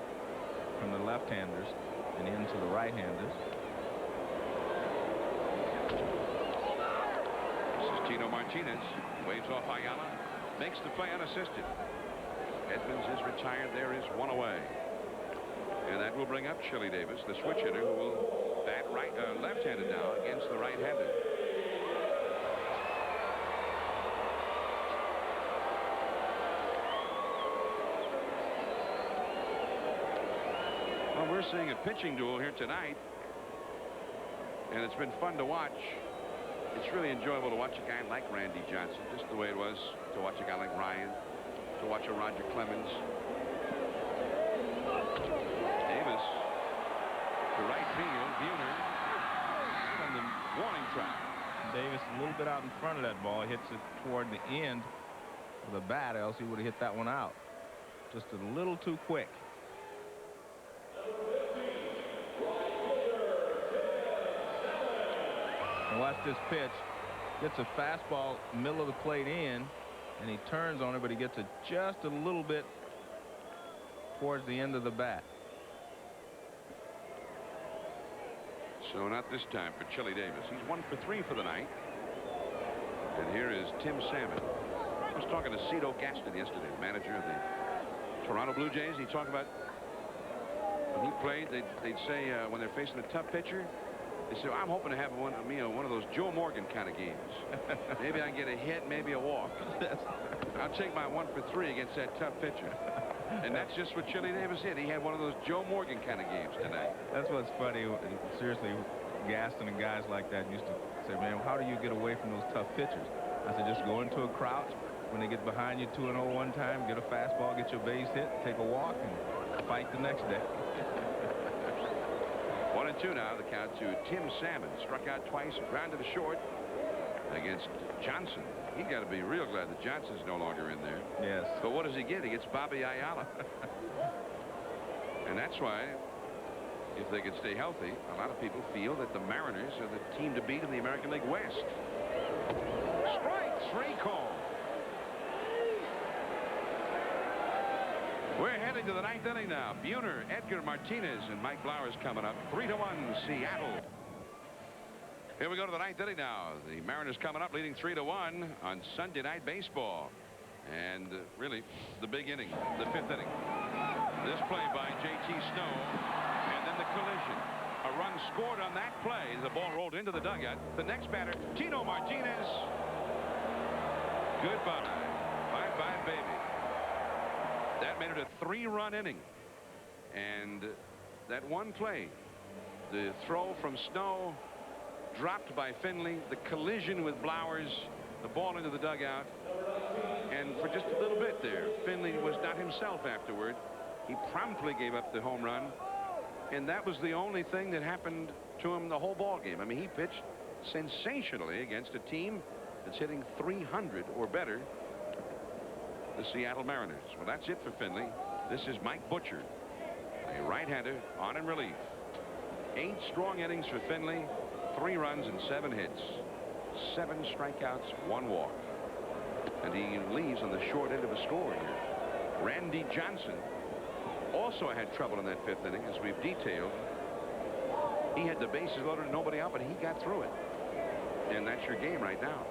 from the left-handers and into the right-handers. This is Tino Martinez. Waves off Ayala. Makes the play unassisted. Edmonds is retired. There is one away. And that will bring up Chili Davis, the switch hitter, who will bat left-handed now against the right-hander. Well, we're seeing a pitching duel here tonight, and it's been fun to watch. It's really enjoyable to watch a guy like Randy Johnson, just the way it was to watch a guy like Ryan, to watch a Roger Clemens. Davis to right field. Buhner on the warning track. Davis a little bit out in front of that ball. Hits it toward the end of the bat, else he would have hit that one out. Just a little too quick. And watch this pitch. Gets a fastball middle of the plate in, and he turns on it, but he gets it just a little bit towards the end of the bat. So not this time for Chili Davis. He's 1 for 3 for the night. And here is Tim Salmon. I was talking to Cito Gaston yesterday, manager of the Toronto Blue Jays. He talked about when he played, they'd say when they're facing a tough pitcher, they said, I'm hoping to have one of those Joe Morgan kind of games. Maybe I can get a hit, maybe a walk. I'll take my 1 for 3 against that tough pitcher. And that's just what Chili Davis hit. He had one of those Joe Morgan kind of games tonight. That's what's funny. Seriously, Gaston and guys like that used to say, man, how do you get away from those tough pitchers? I said, just go into a crouch. When they get behind you 2-0 one time, get a fastball, get your base hit, take a walk, and fight the next day. 1-2 now. The count to Tim Salmon. Struck out twice, grounded to short against Johnson. He got to be real glad that Johnson's no longer in there. Yes. But what does he get? He gets Bobby Ayala. And that's why, if they can stay healthy, a lot of people feel that the Mariners are the team to beat in the American League West. Strike 3 call. We're heading to the ninth inning now. Buhner, Edgar Martinez, and Mike Blowers coming up. 3-1 Seattle. Here we go to the ninth inning now. The Mariners coming up leading 3-1 on Sunday Night Baseball. And really the big inning, the fifth inning. This play by J.T. Snow, and then the collision. A run scored on that play. The ball rolled into the dugout. The next batter, Tino Martinez. Goodbye. Bye-bye, baby. That made it a 3-run inning. And that one play, the throw from Snow, dropped by Finley, the collision with Blowers, the ball into the dugout, and for just a little bit there, Finley was not himself afterward. He promptly gave up the home run, and that was the only thing that happened to him the whole ball game. I mean, he pitched sensationally against a team that's hitting 300 or better, the Seattle Mariners. Well, that's it for Finley. This is Mike Butcher, a right-hander on in relief. 8 strong innings for Finley, 3 runs and 7 hits, 7 strikeouts, 1 walk. And he leaves on the short end of a score here. Randy Johnson also had trouble in that 5th inning, as we've detailed. He had the bases loaded and nobody out, but he got through it. And that's your game right now.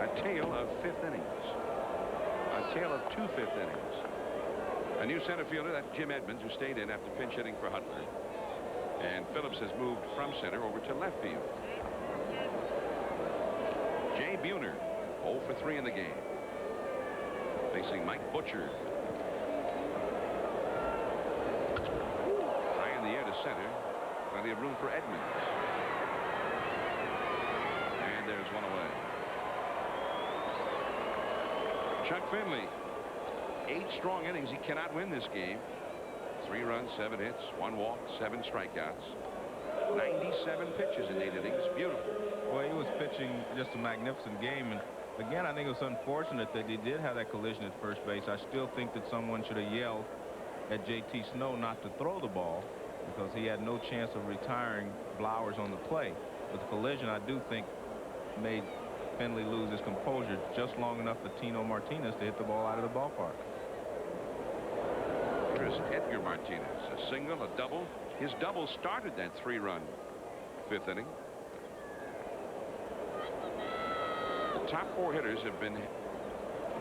A tale of 5th innings. A tale of 2 5th innings. A new center fielder, that's Jim Edmonds, who stayed in after pinch hitting for Hudler. And Phillips has moved from center over to left field. Jay Buhner, 0 for 3 in the game. Facing Mike Butcher. High in the air to center. Plenty of room for Edmonds. And there's one away. Chuck Finley, 8 strong innings. He cannot win this game. 3 runs, 7 hits, 1 walk, 7 strikeouts. 97 pitches in 8 innings. Beautiful. Well, he was pitching just a magnificent game. And again, I think it was unfortunate that he did have that collision at first base. I still think that someone should have yelled at J.T. Snow not to throw the ball, because he had no chance of retiring Blowers on the play. But the collision, I do think, made Finley lose his composure just long enough for Tino Martinez to hit the ball out of the ballpark. Here's Edgar Martinez, a single, a double. His double started that 3-run 5th inning. The top 4 hitters have been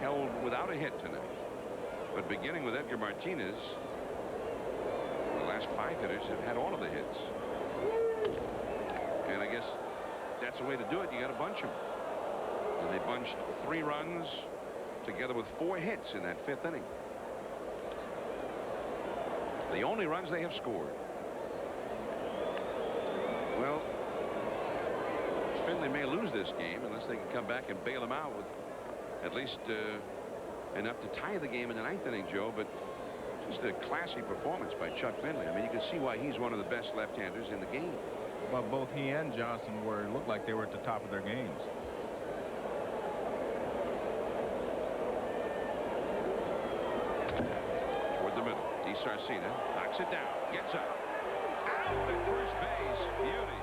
held without a hit tonight. But beginning with Edgar Martinez, the last 5 hitters have had all of the hits. And I guess that's the way to do it. You got to bunch them. And they bunched 3 runs together with 4 hits in that 5th inning. The only runs they have scored. Well, Finley may lose this game unless they can come back and bail him out with at least enough to tie the game in the 9th inning, Joe. But just a classy performance by Chuck Finley. I mean, you can see why he's one of the best left-handers in the game. Well, both he and Johnson looked like they were at the top of their games. Toward the middle. DeSarcina knocks it down. Gets up. Out at first base. Beauty.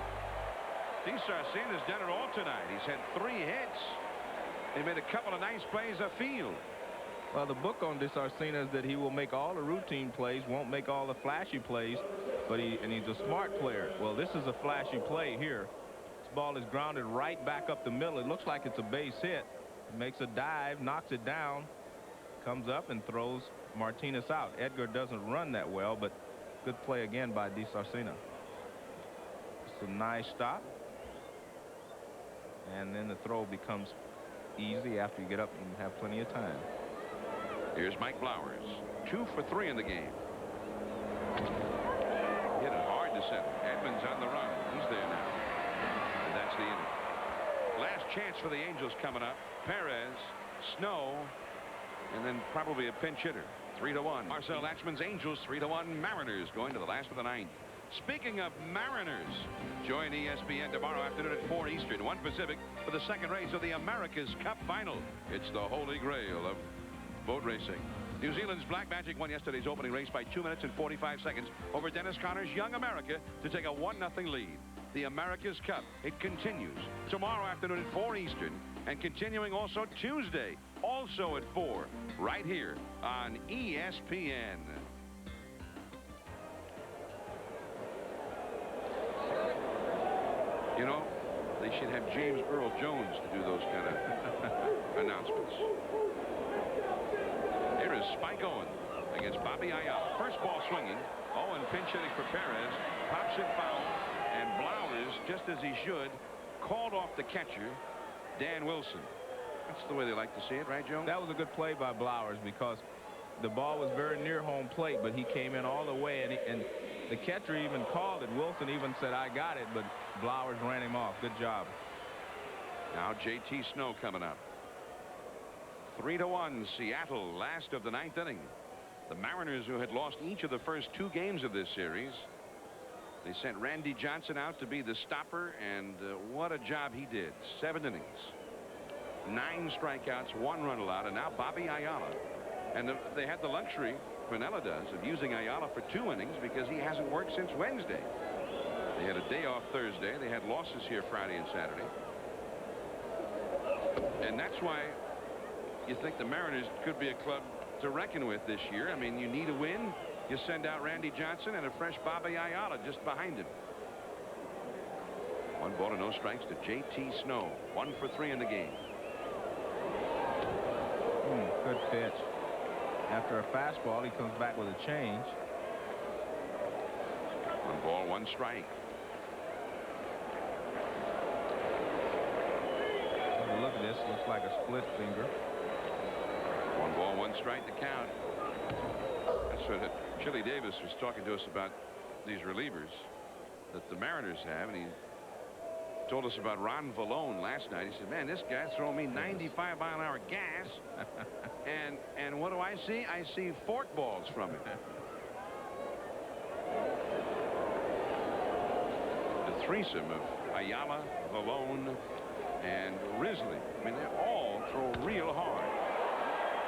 DeSarcina's done it all tonight. He's had 3 hits. He made a couple of nice plays afield. Well, the book on DeSarcina is that he will make all the routine plays, won't make all the flashy plays, but he's a smart player. Well, this is a flashy play here. This ball is grounded right back up the middle. It looks like it's a base hit. He makes a dive, knocks it down, comes up and throws Martinez out. Edgar doesn't run that well, but good play again by DeSarcina. It's a nice stop. And then the throw becomes easy after you get up and have plenty of time. Here's Mike Blowers. 2 for 3 in the game. Hit it hard to center. Edmonds on the run. He's there now. And that's the inning. Last chance for the Angels coming up. Perez, Snow, and then probably a pinch hitter. 3-1. Marcel Latchman's Angels. 3-1 Mariners going to the last of the 9th. Speaking of Mariners, join ESPN tomorrow afternoon at 4 Eastern, 1 Pacific for the 2nd race of the America's Cup Final. It's the holy grail of boat racing. New Zealand's Black Magic won yesterday's opening race by 2 minutes and 45 seconds over Dennis Conner's Young America to take a 1-0 lead. The America's Cup, it continues tomorrow afternoon at 4 Eastern And continuing also Tuesday, also at 4, right here on ESPN. You know, they should have James Earl Jones to do those kind of announcements. Here is Spike Owen against Bobby Ayala. First ball swinging. Owen pinch hitting for Perez. Pops it foul. And Blowers, just as he should, called off the catcher, Dan Wilson. That's the way they like to see it, right, Joe? That was a good play by Blowers because the ball was very near home plate, but he came in all the way, and the catcher even called it. Wilson even said, I got it, but Blowers ran him off. Good job. Now J.T. Snow coming up. 3-1 Seattle, last of the 9th inning. The Mariners, who had lost each of the first 2 games of this series, they sent Randy Johnson out to be the stopper, and what a job he did. 7 innings. 9 strikeouts, 1 run allowed, and now Bobby Ayala. And they had the luxury, Quinella does, of using Ayala for 2 innings because he hasn't worked since Wednesday. They had a day off Thursday. They had losses here Friday and Saturday. And that's why you think the Mariners could be a club to reckon with this year. I mean, you need a win. You send out Randy Johnson and a fresh Bobby Ayala just behind him. 1 ball and no strikes to J.T. Snow. 1 for 3 in the game. Good pitch. After a fastball, he comes back with a change. 1 ball, 1 strike. Look at this. Looks like a split finger. 1 ball, 1 strike to count. That's what Chili Davis was talking to us about, these relievers that the Mariners have, and he told us about Ron Valone last night. He said, man, this guy's throwing me 95-mile-an-hour gas. and what do I see? I see fork balls from him. The threesome of Ayala, Valone, and Risley. I mean, they all throw real hard.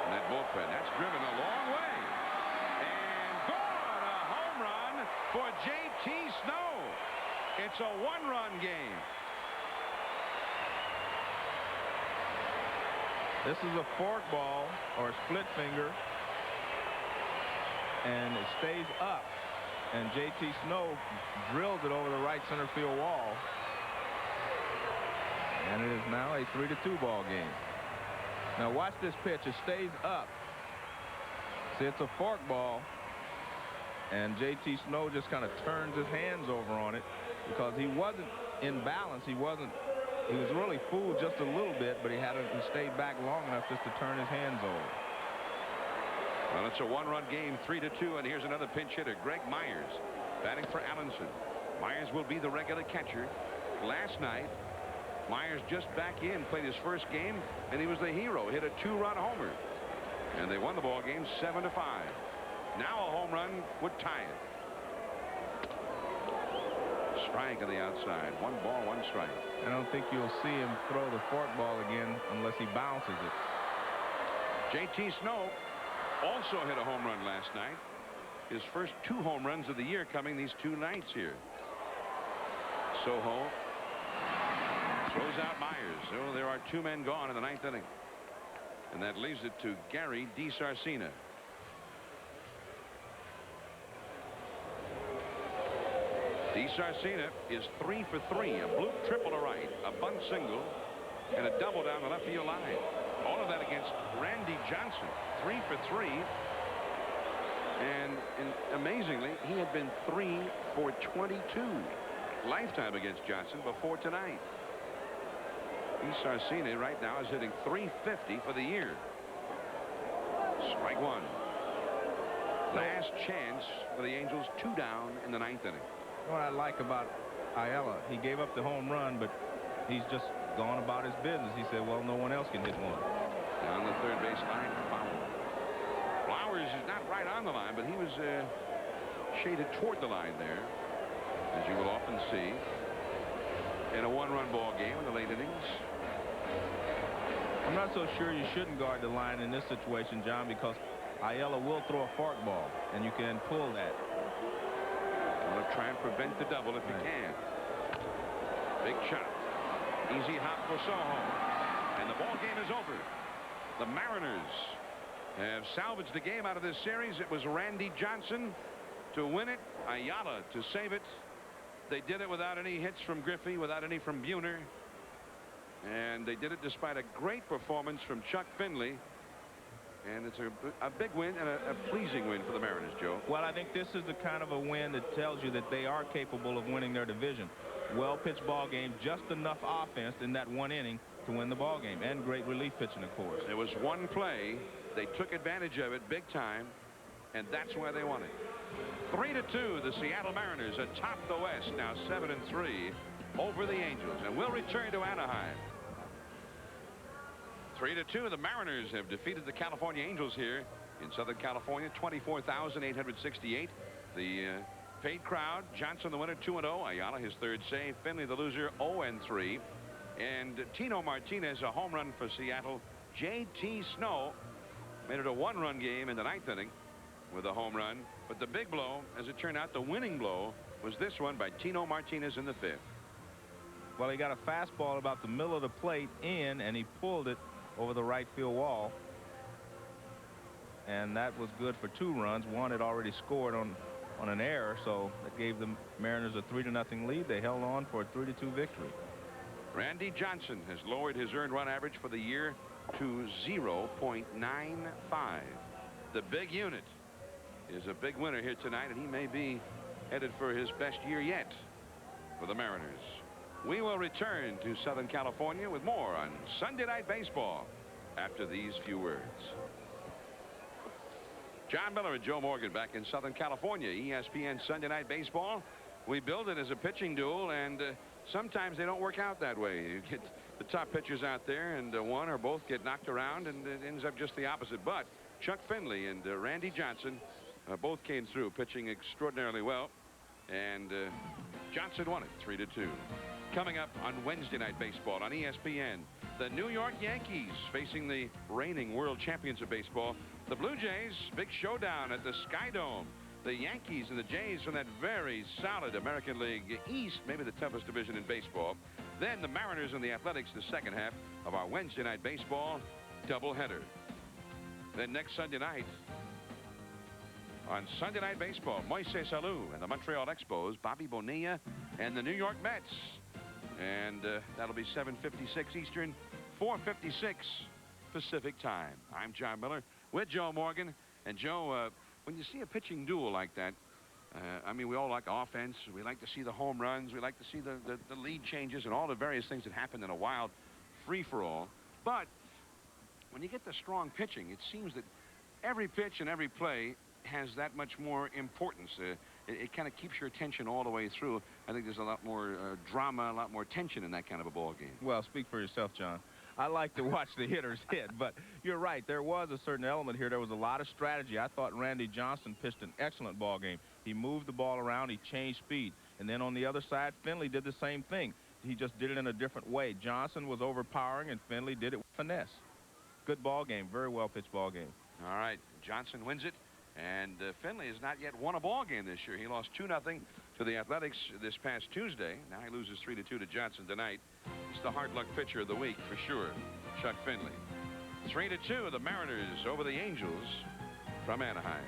And that bullpen, that's driven a long way. And gone, a home run for J.T. Snow. It's a 1-run game. This is a fork ball or a split finger, and it stays up, and J.T. Snow drills it over the right center field wall, and it is now a 3-2 ball game. Now watch this pitch. It stays up. See, it's a fork ball, and J.T. Snow just kind of turns his hands over on it because he wasn't in balance. He was really fooled just a little bit, but he stayed back long enough just to turn his hands over. Well, it's a 1-run game, 3-2, and here's another pinch hitter, Greg Myers, batting for Allenson. Myers will be the regular catcher. Last night, Myers just back in, played his first game, and he was the hero. Hit a 2-run homer, and they won the ball game 7-5. Now a home run would tie it. Strike on the outside. 1 ball, 1 strike. I don't think you'll see him throw the fork ball again unless he bounces it. J.T. Snow also hit a home run last night. His first 2 home runs of the year coming these 2 nights here. Soho throws out Myers. So there are 2 men gone in the 9th inning. And that leaves it to Gary DiSarcina. DiSarcina is 3 for 3. A bloop triple to right, a bunt single, and a double down the left field line. All of that against Randy Johnson. 3 for 3. And amazingly, he had been 3 for 22 lifetime against Johnson before tonight. DiSarcina right now is hitting .350 for the year. Strike 1. Last chance for the Angels, 2 down in the 9th inning. What I like about Ayala, he gave up the home run, but he's just gone about his business. He said, well, no one else can hit one. Down the third base line, foul. Flowers is not right on the line, but he was shaded toward the line there, as you will often see in a 1-run ball game in the late innings. I'm not so sure you shouldn't guard the line in this situation, John, because Ayala will throw a fork ball, and you can pull that. Want to try and prevent the double if you can. Big shot. Easy hop for Soho. And the ball game is over. The Mariners have salvaged the game out of this series. It was Randy Johnson to win it, Ayala to save it. They did it without any hits from Griffey, without any from Buhner. And they did it despite a great performance from Chuck Finley. And it's a big win and a pleasing win for the Mariners, Joe. Well, I think this is the kind of a win that tells you that they are capable of winning their division. Well-pitched ball game, just enough offense in that one inning to win the ball game, and great relief pitching, of course. There was one play. They took advantage of it big time, and that's why they won it. 3-2, the Seattle Mariners atop the West, now 7-3 over the Angels, and we'll return to Anaheim. 3-2, the Mariners have defeated the California Angels here in Southern California, 24,868. The paid crowd. Johnson the winner, 2-0. Ayala his third save. Finley the loser, 0-3. And Tino Martinez a home run for Seattle. J.T. Snow made it a one-run game in the ninth inning with a home run. But the big blow, as it turned out, the winning blow was this one by Tino Martinez in the fifth. Well, he got a fastball about the middle of the plate in, and he pulled it over the right field wall. And that was good for 2 runs. One had already scored on an error, so that gave the Mariners a 3-0 lead. They held on for a 3-2 victory. Randy Johnson has lowered his earned run average for the year to 0.95. The big unit is a big winner here tonight, and he may be headed for his best year yet for the Mariners. We will return to Southern California with more on Sunday Night Baseball after these few words. John Miller and Joe Morgan back in Southern California. ESPN Sunday Night Baseball. We build it as a pitching duel, and sometimes they don't work out that way. You get the top pitchers out there, and one or both get knocked around, and it ends up just the opposite. But Chuck Finley and Randy Johnson both came through pitching extraordinarily well, and Johnson won it 3-2. Coming up on Wednesday Night Baseball on ESPN, the New York Yankees facing the reigning world champions of baseball. The Blue Jays, big showdown at the Sky Dome. The Yankees and the Jays from that very solid American League East, maybe the toughest division in baseball. Then the Mariners and the Athletics, the second half of our Wednesday Night Baseball doubleheader. Then next Sunday night, on Sunday Night Baseball, Moises Alou and the Montreal Expos, Bobby Bonilla and the New York Mets. And that'll be 7:56 Eastern, 4:56 Pacific time. I'm John Miller with Joe Morgan. And Joe, when you see a pitching duel like that, I mean, we all like offense. We like to see the home runs. We like to see the lead changes and all the various things that happen in a wild free-for-all. But when you get the strong pitching, it seems that every pitch and every play has that much more importance. It kind of keeps your attention all the way through. I think there's a lot more drama, a lot more tension in that kind of a ball game. Well, speak for yourself, John. I like to watch the hitters hit, but you're right. There was a certain element here. There was a lot of strategy. I thought Randy Johnson pitched an excellent ball game. He moved the ball around. He changed speed. And then on the other side, Finley did the same thing. He just did it in a different way. Johnson was overpowering, and Finley did it with finesse. Good ball game. Very well pitched ball game. All right. Johnson wins it. And Finley has not yet won a ball game this year. He lost 2-0 to the Athletics this past Tuesday. Now he loses 3-2 to Johnson tonight. He's the hard luck pitcher of the week for sure, Chuck Finley. 3-2, the Mariners over the Angels from Anaheim.